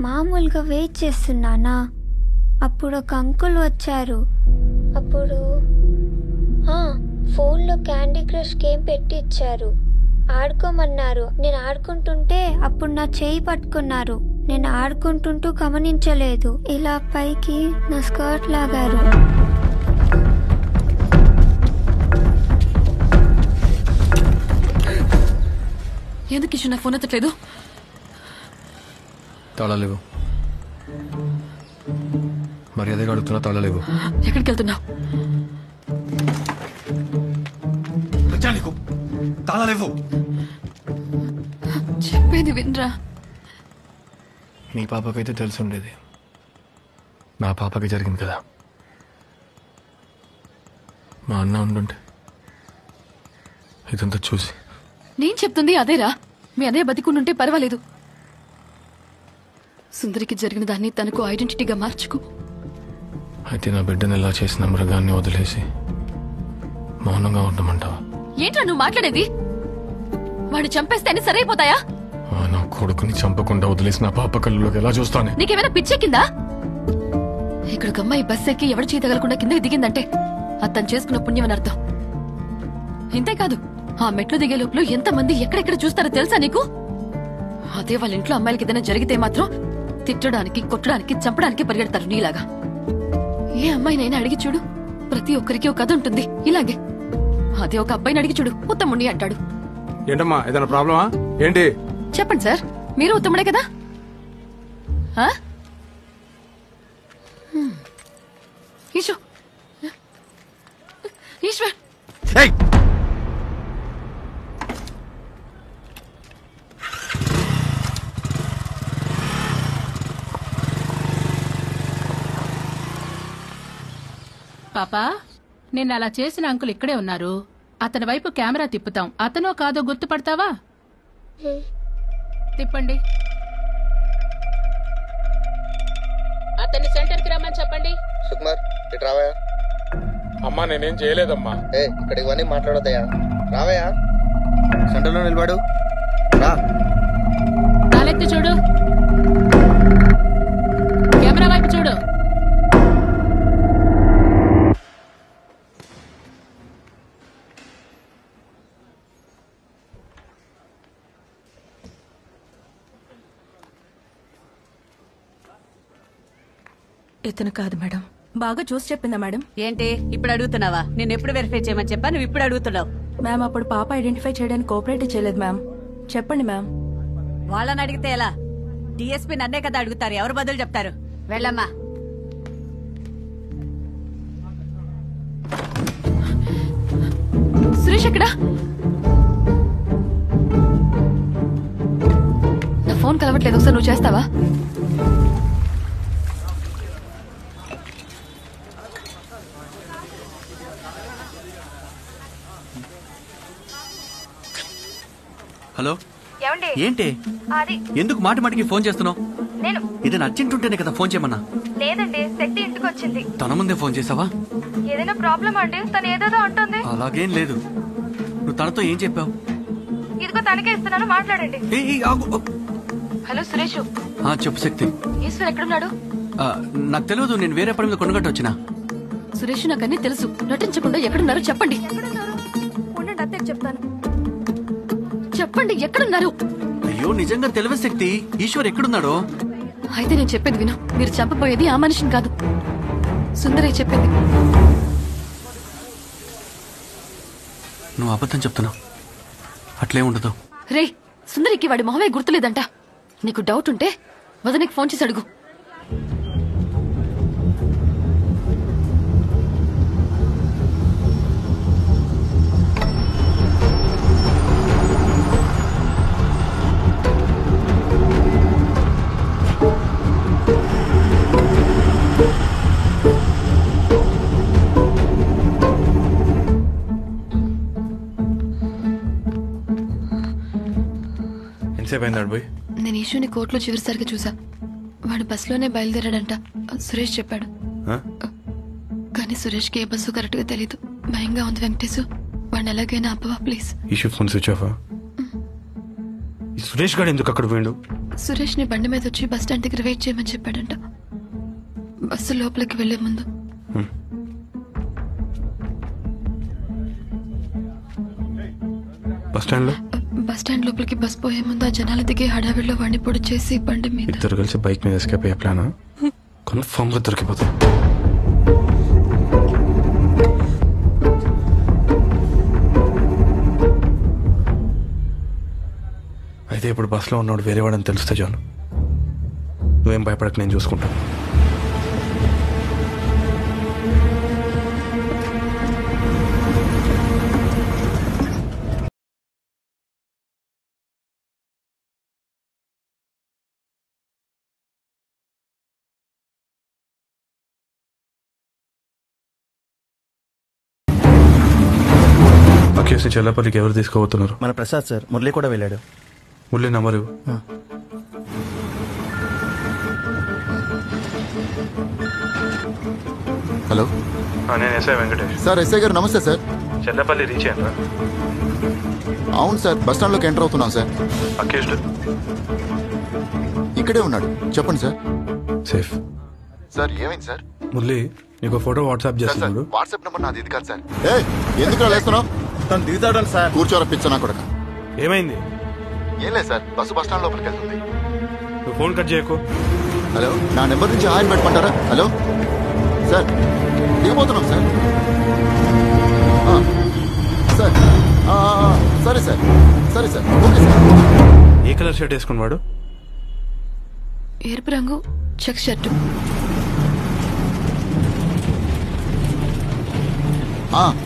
మామూలుగా వెయిట్ చేస్తున్నానా, అప్పుడు ఒక అంకుల్ వచ్చారు. అప్పుడు ఫోన్లో క్యాండీ క్రష్ గేమ్ పెట్టి ఇచ్చారు, ఆడుకోమన్నారు. నేను ఆడుకుంటుంటే అప్పుడు నా చేయి పట్టుకున్నారు. నేను ఆడుకుంటుంటూ గమనించలేదు, ఇలా పైకి నా స్కర్ట్ లాగారు. ఎందుకు ఇష్యూ నాకు ఫోన్ ఎత్తట్లేదు? తాళాలేవు. మర్యాదగా అడుగుతున్నా, తాళాలేవు. ఎక్కడికి వెళ్తున్నావు? తాళాలేవు. చెప్పేది వినరా. నీ పాపకైతే తెలిసి ఉండేది, నా పాపకి జరిగింది కదా. మా అన్న ఉండుంటే ఇదంతా చూసి. నేను చెప్తుంది అదేరా. మీ అదే బతికుండుంటే పర్వాలేదు. సుందరికి జరిగిన దాన్ని తనకు ఐడెంటిటీగా మార్చుకో. అయితే నా బిడ్డను ఎలా చేసిన మృగాన్ని వదిలేసి మౌనంగా ఉండమంటావా? ఏంట్రా నువ్వు మాట్లాడేది? వాడు చంపేస్తే అన్ని సరైపోతాయా? నా కొడుకుని చంపకుండా వదిలేసి నా పాప కళ్ళలోకి ఎలా చూస్తానే? నీకేమైనా పిచ్చెక్కిందా? ఇక్కడ ఒక అమ్మాయి బస్ ఎక్కి ఎవరి చేయి తగలకుండా కిందకి దిగిందంటే అతను చేసుకున్న పుణ్యం అని అర్థం. ఇంతేకాదు, ఆ మెట్లు దిగే లోపల ఎంతమంది ఎక్కడెక్కడ చూస్తారో తెలుసా నీకు? అదే వాళ్ళ ఇంట్లో అమ్మాయిలకి ఏదైనా జరిగితే మాత్రం తిట్టడానికి, కొట్టడానికి, చంపడానికి పరిగెడతారు నీలాగా. ఏ అమ్మాయినైనా అడిగి చూడు, ప్రతి ఒక్కరికి ఒక కథ ఉంటుంది ఇలాగే. అదే ఒక అబ్బాయిని అడిగి చూడు, ఉత్తముణ్ణి అంటాడు. ఏంటమ్మా, ఏదైనా ప్రాబ్లమా ఏంటి? చెప్పండి సార్, మీరు ఉత్తముడే కదా? ఈశ్వర్, పాపా, నిన్న అలా చేసిన అంకుల్ ఇక్కడే ఉన్నారు. అతని వైపు కెమెరా తిప్పుతాం. అతనో కాదో గుర్తుపడతావా? తిప్పండి. అతన్ని సెంటర్కి రమ్మని చెప్పండి. సుకుమార్, ఇటు రావయా. అమ్మా, నేనేం చేయలేదమ్మా. ఇక్కడ ఇవన్నీ మాట్లాడొద్దయా. రావయా, సెంటర్లో నిలబడు. రా. తాలెత్తి చూడు, కెమెరా వైపు చూడు. ఇతను కాదు మేడం. బాగా చూసి చెప్పిందా మేడం? ఏంటి ఇప్పుడు అడుగుతున్నావా? నేను ఎప్పుడు వెరిఫై చేయమని చెప్పా, నువ్వు ఇప్పుడు అడుగుతున్నావు. మ్యామ్, అప్పుడు పాప ఐడెంటిఫై చేయడానికి కోఆపరేట్ చేయలేదు మ్యామ్. చెప్పండి మ్యామ్. వాళ్ళని అడిగితే ఎలా? డిఎస్పీ నన్నే కదా అడుగుతారు, ఎవరు బదులు చెప్తారు? వెళ్ళమ్మా. సురేష్ ఎక్కడా? నా ఫోన్ కలవట్లేదు, ఒకసారి నువ్వు చేస్తావా? హలో, ఏమండి? ఏంటి అది ఎందుకు మాటి మాటికి ఫోన్ చేస్తున్నావు? నేను ఏదైనా అర్జెంట్ ఉంటేనే కదా ఫోన్ చేయమన్నా. లేదండి, శక్తి ఇంటికి వచ్చింది. తన ముందే ఫోన్ చేసావా? ఏదైనా ప్రాబ్లం అండి? తను ఏదేదో అంటుంది. అలాగేం లేదు. నువ్వు తనతో ఏం చెప్పావు? ఇదిగో తనకే ఇస్తున్నాను, మాట్లాడండి. హలో సురేష్. చెప్పు శక్తి. ఈశ్వర్ ఎక్కడున్నాడు? నాకు తెలియదు, నేను వేరే పని మీద కొండగట్టు వచ్చినా. సురేష్, నాకు అన్ని తెలుసు, నటించకుండా ఎక్కడున్నారు చెప్పండి. ఉండండి, అత్తయ్య చెప్తాను. చెప్పండి, ఎక్కడున్నారు? అయ్యో, నిజంగా తెలియదు శక్తి. ఈశ్వర్ ఎక్కడున్నాడో? అయితే నేను చెప్పేది విను. మీరు చంపబోయేది ఆ మనిషిని కాదు, సుందరయ్య చెప్పింది. నువ్వు అబద్ధం చెప్తున్నావు. అట్లే ఉండదు. రే, సుందరికి వాడి మొహమే గుర్తులేదంట. నీకు డౌట్ ఉంటే వదనికి ఫోన్ చేసి అడుగు. ఎంతసేపు అయింది అడిపోయి? నేను ఈశ్వర్ని కోర్టులో చివరిసారిగా చూసా. వాడు బస్సులోనే బయలుదేరాడంట సురేష్ చెప్పాడు. ఆ? కానీ సురేష్కి ఏ బస్సు కరెక్ట్ గా తెలీదు. భయంగా ఉంది వెంకటేశు. వాడిని ఎలాగైనా అప్పవా please. Eshu phone switch off. ఈ సురేష్ గారు ఎందుకు అక్కడ పోయిండు? సురేష్ ని బండి మీద వచ్చి బస్ స్టాండ్ దగ్గర వెయిట్ చేయమని చెప్పాడంట. బస్సు లోపలికి వెళ్లే ముందు. బస్ స్టాండ్ లో బస్ స్టాండ్ లోపలికి బస్ పోయే ముందు ఆ జనాలు దిగి హడావిడిలో వాడిని పొడి చేసి బండి మీద. ఇద్దరు కలిసి బైక్ మీద ఎస్కేప్ అయ్యే ప్లానా? కన్ఫర్మ్ గా దొరికిపోతాం. అయితే ఇప్పుడు బస్సులో ఉన్నాడు వేరే వాడని తెలుస్తా జాను. నువ్వేం భయపడక, నేను చూసుకుంటాను. ఆ కేసుని చెల్లపల్లికి ఎవరు తీసుకోబోతున్నారు? మన ప్రసాద్ సార్. మురళి కూడా వెళ్ళాడు. మురళి నంబరు. హలో, నేను ఎస్ఐ వెంకటేష్. సార్ ఎస్ఐ గారు నమస్తే సార్. చెల్లపల్లి రీచ్ అయ్యారా? అవును సార్, బస్ స్టాండ్లోకి ఎంటర్ అవుతున్నాం సార్. అక్యూజ్డ్ ఇక్కడే ఉన్నాడు. చెప్పండి సార్. సేఫ్ సార్ ఏమైంది సార్? మురళి నీకు ఫోటో వాట్సాప్ చేస్తున్నాడు. వాట్సాప్ నెంబర్ నాది, ఇది కాదు సార్. ఎందుకు లేస్తున్నావు? తను దిగుతాడు సార్. కూర్చోరా పిచ్చనా కొడక. ఏమైంది? ఏం లేదు సార్, బస్సు బస్ స్టాండ్ లోపలికి వెళ్తుంది. నువ్వు ఫోన్ కట్ చేయకు. హలో, నా నెంబర్ నుంచి ఆయన పెట్టమంటారా? హలో సార్, దిగిపోతున్నాం సార్. సార్ సరే సార్, సరే సార్, ఓకే సార్. ఏ కలర్ షర్ట్ వేసుకున్నాడు? ఎరుపు రంగు చెక్ షర్టు.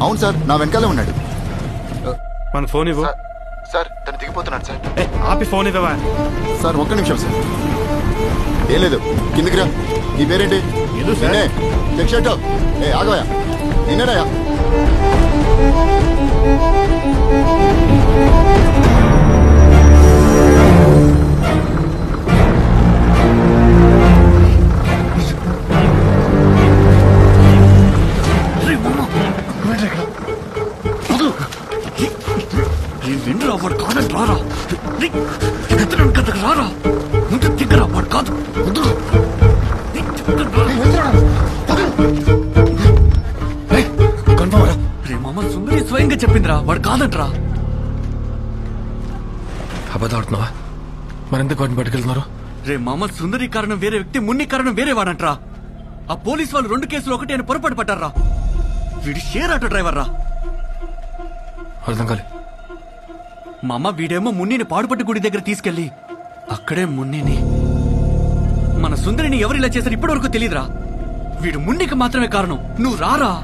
అవును సార్, నా వెనకాలే ఉన్నాడు. మన ఫోన్ ఇవ్వు. సార్ తను దిగిపోతున్నాడు సార్. ఆపి ఫోన్ ఇవ్వవా? సార్ ఒక్క నిమిషం సార్. ఏం లేదు, కిందికి రా. నీ పేరేంటి? Check shirt. ఆగవయా, నిన్నడయా. వాడు కాదని రారా, రారా, ముందు దగ్గర వాడు కాదు. మామ సుందరి స్వయంగా చెప్పిందిరా, వాడు కాదంటరా. అబద్ధమాడుతున్నావా? మరెందుకు వాడిని పట్టుకెళ్తున్నారు? రే మామ, సుందరి కారణం వేరే వ్యక్తి, మున్ని కారణం వేరే వాడంట్రా. ఆ పోలీస్ వాళ్ళు 2 కేసులు ఒకటి అని పొరపాటు పడ్డారా. వీడి షేర్ ఆటో డ్రైవర్ రా. అర్థం కాలే. మా అమ్మ వీడేమో మున్నిని పాడుపట్టి గుడి దగ్గర తీసుకెళ్లి అక్కడే మున్నిని, మన సుందరిని ఎవరు ఇలా చేశారు ఇప్పటి వరకు తెలియదురా. వీడు మున్నికి మాత్రమే కారణం. నువ్వు రారా.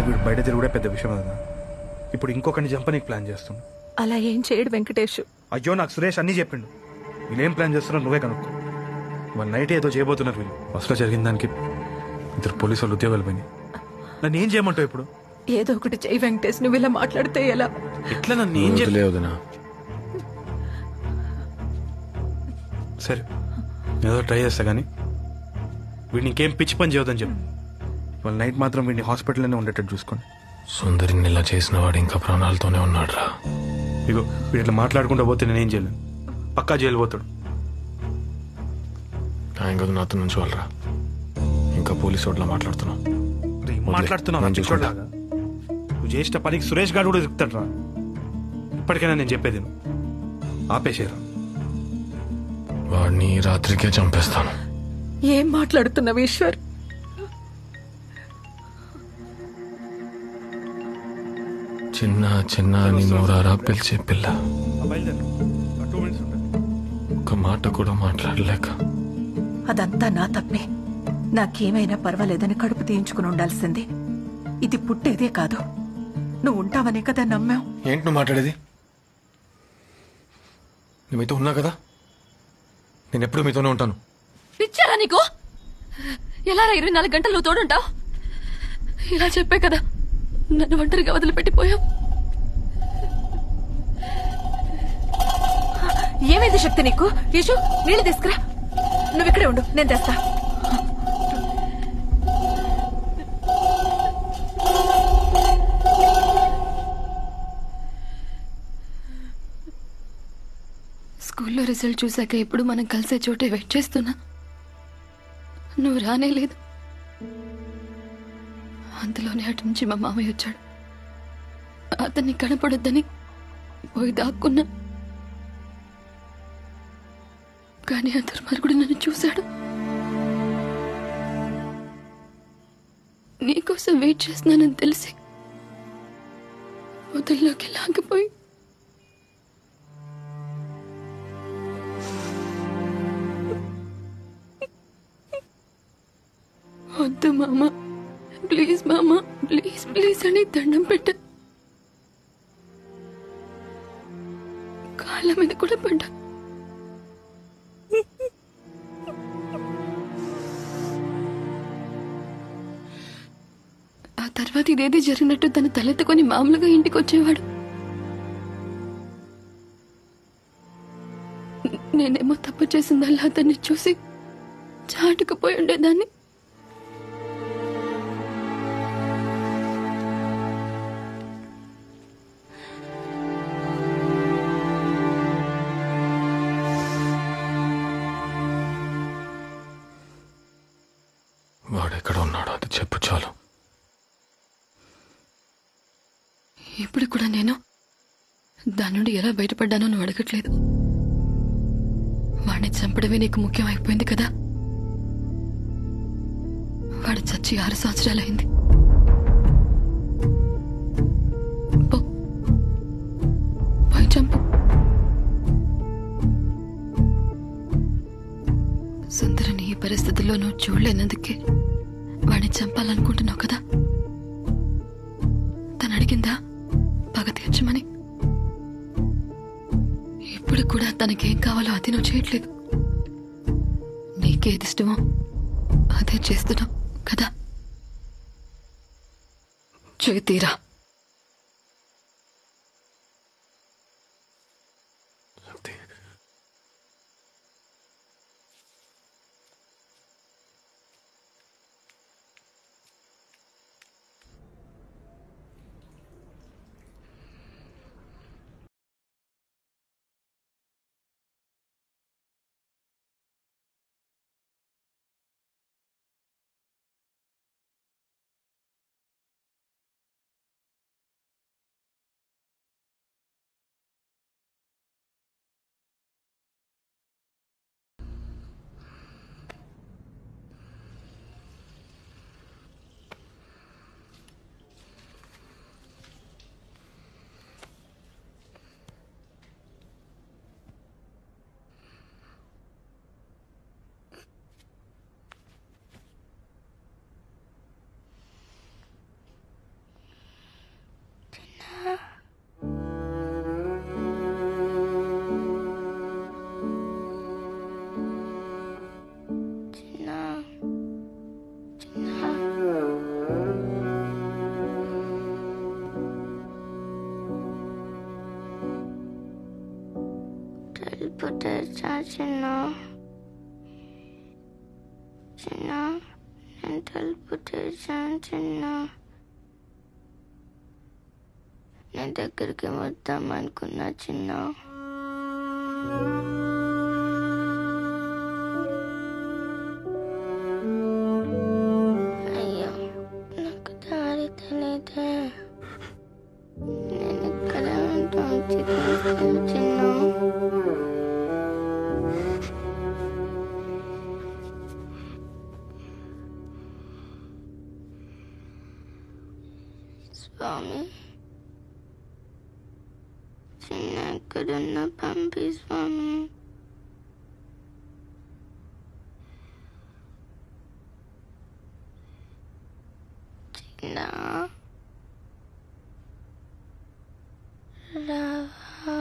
వీడు బయట తిరుగుడే పెద్ద విషయం కదా. ఇప్పుడు ఇంకొకరిని చంపనీకి ప్లాన్ చేస్తుండు. అలా ఏం చేయడు వెంకటేష్. అయ్యో, నాకు సురేష్ అన్నీ చెప్పిండు. వీళ్ళేం ప్లాన్ చేస్తున్నారో నువ్వే కనుక్కో. వాళ్ళ నైట్ ఏదో చేయబోతున్నారు వీళ్ళు. బస్సులో జరిగిన దానికి 2 పోలీసు వాళ్ళు ఉద్యోగాలు పోయినాయి. నన్ను ఏం చేయమంటావు ఇప్పుడు? ఏదో ఒకటి చెయ్యి వెంకటేష్. నువ్వు ఇలా మాట్లాడితే ఎలా? ఎట్లా నన్ను ఏం చేయలేదునా? సరే, ఏదో ట్రై చేస్తా కానీ వీడిని ఇంకేం పిచ్చి పని చేయొద్దని చెప్పు. వాళ్ళ నైట్ మాత్రం వీడిని హాస్పిటల్లోనే ఉండేటట్టు చూసుకోండి. సుందరిని ఇలా చేసిన వాడు ఇంకా ప్రాణాలతోనే ఉన్నాడు రా. ఇగో వీడు ఇట్లా మాట్లాడుకుంటూ పోతే నేనేం చేయలేను. పక్కా జైలు పోతాడు. ఆయన కదా నాతో నుంచి వాళ్ళరా, ఇంకా పోలీసు వాటిలో మాట్లాడుతున్నావు. మాట్లాడుతున్నావు నేను చూసుకుంటా. నువ్వు చేసిన పనికి సురేష్ గారు కూడా దిగుతాడు రా. ఇప్పటికైనా నేను చెప్పేది నువ్వు ఆపేసేరా. వాడిని రాత్రికే చంపేస్తాను. ఏం మాట్లాడుతున్నావు ఈశ్వర్? చిన్న చిన్న అని నోరారా పిలిచే పిల్ల, బయలుదేరు. 2 minutes ఉంటుంది. ఒక మాట కూడా మాట్లాడలేక. అదంతా నా తప్పే. నాకేమైనా పర్వాలేదని కడుపు తీయించుకుని ఉండాల్సింది. ఇది పుట్టేదే కాదు. నువ్వు ఉంటావనే కదా నమ్మావు. ఏంటి నువ్వు మాట్లాడేది? నేను మీతో ఉన్నా కదా, నేను ఎప్పుడు మీతోనే ఉంటాను. పిచ్చారా నీకు? ఎలా 24 గంటలు నువ్వు తోడుంటావు? ఇలా చెప్పే కదా నన్ను ఒంటరిగా వదిలిపెట్టిపోయావు. ఏమైంది శక్తి నీకు? ఈషు, నీళ్ళు తీసుకురా. నువ్వు ఇక్కడే ఉండు, నేను తెస్తా. స్కూల్లో రిజల్ట్ చూశాక ఎప్పుడు మనం కలిసే చోటే వెయిట్ చేస్తున్నా. నువ్వు రానే లేదు. అంతలోనే అటు నుంచి మా మామయ్య వచ్చాడు. అతన్ని కనపడొద్దని పోయి దాక్కున్నా. కానీ ఆ దుర్మార్గుడు నన్ను చూశాడు. నీకోసం వెయిట్ చేస్తున్నానని తెలిసి వదల్లోకి లాగిపోయి వద్దు మామ, ప్లీజ్ మామ, ప్లీజ్ ప్లీజ్ అని దండం పెట్ట. కాళ్ళ మీద కూడా పడ్డా. ఆ తర్వాత ఇదేది జరిగినట్టు తన తలెత్తుకొని మామూలుగా ఇంటికి వచ్చేవాడు. నేనేమో తప్పు చేసిందల్లా అతన్ని చూసి చాటుకుపోయి ఉండేదాన్ని. వాడెక్కడ ఉన్నాడో అది చెప్పు చాలు. ఇప్పుడు కూడా నేను దాని నుండి ఎలా బయటపడ్డానో నువ్వు అడగట్లేదు. వాడిని చంపడమే నీకు ముఖ్యం అయిపోయింది కదా. వాడు చచ్చి 6 సంవత్సరాలైంది. పోయి చంపు. సుందరిని ఈ పరిస్థితుల్లో నువ్వు చూడలేనందుకే వాడిని చంపాలనుకుంటున్నావు కదా. తను అడిగిందా పగ తీర్చమని? ఇప్పుడు కూడా తనకేం కావాలో అది నువ్వు చేయట్లేదు. నీకేది ఇష్టమో అదే చేస్తున్నావు కదా. చేతీరా. చిన్న చిన్న నేను తలుపు తెరిచాను చిన్న. అన్నయ్య దగ్గరికి వద్దాం అనుకున్నా చిన్న. అయ్యో నాకు దారి తెలియదే. నేను ఇక్కడ ఉంటాను చిన్న. స్వామి చిన్న ఎక్కడున్నా పంపి స్వామి. చిన్న రావా.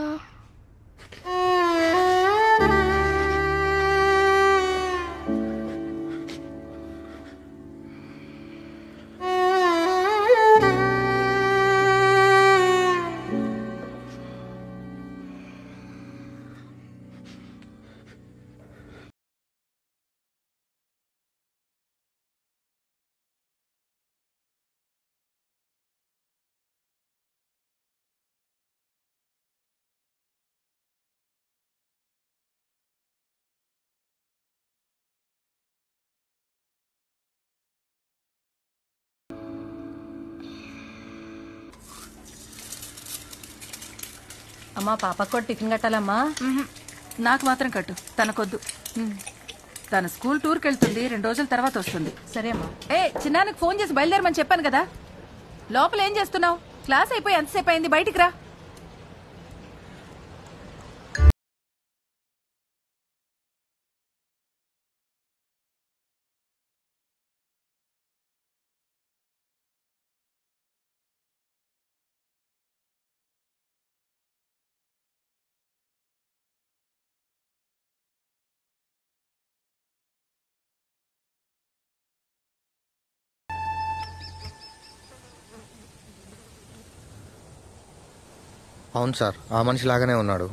అమ్మా పాపకు కూడా టిఫిన్ కట్టాలమ్మా. నాకు మాత్రం కట్టు, తనకొద్దు. తన స్కూల్ టూర్కి వెళ్తుంది, 2 రోజుల తర్వాత వస్తుంది. సరే అమ్మా. చిన్నానికి ఫోన్ చేసి బయలుదేరమని చెప్పాను కదా. లోపల ఏం చేస్తున్నావు? క్లాస్ అయిపోయి ఎంతసేపు అయింది, బయటికి రా. అవును సార్, ఆ మనిషి లాగానే ఉన్నాడు.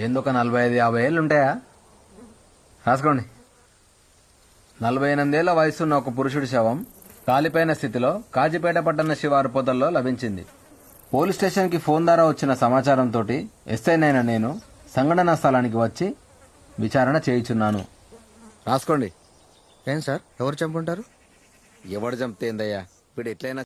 ఏందొక 45-50 ఏళ్ళు ఉంటాయా? రాసుకోండి. 48 ఏళ్ల వయసున్న ఒక పురుషుడి శవం కాలిపోయిన స్థితిలో కాజిపేట పట్టణ శివారు పొదల్లో లభించింది. పోలీస్ స్టేషన్కి ఫోన్ ద్వారా వచ్చిన సమాచారంతో ఎస్ఐనైన నేను సంఘటనా స్థలానికి వచ్చి విచారణ చేయుచున్నాను. రాసుకోండి. ఏం సార్, ఎవరు చంపుంటారు? ఎవడు చంపుతేందయ్యా, ఇప్పుడు ఎట్లయినా